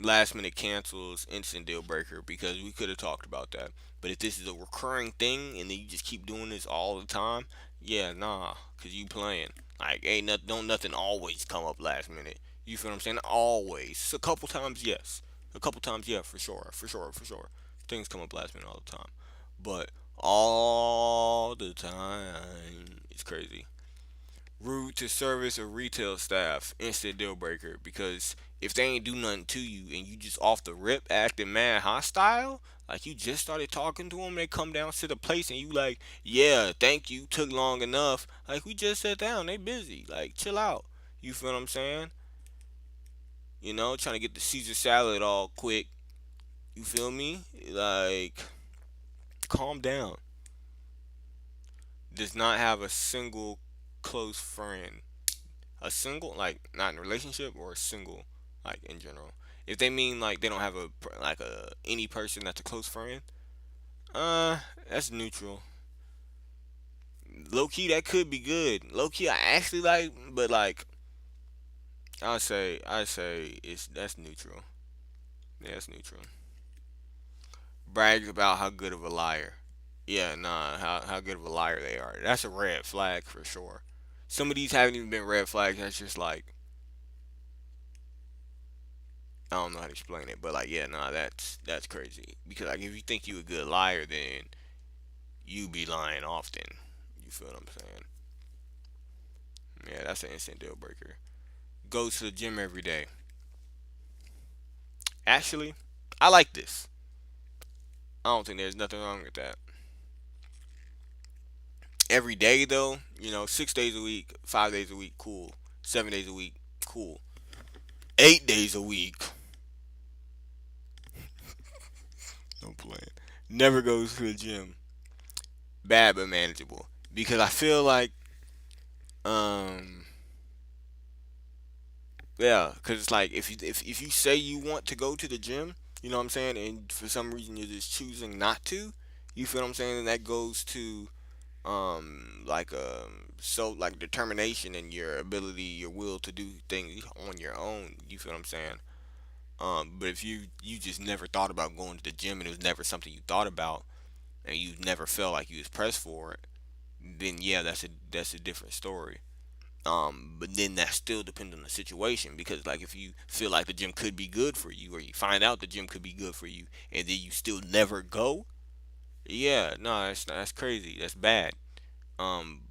Last minute cancels, instant deal breaker because we could have talked about that. But if this is a recurring thing and then you just keep doing this all the time, yeah, nah, cause you playing. Like ain't nothing, don't nothing always come up last minute. You feel what I'm saying? Always. A couple times, yes. A couple times, yeah, for sure, for sure, for sure. Things come up last minute all the time. But all the time, it's crazy. Rude to service or retail staff, instant deal breaker. Because if they ain't do nothing to you and you just off the rip acting mad hostile, like you just started talking to them, they come down to the place and you like, yeah, thank you, took long enough. Like we just sat down, they busy. Like chill out. You feel what I'm saying? Trying to get the Caesar salad all quick. You feel me? Like calm down. Does not have a single close friend. A single, like not in a relationship or a single, like in general. If they mean like they don't have a any person that's a close friend, that's neutral. Low key, that could be good. Low key, I actually like, but like I say it's that's neutral. Yeah, it's neutral. Brags about how good of a liar. Yeah, nah, how good of a liar they are. That's a red flag for sure. Some of these haven't even been red flags. That's just like I don't know how to explain it, but like yeah, nah, that's crazy. Because like if you think you a good liar, then you be lying often. You feel what I'm saying? Yeah, that's an instant deal breaker. Goes to the gym every day. Actually, I like this. I don't think there's nothing wrong with that. Every day though, 6 days a week, 5 days a week, cool. 7 days a week, cool. 8 days a week, no plan. Never goes to the gym. Bad but manageable. Because I feel like um yeah, because it's like if you say you want to go to the gym, you know what I'm saying, and for some reason you're just choosing not to, you feel what I'm saying, and that goes to like so like determination and your ability, your will to do things on your own. You feel what I'm saying? But if you just never thought about going to the gym and it was never something you thought about, and you never felt like you was pressed for it, then yeah, that's a different story. But then that still depends on the situation because like if you feel like the gym could be good for you or you find out the gym could be good for you and then you still never go, yeah, no, that's crazy. That's bad. Um,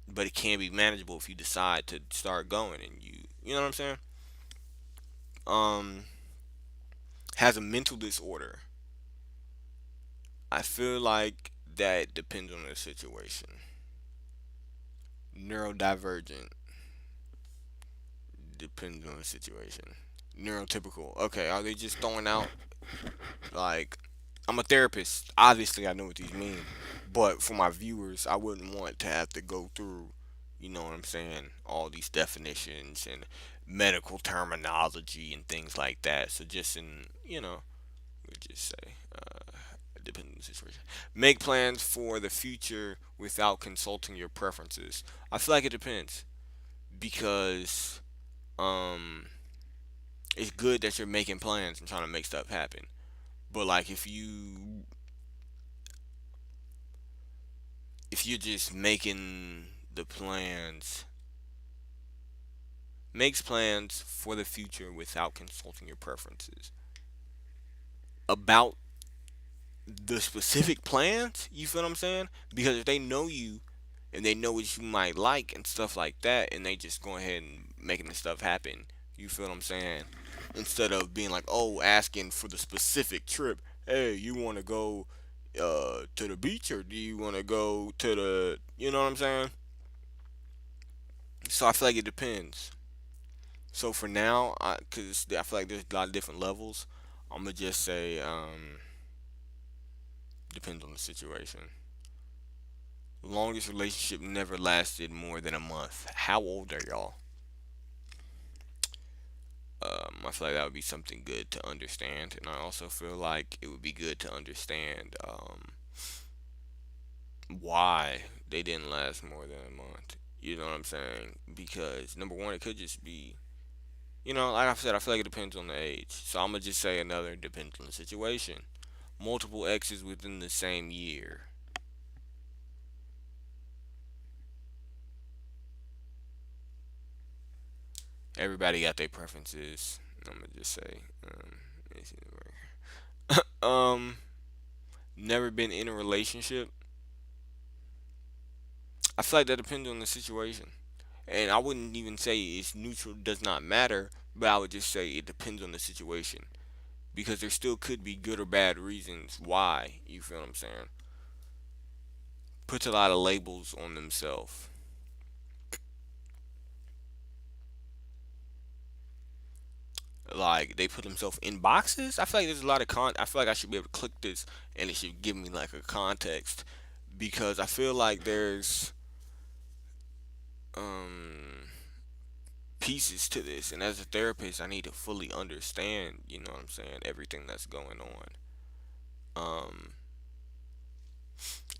but it can be manageable if you decide to start going and you know what I'm saying? Um, has a mental disorder. I feel like that depends on the situation. Neurodivergent depends on the situation. Neurotypical. Okay, are they just throwing out like I'm a therapist. Obviously, I know what these mean, but for my viewers, I wouldn't want to have to go through, you know what I'm saying, all these definitions and medical terminology and things like that. So just we just say, depending on the situation. Make plans for the future without consulting your preferences. I feel like it depends because um, it's good that you're making plans and trying to make stuff happen. But like if you're just making the plans, makes plans for the future without consulting your preferences about the specific plans. You feel what I'm saying? Because if they know you and they know what you might like and stuff like that, and they just go ahead and making the stuff happen. You feel what I'm saying? Instead of being like, oh, asking for the specific trip. Hey, you want to go to the beach or do you want to go to the? You know what I'm saying? So I feel like it depends. So for now, cause I feel like there's a lot of different levels. I'm gonna just say depends on the situation. Longest relationship never lasted more than a month. How old are y'all? I feel like that would be something good to understand, and I also feel like it would be good to understand why they didn't last more than a month. You know what I'm saying? Because number one, it could just be, like I said, I feel like it depends on the age. So I'm gonna just say another depends on the situation. Multiple exes within the same year. Everybody got their preferences. I'm gonna just say, um, never been in a relationship. I feel like that depends on the situation. And I wouldn't even say it's neutral, does not matter, but I would just say it depends on the situation. Because there still could be good or bad reasons why, you feel what I'm saying? Puts a lot of labels on themselves. Like they put themselves in boxes. I feel like there's a lot of I feel like I should be able to click this and it should give me like a context because I feel like there's um pieces to this, and as a therapist I need to fully understand, you know what I'm saying, everything that's going on. um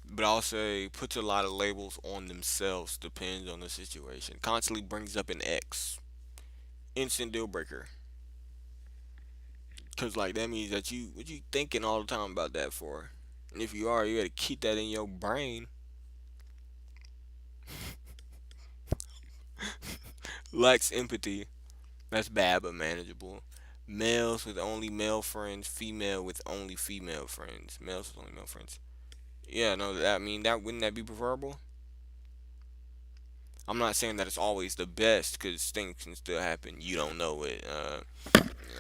but I'll say puts a lot of labels on themselves, depends on the situation, constantly brings up an ex, instant deal breaker. Cause like that means that you what you thinking all the time about that for, and if you are, you gotta keep that in your brain. Lacks empathy, that's bad but manageable. Males with only male friends, female with only female friends, males with only male friends. Yeah, no, that I mean that wouldn't that be preferable? I'm not saying that it's always the best because things can still happen. You don't know what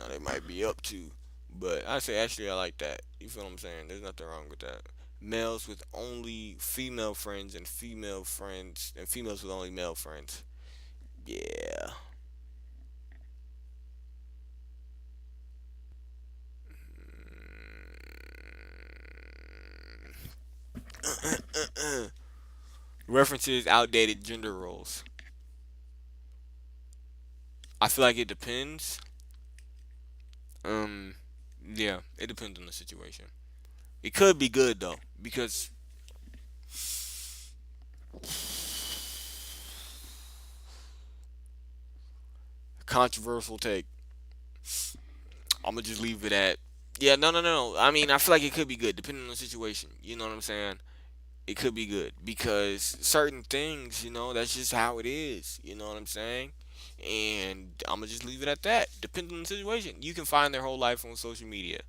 they might be up to. But I say actually I like that. You feel what I'm saying? There's nothing wrong with that. Males with only female friends and female friends and females with only male friends. Yeah. References outdated gender roles. I feel like it depends. Um, yeah, it depends on the situation. It could be good though because controversial take. I'm gonna just leave it at yeah. No, no, no, no. I mean, I feel like it could be good depending on the situation. You know what I'm saying? It could be good because certain things, that's just how it is. You know what I'm saying? And I'm gonna just leave it at that. Depending on the situation, you can find their whole life on social media.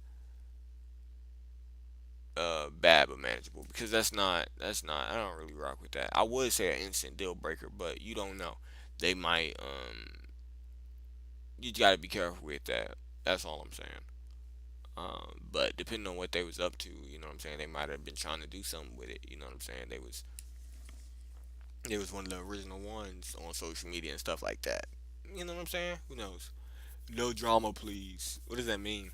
Bad but manageable because that's not. I don't really rock with that. I would say an instant deal breaker, but you don't know. They might. You gotta be careful with that. That's all I'm saying. But depending on what they was up to, you know what I'm saying, they might have been trying to do something with it. You know what I'm saying? They was one of the original ones on social media and stuff like that. You know what I'm saying? Who knows? No drama, please. What does that mean?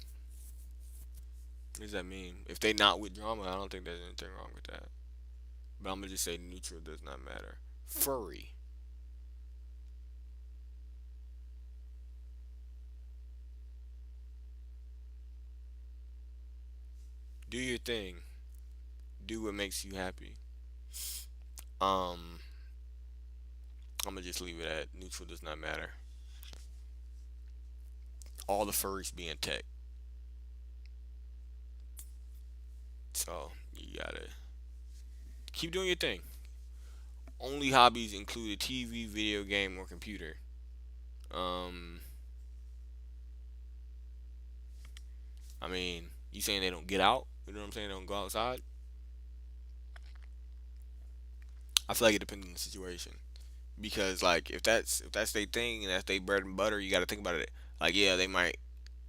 What does that mean? If they not with drama, I don't think there's anything wrong with that. But I'm gonna just say neutral does not matter. Furry. Do your thing. Do what makes you happy. Um, I'm gonna just leave it at neutral does not matter. All the furries be in tech, so you gotta keep doing your thing. Only hobbies include a TV, video game, or computer. Um, I mean, you saying they don't get out? You know what I'm saying? They don't go outside. I feel like it depends on the situation because, like, if that's their thing and that's their bread and butter, you got to think about it. Like, yeah, they might.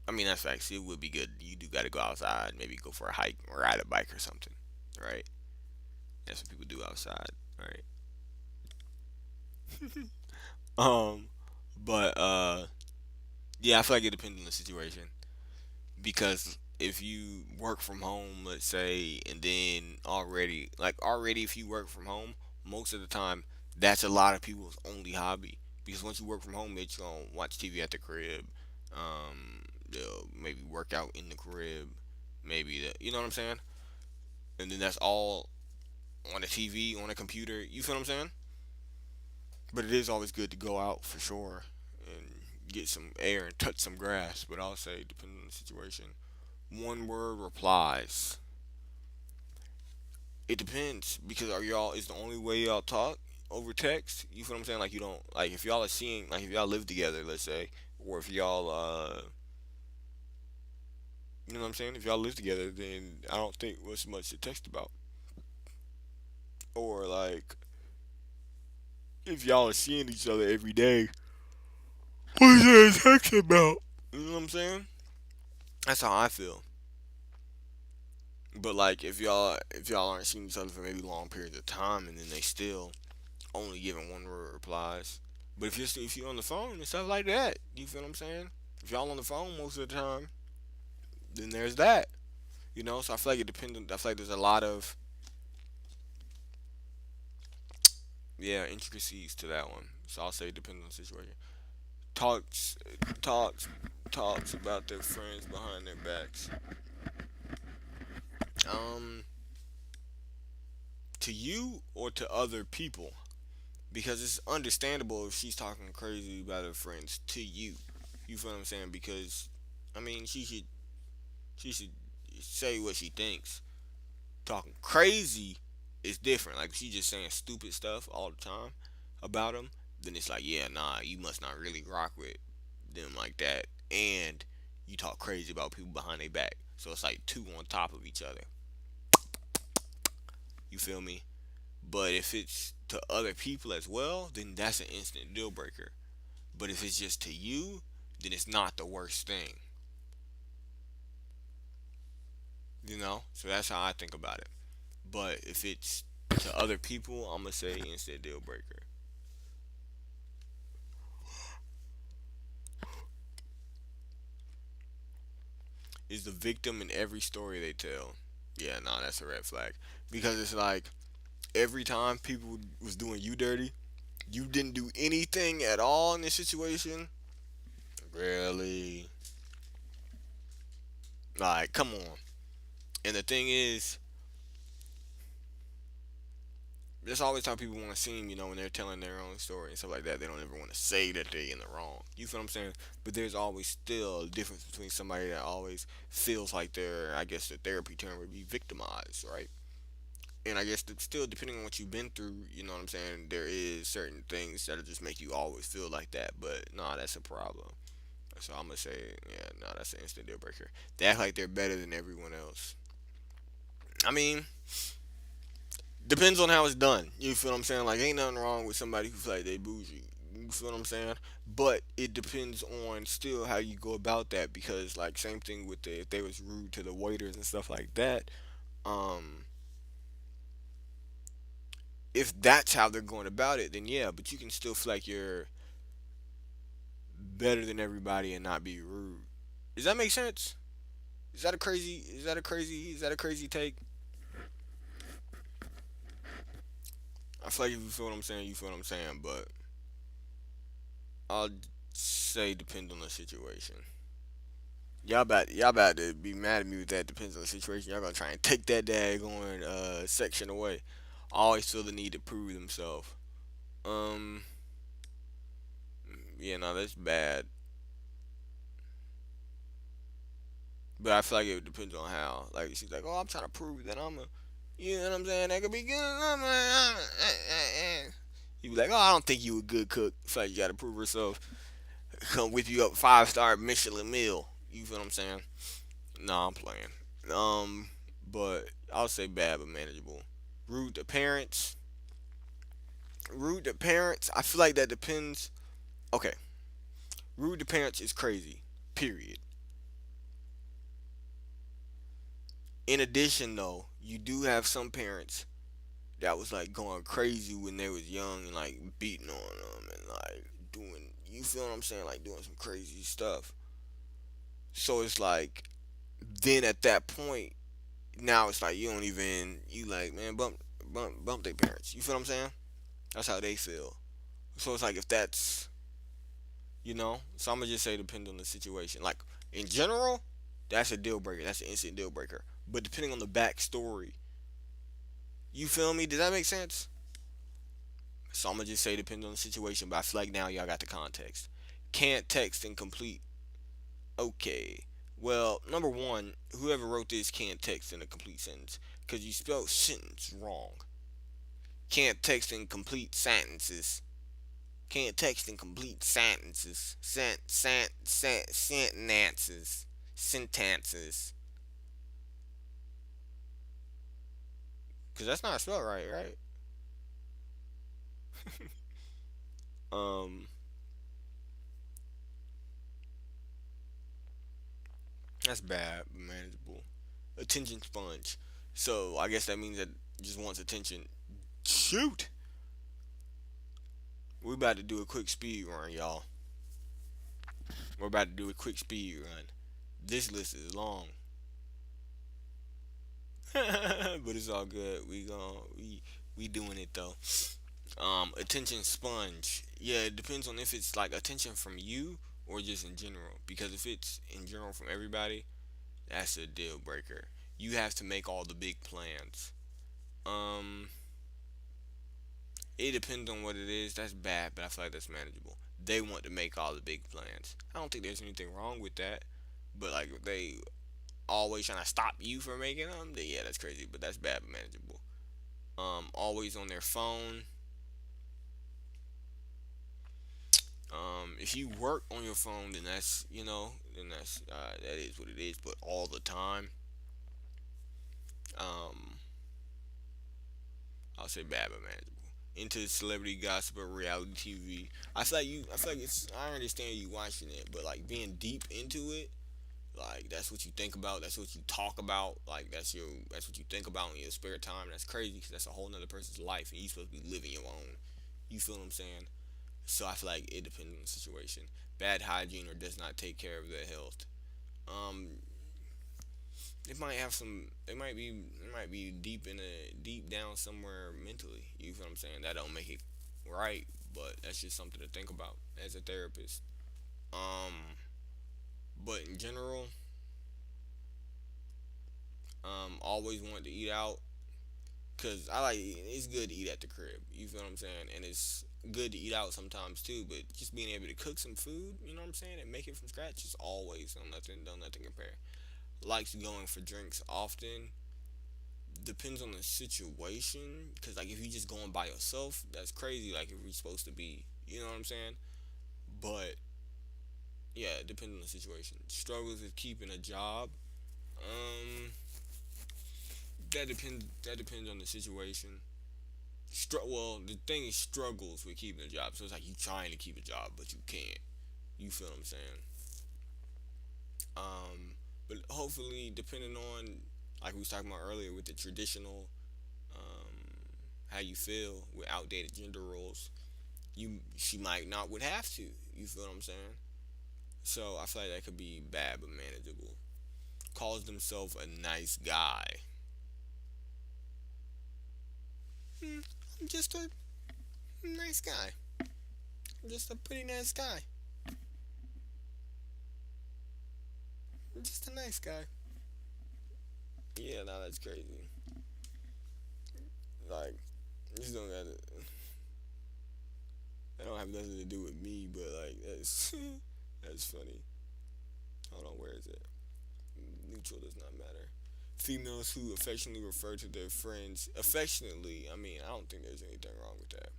I mean, that's facts. It would be good. You do got to go outside, maybe go for a hike or ride a bike or something, right? That's what people do outside, right? Um, but yeah, I feel like it depends on the situation. because if you work from home, let's say, and then already if you work from home, most of the time that's a lot of people's only hobby. Because once you work from home, it's gonna watch TV at the crib. They'll maybe work out in the crib, maybe that, you know what I'm saying? And then that's all on the TV, on a computer. You feel what I'm saying? But it is always good to go out for sure and get some air and touch some grass. But I'll say, depending on the situation, one word replies. It depends because are y'all is the only way y'all talk over text. You feel what I'm saying? Like you don't like if y'all are seeing like if y'all live together, let's say, or if y'all you know what I'm saying? If y'all live together, then I don't think what's much to text about. Or like if y'all are seeing each other every day, what's there to text about? You know what I'm saying? That's how I feel. But like if y'all aren't seeing each other for maybe long periods of time, and then they still only giving one word replies. But if you're on the phone and stuff like that, you feel what I'm saying? If y'all on the phone most of the time, then there's that. You know, so I feel like it depends. I feel like there's a lot of intricacies to that one. So I'll say it depends on the situation. Talks talks talks about their friends behind their backs. Um, to you or to other people? Because it's understandable if she's talking crazy about her friends to you. You feel what I'm saying? Because I mean, she should say what she thinks. Talking crazy is different. Like if she just saying stupid stuff all the time about them, then it's like, yeah, nah, you must not really rock with them like that. And you talk crazy about people behind their back. So it's like two on top of each other. You feel me? But if it's to other people as well, then that's an instant deal breaker. But if it's just to you, then it's not the worst thing. You know? So that's how I think about it. But if it's to other people, I'm gonna say instant deal breaker. Is the victim in every story they tell. Yeah, nah, that's a red flag. Because it's like every time people was doing you dirty, you didn't do anything at all in this situation. Really? Like, come on. And the thing is, that's always how people want to seem, when they're telling their own story and stuff like that. They don't ever want to say that they're in the wrong. You feel what I'm saying? But there's always still a difference between somebody that always feels like they're, I guess the therapy term would be victimized, right? And I guess that still, depending on what you've been through, you know what I'm saying, there is certain things that'll just make you always feel like that. But nah, that's a problem. So I'm gonna say, yeah, nah, that's an instant deal breaker. They act like they're better than everyone else. I mean, depends on how it's done. You feel what I'm saying? Like, ain't nothing wrong with somebody who feel like they bougie. You feel what I'm saying? But it depends on still how you go about that because, like, same thing with if they was rude to the waiters and stuff like that. Um, if that's how they're going about it, then yeah. But you can still feel like you're better than everybody and not be rude. Does that make sense? Is that a crazy? Is that a crazy? Is that a crazy take? I feel like if you feel what I'm saying, you feel what I'm saying. But I'll say depend on the situation. Y'all about to be mad at me with that. Depends on the situation. Y'all gonna try and take that daggone section away. Always feel the need to prove themselves. Um, yeah, no, that's bad. But I feel like it depends on how. Like she's like, oh, I'm trying to prove that I'm a, you know what I'm saying? That could be good. You be like, oh, I don't think you a good cook. It's like you gotta prove yourself. Come whip you up 5-star Michelin meal. You feel what I'm saying? Nah, I'm playing. But I'll say bad but manageable. Rude to parents. Rude to parents. I feel like that depends. Okay, rude to parents is crazy. Period. In addition, though, you do have some parents that was like going crazy when they was young and like beating on them and like doing. You feel what I'm saying? Like doing some crazy stuff. So it's like then at that point, now it's like you don't even you like man bump their parents. You feel what I'm saying? That's how they feel. So it's like if that's so I'm gonna just say depend on the situation. Like in general, that's a deal breaker. That's an instant deal breaker. But depending on the backstory, you feel me? Does that make sense? So I'm gonna just say depend on the situation. But I feel like now y'all got the context. Can't text in complete. Okay. Well, number one, whoever wrote this can't text in a complete sentence because you spelled sentence wrong. Can't text in complete sentences. Can't text in complete sentences. Sentences. Sentences. Because that's not spelled right, right? Um, that's bad, but manageable. Attention sponge. So I guess that means that just wants attention. Shoot! We about to do a quick speed run, y'all. We're about to do a quick speed run. This list is long. But it's all good. We doing it though. Attention sponge. Yeah, it depends on if it's like attention from you or just in general. Because if it's in general from everybody, that's a deal breaker. You have to make all the big plans. Um, it depends on what it is. That's bad, but I feel like that's manageable. They want to make all the big plans. I don't think there's anything wrong with that. But like if they always trying to stop you from making them, then yeah, that's crazy. But that's bad, but manageable. Always on their phone. If you work on your phone, then that is what it is. But all the time, um, I'll say bad but manageable. Into celebrity gossip or reality TV. I feel like it's. I understand you watching it, but like being deep into it, like that's what you think about. That's what you talk about. Like That's what you think about in your spare time. That's crazy because that's a whole nother person's life, and you supposed to be living your own. You feel what I'm saying? So I feel like it depends on the situation. Bad hygiene or does not take care of their health. Um, it might have some. It might be deep down somewhere mentally. You feel what I'm saying? That don't make it right, but that's just something to think about as a therapist. Um, but in general, always want to eat out. Cause it's good to eat at the crib. You feel what I'm saying? And it's good to eat out sometimes too. But just being able to cook some food, you know what I'm saying, and make it from scratch is always don't nothing compare. Likes going for drinks often. Depends on the situation. Cause like if you just going by yourself, that's crazy. Like if you're supposed to be, you know what I'm saying. But yeah, it depends on the situation. Struggles with keeping a job. Um, that depends on the situation. Well, the thing is struggles with keeping a job. So it's like you trying to keep a job, but you can't. You feel what I'm saying? But hopefully, depending on like we was talking about earlier with the traditional, how you feel with outdated gender roles, she might not would have to. You feel what I'm saying? So I feel like that could be bad but manageable. Calls themselves a nice guy. I'm just a nice guy. I'm just a pretty nice guy. I'm just a nice guy. Yeah, nah, that's crazy. Like, this don't got that don't have nothing to do with me, but like that's that's funny. Hold on, where is it? Neutral does not matter. Females who affectionately refer to their friends affectionately. I mean, I don't think there's anything wrong with that.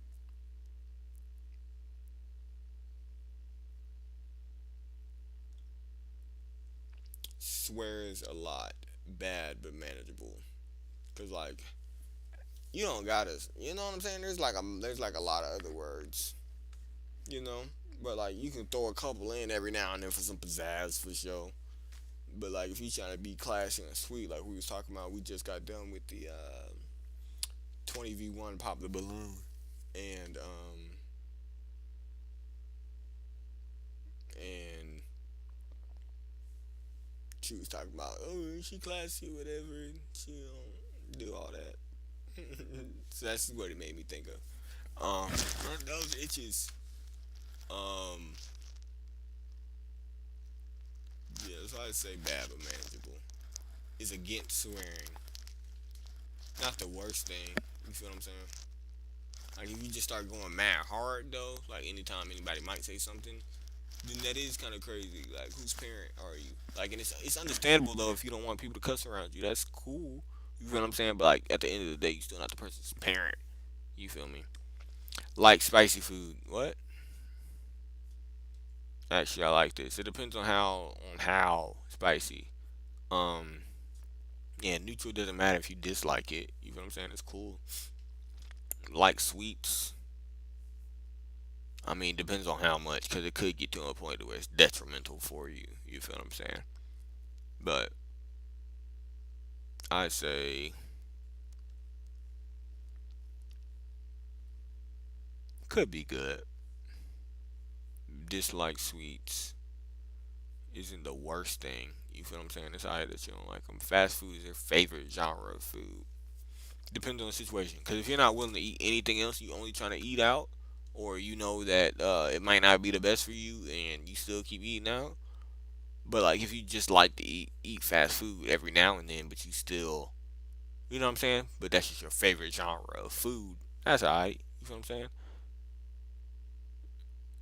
Swears a lot. Bad but manageable. Cause like you don't gotta. You know what I'm saying? There's like a lot of other words. You know, but like you can throw a couple in every now and then for some pizzazz for sure. But like if you trying to be classy and sweet, like we was talking about, we just got done with the 20v1 pop the balloon, and and what you was talking about. Oh, she classy, whatever. She don't do all that. So that's what it made me think of. Those itches. Um, yeah, so I'd say bad but manageable. Is against swearing. Not the worst thing. You feel what I'm saying? Like if you just start going mad hard though, like anytime anybody might say something, then that is kind of crazy. Like whose parent are you? Like, and it's understandable though if you don't want people to cuss around you. That's cool. You feel what I'm saying? But like at the end of the day, you still not the person's parent. You feel me? Like spicy food. What? Actually, I like this. It depends on how spicy. Um, yeah, neutral doesn't matter if you dislike it. You feel what I'm saying? It's cool. Like sweets. I mean, depends on how much, because it could get to a point where it's detrimental for you. You feel what I'm saying? But I say could be good. Dislike sweets isn't the worst thing. You feel what I'm saying? It's alright that you don't like them. Fast food is your favorite genre of food. Depends on the situation. Because if you're not willing to eat anything else, you only trying to eat out, or you know that it might not be the best for you, and you still keep eating out. But like if you just like to eat fast food every now and then, but you still, you know what I'm saying? But that's just your favorite genre of food. That's alright. You feel what I'm saying?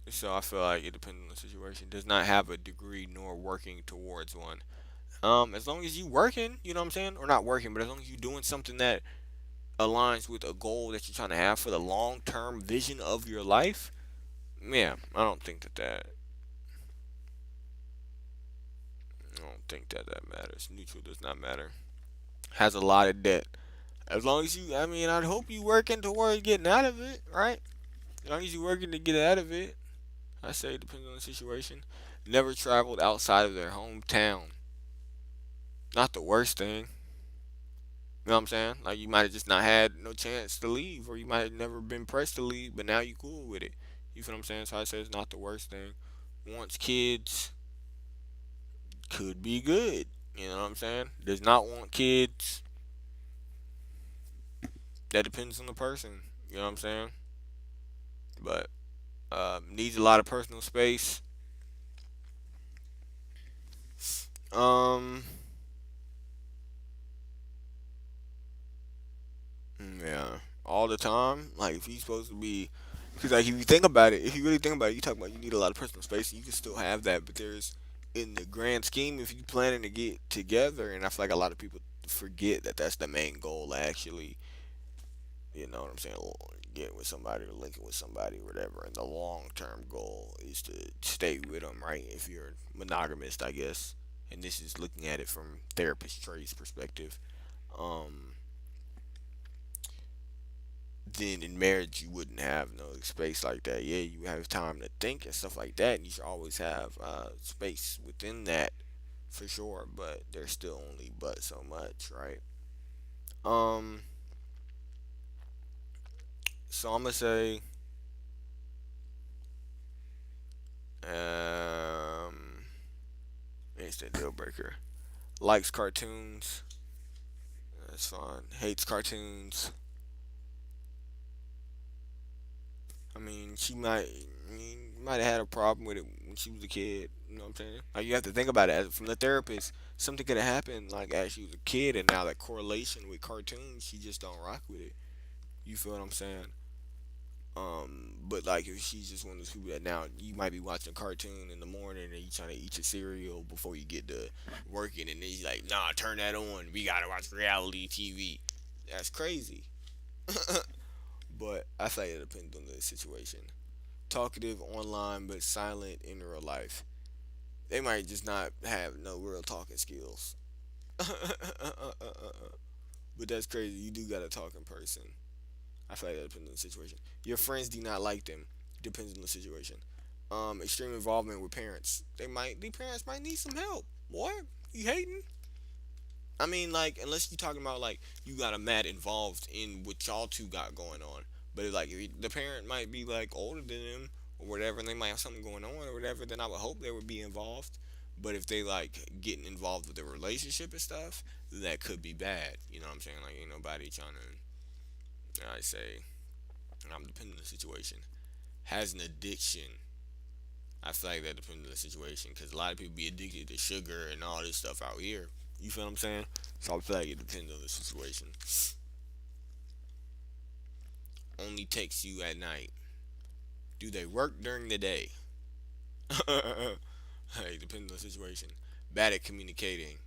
So I feel like it depends on the situation. Does not have a degree nor working towards one. As long as you working, you know what I'm saying, or not working, but as long as you doing something that aligns with a goal that you're trying to have for the long term vision of your life, yeah, I don't think that that matters. Neutral does not matter. Has a lot of debt. As long as you, I mean, I'd hope you working towards getting out of it, right? As long as you working to get out of it, I say it depends on the situation. Never traveled outside of their hometown. Not the worst thing. You know what I'm saying? Like you might have just not had no chance to leave, or you might have never been pressed to leave, but now you cool with it. You feel what I'm saying? So I say it's not the worst thing. Wants kids, could be good. You know what I'm saying? Does not want kids. That depends on the person. You know what I'm saying? But needs a lot of personal space. Um, yeah, all the time. Like if he's supposed to be, because like if you think about it, if you really think about it, you talk about you need a lot of personal space. You can still have that, but there's in the grand scheme, if you planning to get together, and I feel like a lot of people forget that that's the main goal. Actually, you know what I'm saying? Getting with somebody or linking with somebody, or whatever. And the long term goal is to stay with them, right? If you're monogamist, I guess. And this is looking at it from therapist Trey's perspective. Um, then in marriage you wouldn't have no space like that. Yeah, you have time to think and stuff like that, and you should always have space within that for sure. But there's still only but so much, right? Um, so I'm gonna say, um, instant deal breaker. Likes cartoons. That's fine. Hates cartoons. I mean, she might. I mean, might have had a problem with it when she was a kid. You know what I'm saying? Like you have to think about it. From the therapist, something could have happened like as she was a kid, and now that correlation with cartoons, she just don't rock with it. You feel what I'm saying? But like if she's just one of those people that now you might be watching a cartoon in the morning and you trying to eat your cereal before you get to working, and then you're like, nah, turn that on. We gotta watch reality TV. That's crazy. But I think it depends on the situation. Talkative online but silent in real life. They might just not have no real talking skills. But that's crazy. You do gotta talk in person. I feel like that depends on the situation. Your friends do not like them. Depends on the situation. Extreme involvement with parents. The parents might need some help. Boy, you hating? I mean, like, unless you talking about like you got a mad involved in what y'all two got going on. But it's like if the parent might be like older than them or whatever, and they might have something going on or whatever, then I would hope they would be involved. But if they like getting involved with the relationship and stuff, that could be bad. You know what I'm saying? Like ain't nobody trying to. I say I'm depending on the situation. Has an addiction. I feel like that depends on the situation because a lot of people be addicted to sugar and all this stuff out here. You feel what I'm saying? So I feel like it depends on the situation. Only text you at night. Do they work during the day? Hey, depends on the situation. Bad at communicating.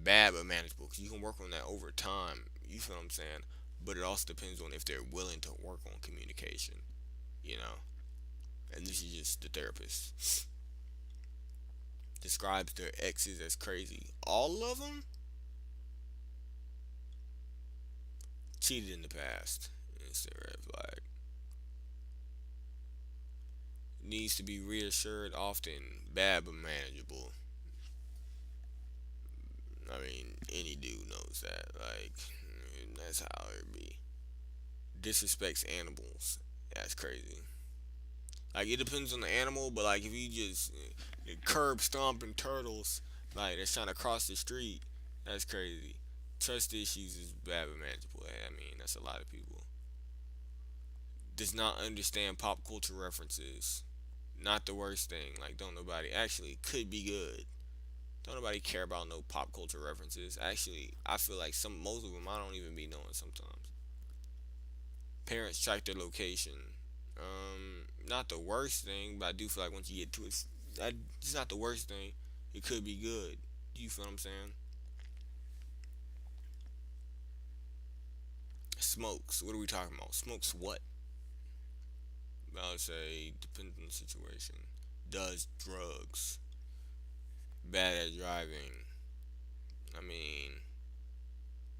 Bad but manageable. Cause you can work on that over time. You feel what I'm saying? But it also depends on if they're willing to work on communication. You know. And this is just the therapist. Describes their exes as crazy. All of them cheated in the past. Instant red flag. Needs to be reassured often. Bad but manageable. I mean, any dude knows that. Like, that's how it be. Disrespects animals. That's crazy. Like, it depends on the animal, but like, if you just curb stomping turtles, like, that's trying to cross the street, that's crazy. Trust issues is bad but manageable. I mean, that's a lot of people. Does not understand pop culture references. Not the worst thing. Like, don't nobody actually could be good. Don't nobody care about no pop culture references. Actually, I feel like most of them I don't even be knowing sometimes. Parents track their location. Not the worst thing, but I do feel like once you get to it, it's not the worst thing. It could be good. You feel what I'm saying? Smokes. What are we talking about? Smokes what? I would say depends on the situation. Does drugs. Bad at driving. I mean,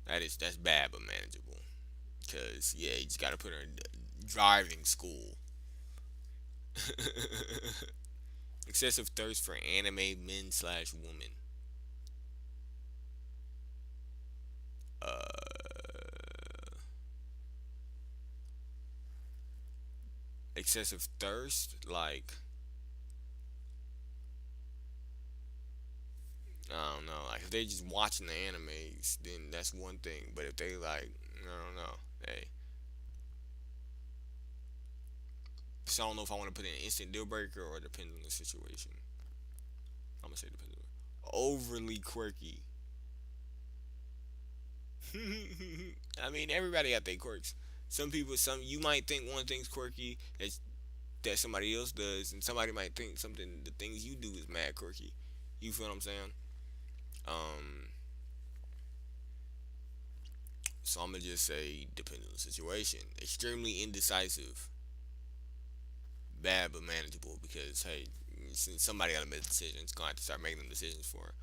that's bad but manageable. Cause yeah, you just gotta put her in driving school. Excessive thirst for anime men slash women. Excessive thirst, like I don't know. Like if they just watching the animes, then that's one thing. But if they like, I don't know. Hey, so I don't know if I want to put in an instant deal breaker or depends on the situation. I'm gonna say depends on. Overly quirky. I mean, everybody got their quirks. Some people, some you might think one thing's quirky that somebody else does, and somebody might think something the things you do is mad quirky. You feel what I'm saying? Um, so I'm gonna just say depends on the situation. Extremely indecisive, bad but manageable because hey, since somebody got to make decisions, gonna have to start making them decisions for. Her.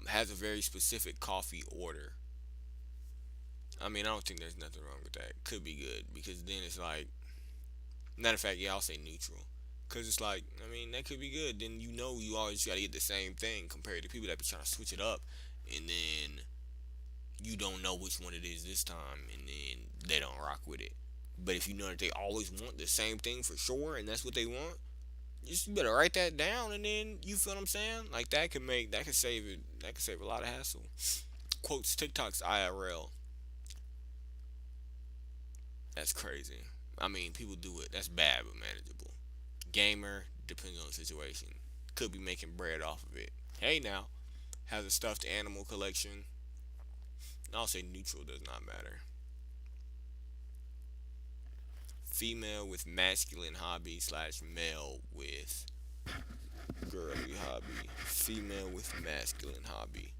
Has a very specific coffee order. I mean, I don't think there's nothing wrong with that. Could be good because then it's like, matter of fact, yeah, I'll say neutral. Cause it's like, I mean, that could be good. Then you know you always gotta get the same thing compared to people that be trying to switch it up, and then you don't know which one it is this time, and then they don't rock with it. But if you know that they always want the same thing for sure, and that's what they want, just you better write that down, and then you feel what I'm saying. Like that could save it. That could save a lot of hassle. Quotes TikTok's IRL. That's crazy. I mean, people do it. That's bad but manageable. Gamer depends on the situation. Could be making bread off of it. Hey now, has a stuffed animal collection. I'll say neutral does not matter. Female with masculine hobby slash male with girly hobby. Female with masculine hobby.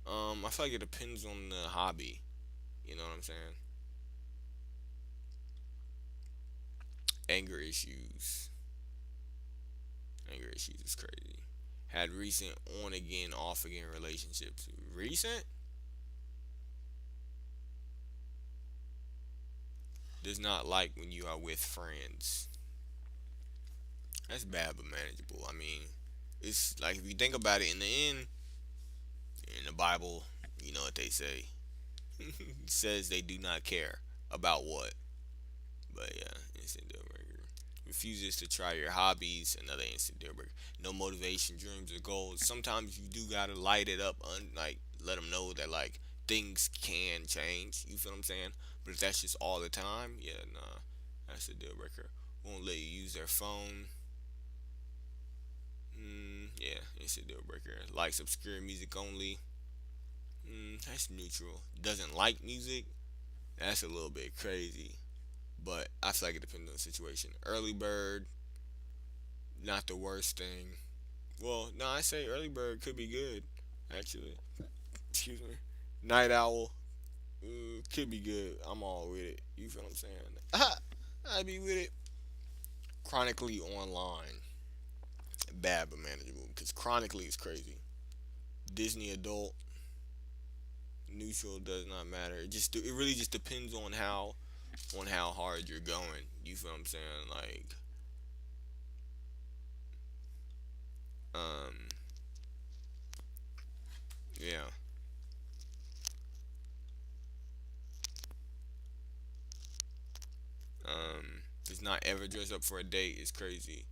I feel like it depends on the hobby. You know what I'm saying? Anger issues. Anger issues is crazy. Had recent on again, off again relationships. Recent? Does not like when you are with friends. That's bad but manageable. I mean, it's like if you think about it in the end, in the Bible, you know what they say. It says they do not care about what. But yeah, instant deal breaker. Refuses to try your hobbies, another instant deal breaker. No motivation, dreams, or goals. Sometimes you do gotta light it up, like let them know that like things can change. You feel what I'm saying? But if that's just all the time, yeah, nah, that's a deal breaker. Won't let you use their phone. Yeah, it's a deal breaker. Likes obscure music only. That's neutral. Doesn't like music. That's a little bit crazy. But I feel like it depends on the situation. Early bird, not the worst thing. Well, no, I say early bird could be good, actually. Excuse me. Night owl, could be good. I'm all with it. You feel what I'm saying? I'd be with it. Chronically online, bad but manageable because chronically is crazy. Disney adult, neutral does not matter. It really just depends on how hard you're going. You feel what I'm saying? Like, um, yeah. Does not ever dress up for a date is crazy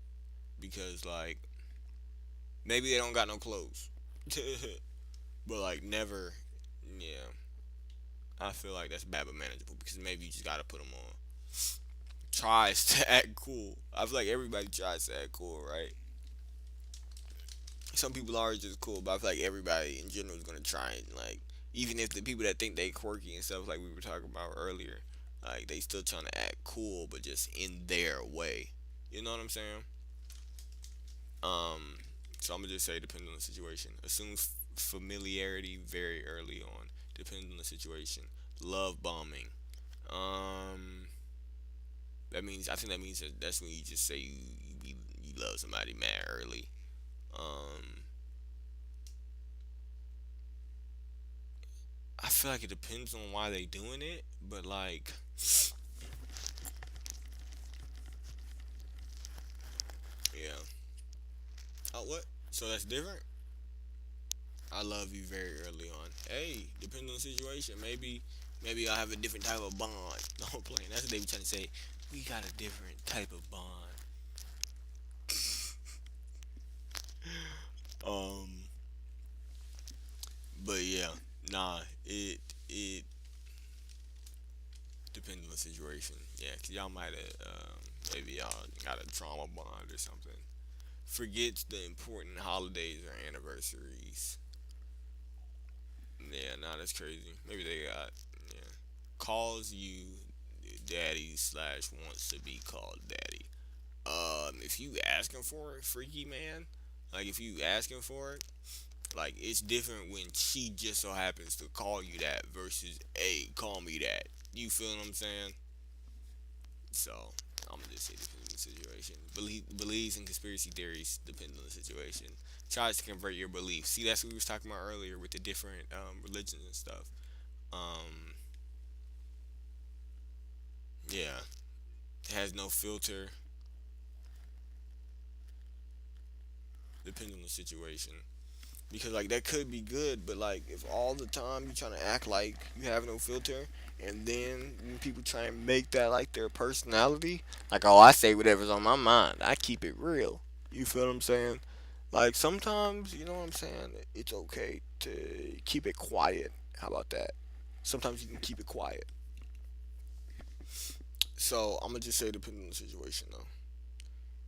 because like maybe they don't got no clothes, but like never. Yeah, I feel like that's bad but manageable because maybe you just gotta put them on. Tries to act cool. I feel like everybody tries to act cool, right? Some people are just cool, but I feel like everybody in general is gonna try and like, even if the people that think they quirky and stuff like we were talking about earlier, like they still trying to act cool, but just in their way. You know what I'm saying? Um, so I'm gonna just say depends on the situation. Assume familiarity very early on. Depends on the situation. Love bombing. Um, that means I think that means that's when you just say you love somebody mad early. Um, I feel like it depends on why they doing it, but like, yeah. Oh, what? So that's different. I love you very early on. Hey, depends on the situation. Maybe I'll have a different type of bond. No, I'm playing. That's what they be trying to say. We got a different type of bond. Um, but yeah, nah. It depends on the situation. Yeah, cause y'all might have maybe y'all got a trauma bond or something. Forgets the important holidays or anniversaries. Yeah, nah, that's crazy. Maybe they got yeah. Calls you daddy slash wants to be called daddy. If you asking for it, freaky man, like if you asking for it, like it's different when she just so happens to call you that versus hey, call me that. You feel what I'm saying? So I'm gonna just say depends on the situation. Believes in conspiracy theories depends on the situation. Tries to convert your beliefs. See, that's what we was talking about earlier with the different religions and stuff. Um, yeah, has no filter. Depends on the situation. Because like that could be good, but like if all the time you trying to act like you have no filter, and then when people try and make that like their personality, like oh I say whatever's on my mind, I keep it real. You feel what I'm saying? Like sometimes you know what I'm saying. It's okay to keep it quiet. How about that? Sometimes you can keep it quiet. So I'm gonna just say depending on the situation though.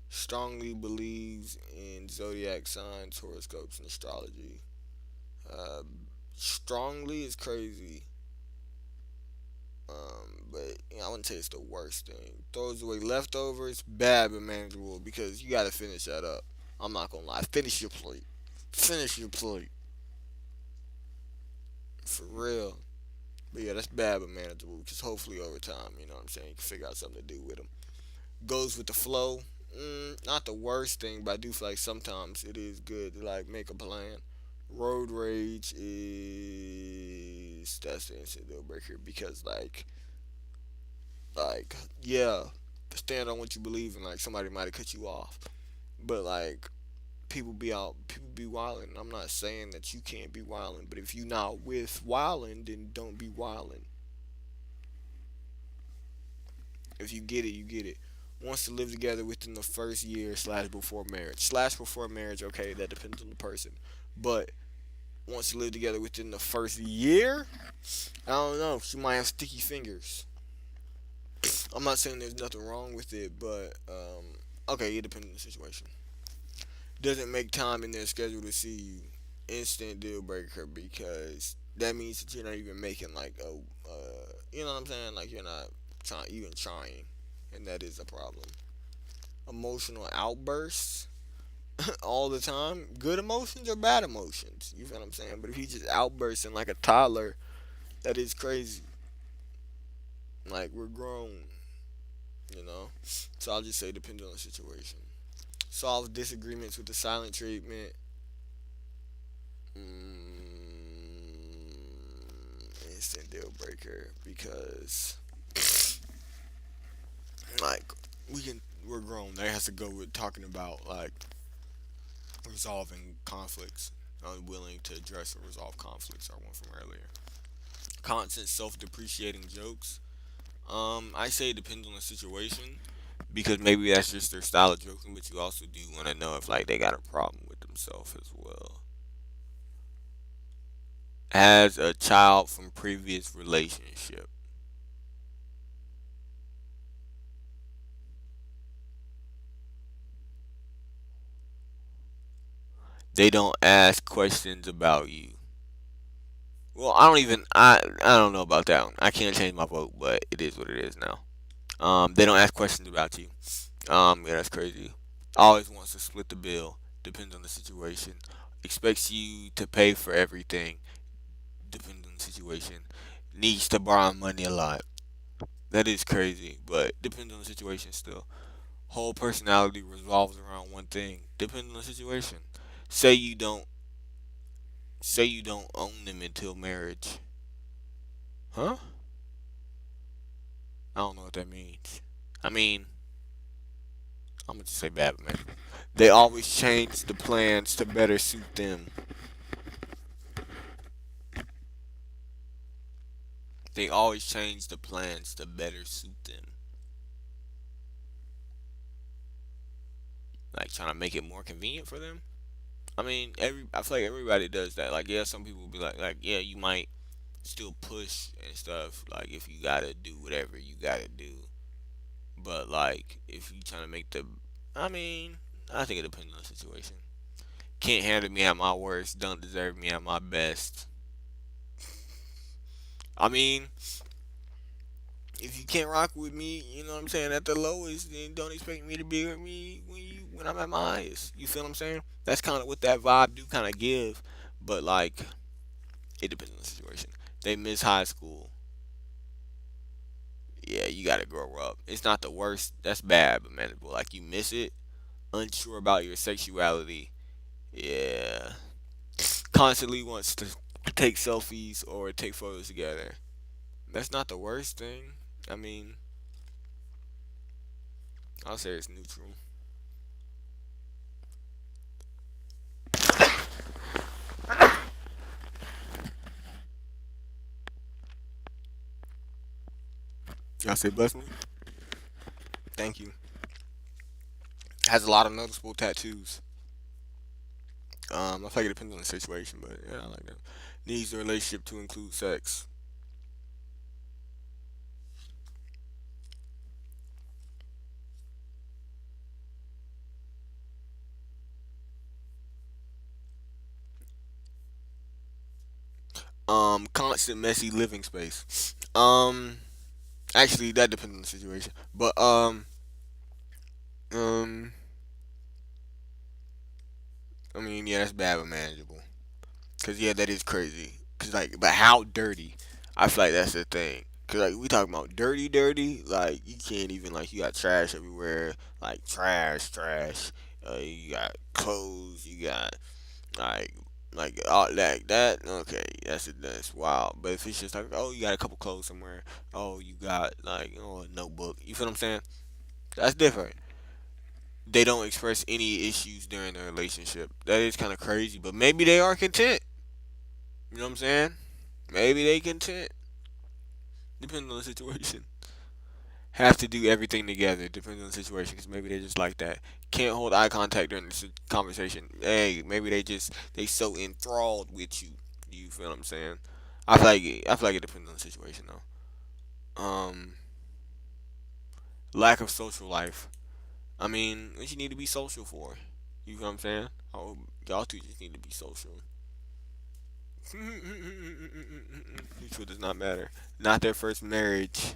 Strongly believes in zodiac signs, horoscopes, and astrology. Uh, strongly is crazy. But you know, I wouldn't say it's the worst thing. Throws away leftovers, bad but manageable because you gotta finish that up. I'm not gonna lie. Finish your plate. Finish your plate. For real. But yeah, that's bad but manageable because hopefully over time, you know what I'm saying, you can figure out something to do with them. Goes with the flow. Not the worst thing, but I do feel like sometimes it is good to like make a plan. Road rage is that's the instant deal breaker because like yeah, stand on what you believe in. Like somebody might have cut you off, but like people be wilding. I'm not saying that you can't be wilding, but if you not with wilding, then don't be wilding. If you get it, you get it. wants to live together within the first year slash before marriage. Slash before marriage, okay, that depends on the person. But wants to live together within the first year, I don't know. She might have sticky fingers. I'm not saying there's nothing wrong with it, but okay, it depends on the situation. Doesn't make time in their schedule to see you. Instant deal breaker because that means that you're not even making like a, you know what I'm saying? Like you're not trying even trying, and that is a problem. Emotional outbursts all the time. Good emotions or bad emotions. You feel what I'm saying? But if he just outbursting like a toddler, that is crazy. Like we're grown, you know. So I'll just say depends on the situation. Solve disagreements with the silent treatment. Instant deal breaker because like we're grown. That has to go with talking about like resolving conflicts. Unwilling to address or resolve conflicts. Our one from earlier. Constant self-depreciating jokes. I say it depends on the situation because maybe that's just their style of joking, but you also do want to know if like they got a problem with themselves as well. Has a child from previous relationship. They don't ask questions about you. Well, I don't know about that one. I can't change my vote, but it is what it is now. They don't ask questions about you. Yeah, that's crazy. Always wants to split the bill. Depends on the situation. Expects you to pay for everything. Depends on the situation. Needs to borrow money a lot. That is crazy, but depends on the situation still. Whole personality revolves around one thing. Depends on the situation. Say you don't say you don't own them until marriage. Huh? I don't know what that means. I mean, I'm gonna just say bad man. They always change the plans to better suit them. They always change the plans to better suit them. Like trying to make it more convenient for them. I mean, I feel like everybody does that. Like, yeah, some people will be like, yeah, you might still push and stuff. Like, if you gotta do whatever you gotta do. But like, if you trying to make the, I mean, I think it depends on the situation. Can't handle me at my worst. Don't deserve me at my best. I mean, if you can't rock with me, you know what I'm saying, at the lowest, then don't expect me to be with me when I'm at my highest. You feel what I'm saying? That's kind of what that vibe do kind of give, but like it depends on the situation. They miss high school. Yeah, you gotta grow up. It's not the worst. That's bad, but manageable. Like you miss it, unsure about your sexuality. Yeah, constantly wants to take selfies or take photos together. That's not the worst thing. I mean, I'll say it's neutral. Y'all say bless me. Thank you. Has a lot of noticeable tattoos. I feel like it depends on the situation, but yeah, I like that. Needs the relationship to include sex. Constant messy living space. Actually, that depends on the situation, but um, I mean, yeah, that's bad but manageable. Cause yeah, that is crazy. Cause like, but how dirty? I feel like that's the thing. Cause like we talking about dirty, dirty. Like you can't even like you got trash everywhere. Like trash, trash. You got clothes. You got like all like that. Okay, that's wild. But if it's just like oh you got a couple clothes somewhere. Oh you got like oh a notebook. You feel what I'm saying? That's different. They don't express any issues during the relationship. That is kind of crazy. But maybe they are content. You know what I'm saying? Maybe they content. Depending on the situation. Have to do everything together. Depends on the situation, because maybe they just like that. Can't hold eye contact during this conversation. Hey, maybe they so enthralled with you. You feel what I'm saying? I feel like it depends on the situation though. Lack of social life. I mean, what you need to be social for? You feel what I'm saying? Oh, y'all two just need to be social. Mutual does not matter. Not their first marriage.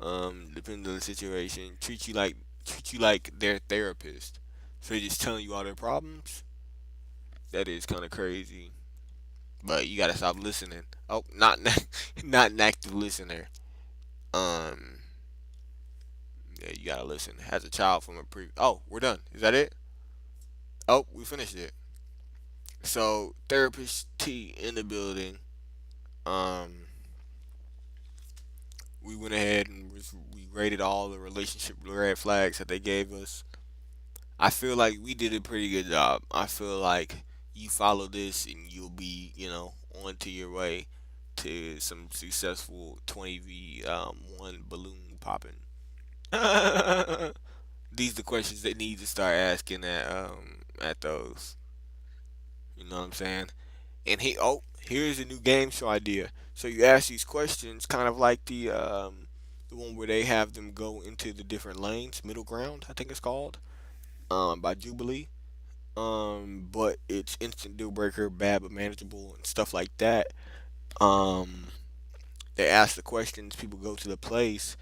Depends on the situation. Treat you like their therapist. So they just telling you all their problems. That is kind of crazy. But you gotta stop listening. Oh, not not an active listener. Um, yeah, you gotta listen. Has a child from a pre. Oh, we're done. Is that it? Oh, we finished it. So therapist T in the building. Um, we went ahead and we rated all the relationship red flags that they gave us. I feel like we did a pretty good job. I feel like you follow this and you'll be, on to your way to some successful 20v one balloon popping. These are the questions that need to start asking at those. You know what I'm saying? And here's a new game show idea. So you ask these questions, kind of like the one where they have them go into the different lanes, middle ground, I think it's called, by Jubilee. But it's instant deal breaker, bad but manageable, and stuff like that. Um, they ask the questions, people go to the place,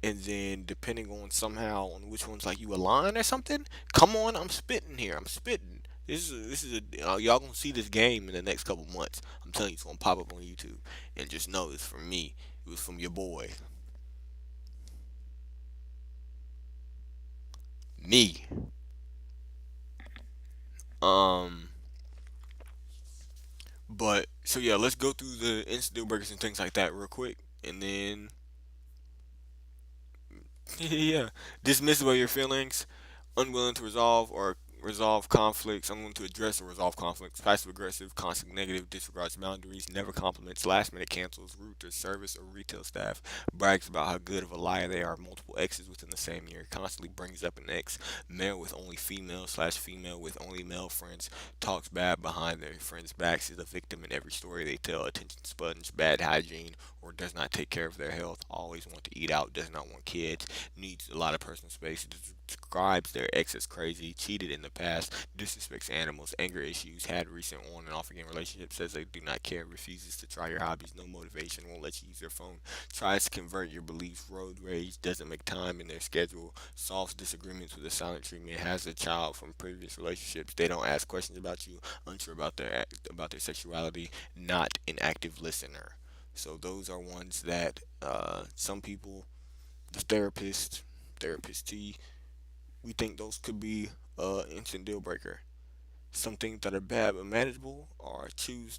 and then depending on somehow on which ones like you align or something. Come on, I'm spitting here. I'm spitting. Y'all gonna see this game in the next couple months. I'm telling you, it's gonna pop up on YouTube, and just know it's from me. It was from your boy, me. Um, but so yeah, let's go through the instant deal breakers and things like that real quick, and then yeah, dismissive of your feelings, unwilling to resolve conflicts, unwilling to address or resolve conflicts, passive aggressive, constant negative, disregards boundaries, never compliments, last minute cancels, rude to service or retail staff, brags about how good of a liar they are, multiple exes within the same year, constantly brings up an ex, male with only female slash female with only male friends, talks bad behind their friends' backs, is a victim in every story they tell, attention sponge, bad hygiene, or does not take care of their health, always want to eat out, does not want kids, needs a lot of personal space, describes their ex as crazy, cheated in the past, disrespects animals, anger issues, had recent on and off again relationships, says they do not care, refuses to try your hobbies, no motivation, won't let you use their phone, tries to convert your beliefs, road rage, doesn't make time in their schedule, solves disagreements with a silent treatment, has a child from previous relationships, they don't ask questions about you, unsure about their sexuality, not an active listener. So those are ones that some people, the therapist T, we think those could be instant deal breaker. Some things that are bad but manageable are choose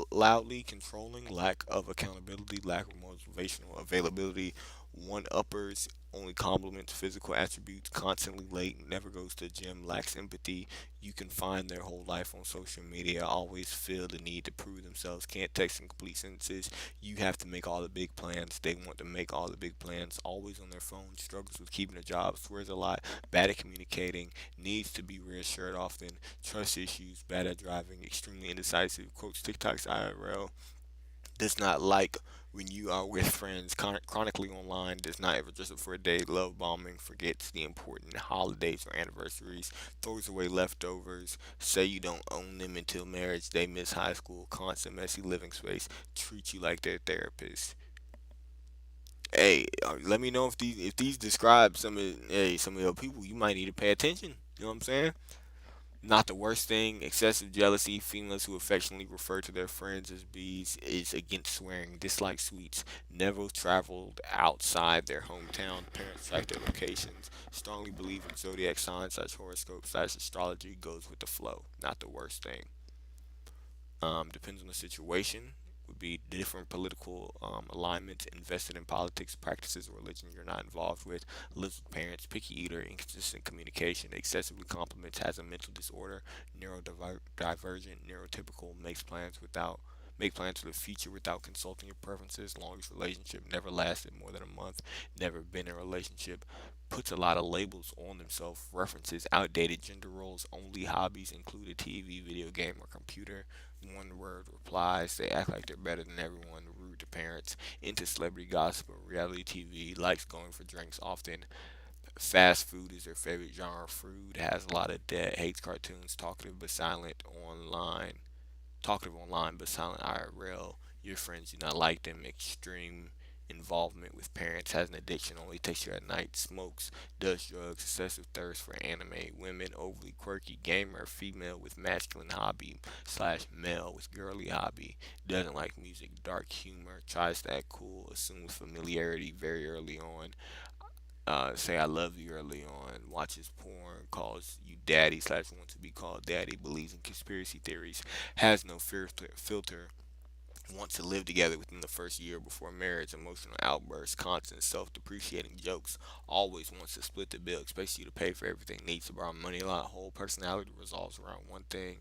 loudly, controlling, lack of accountability, lack of motivational availability, one uppers, only compliments physical attributes, constantly late, never goes to the gym, lacks empathy. You can find their whole life on social media, always feel the need to prove themselves, can't text in complete sentences. You have to make all the big plans. They want to make all the big plans, always on their phone, struggles with keeping a job, swears a lot, bad at communicating, needs to be reassured often, trust issues, bad at driving, extremely indecisive, quotes TikToks IRL, does not like when you are with friends, chronically online, does not ever dress up for a day, love bombing, forgets the important holidays or anniversaries, throws away leftovers, say you don't own them until marriage, they miss high school, constant messy living space, treat you like their therapist. Hey, let me know if these describe some of your people. You might need to pay attention. You know what I'm saying? Not the worst thing. Excessive jealousy. Females who affectionately refer to their friends as bees is against swearing. Dislike sweets. Never traveled outside their hometown. Parents track their locations. Strongly believe in zodiac signs slash horoscope slash astrology. Goes with the flow. Not the worst thing. Depends on the situation. Would be different political alignments, invested in politics, practices, or religion you're not involved with, lives with parents, picky eater, inconsistent communication, excessively compliments, has a mental disorder, neurodivergent, neurotypical, makes plans without Make plans for the future without consulting your preferences. Longest relationship never lasted more than a month. Never been in a relationship. Puts a lot of labels on themselves. References outdated gender roles. Only hobbies include a TV, video game, or computer. One word replies. They act like they're better than everyone. Rude to parents. Into celebrity gossip or reality TV. Likes going for drinks often. Fast food is their favorite genre. Food has a lot of debt. Hates cartoons. Talkative but silent online. Talkative online but silent IRL. Your friends do not like them. Extreme involvement with parents. Has an addiction. Only takes you at night. Smokes. Does drugs. Excessive thirst for anime. Women. Overly quirky. Gamer. Female with masculine hobby slash male with girly hobby. Doesn't like music. Dark humor. Tries to act cool. Assumes familiarity very early on. Say I love you early on, watches porn, calls you daddy slash wants to be called daddy, believes in conspiracy theories, has no filter, wants to live together within the first year before marriage, emotional outbursts, constant self-depreciating jokes, always wants to split the bill, expects you to pay for everything, needs to borrow money a lot, whole personality resolves around one thing,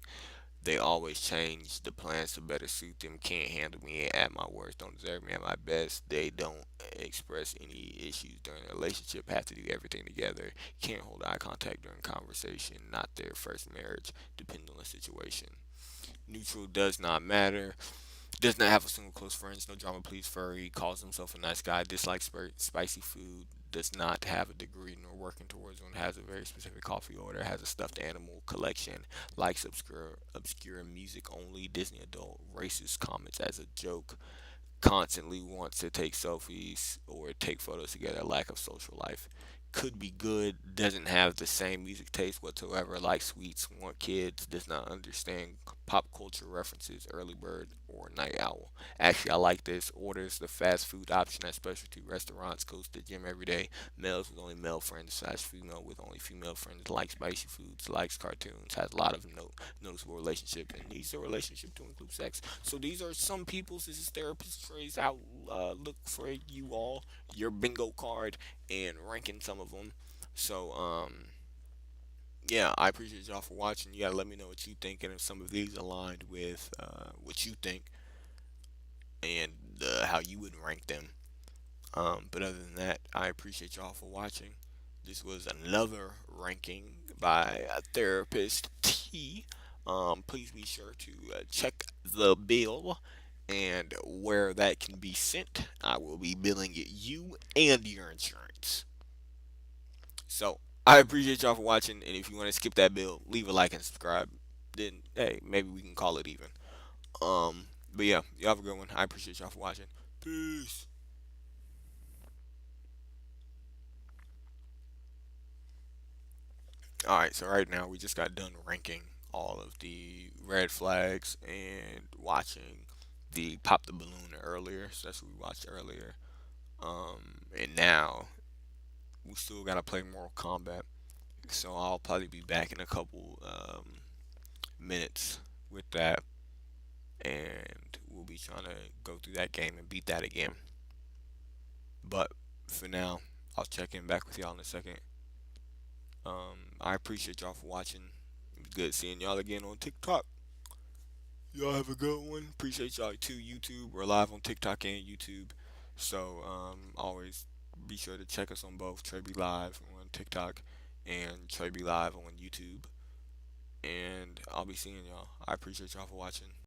they always change the plans to better suit them. Can't handle me at my worst. Don't deserve me at my best. They don't express any issues during the relationship. Have to do everything together. Can't hold eye contact during conversation. Not their first marriage. Depending on the situation. Neutral does not matter. Does not have a single close friends. No drama, please. Furry. Calls himself a nice guy. Dislikes spicy food. Does not have a degree nor working towards one. Has a very specific coffee order. Has a stuffed animal collection. Likes obscure music only. Disney adult. Racist comments as a joke. Constantly wants to take selfies or take photos together. Lack of social life. Could be good. Doesn't have the same music taste whatsoever. Likes sweets. Want kids. Does not understand pop culture references. Early bird or night owl. Actually, I like this. Orders the fast food option at specialty restaurants. Goes to the gym every day. Males with only male friends slash female with only female friends. Likes spicy foods. Likes cartoons. Has a lot of noticeable relationship and needs a relationship to include sex. So these are some people's. This is therapist phrase out. Look for you all your bingo card and ranking some of them. So yeah, I appreciate y'all for watching. You gotta let me know what you think and if some of these aligned with what you think and how you would rank them. But other than that, I appreciate y'all for watching. This was another ranking by a therapist T. Please be sure to check the bill and where that can be sent. I will be billing it you and your insurance. So I appreciate y'all for watching, and if you want to skip that bill, leave a like and subscribe. Then hey, maybe we can call it even. But yeah, y'all have a good one. I appreciate y'all for watching. Peace. Alright, so right now we just got done ranking all of the red flags and watching the Pop the Balloon earlier. So that's what we watched earlier. And now we still gotta play Mortal Kombat. So I'll probably be back in a couple minutes with that. And we'll be trying to go through that game and beat that again. But for now, I'll check in back with y'all in a second. I appreciate y'all for watching. It was good seeing y'all again on TikTok. Y'all have a good one. Appreciate y'all too. YouTube. We're live on TikTok and YouTube. So always be sure to check us on both TreBLive on TikTok and TreBLive on YouTube. And I'll be seeing y'all. I appreciate y'all for watching.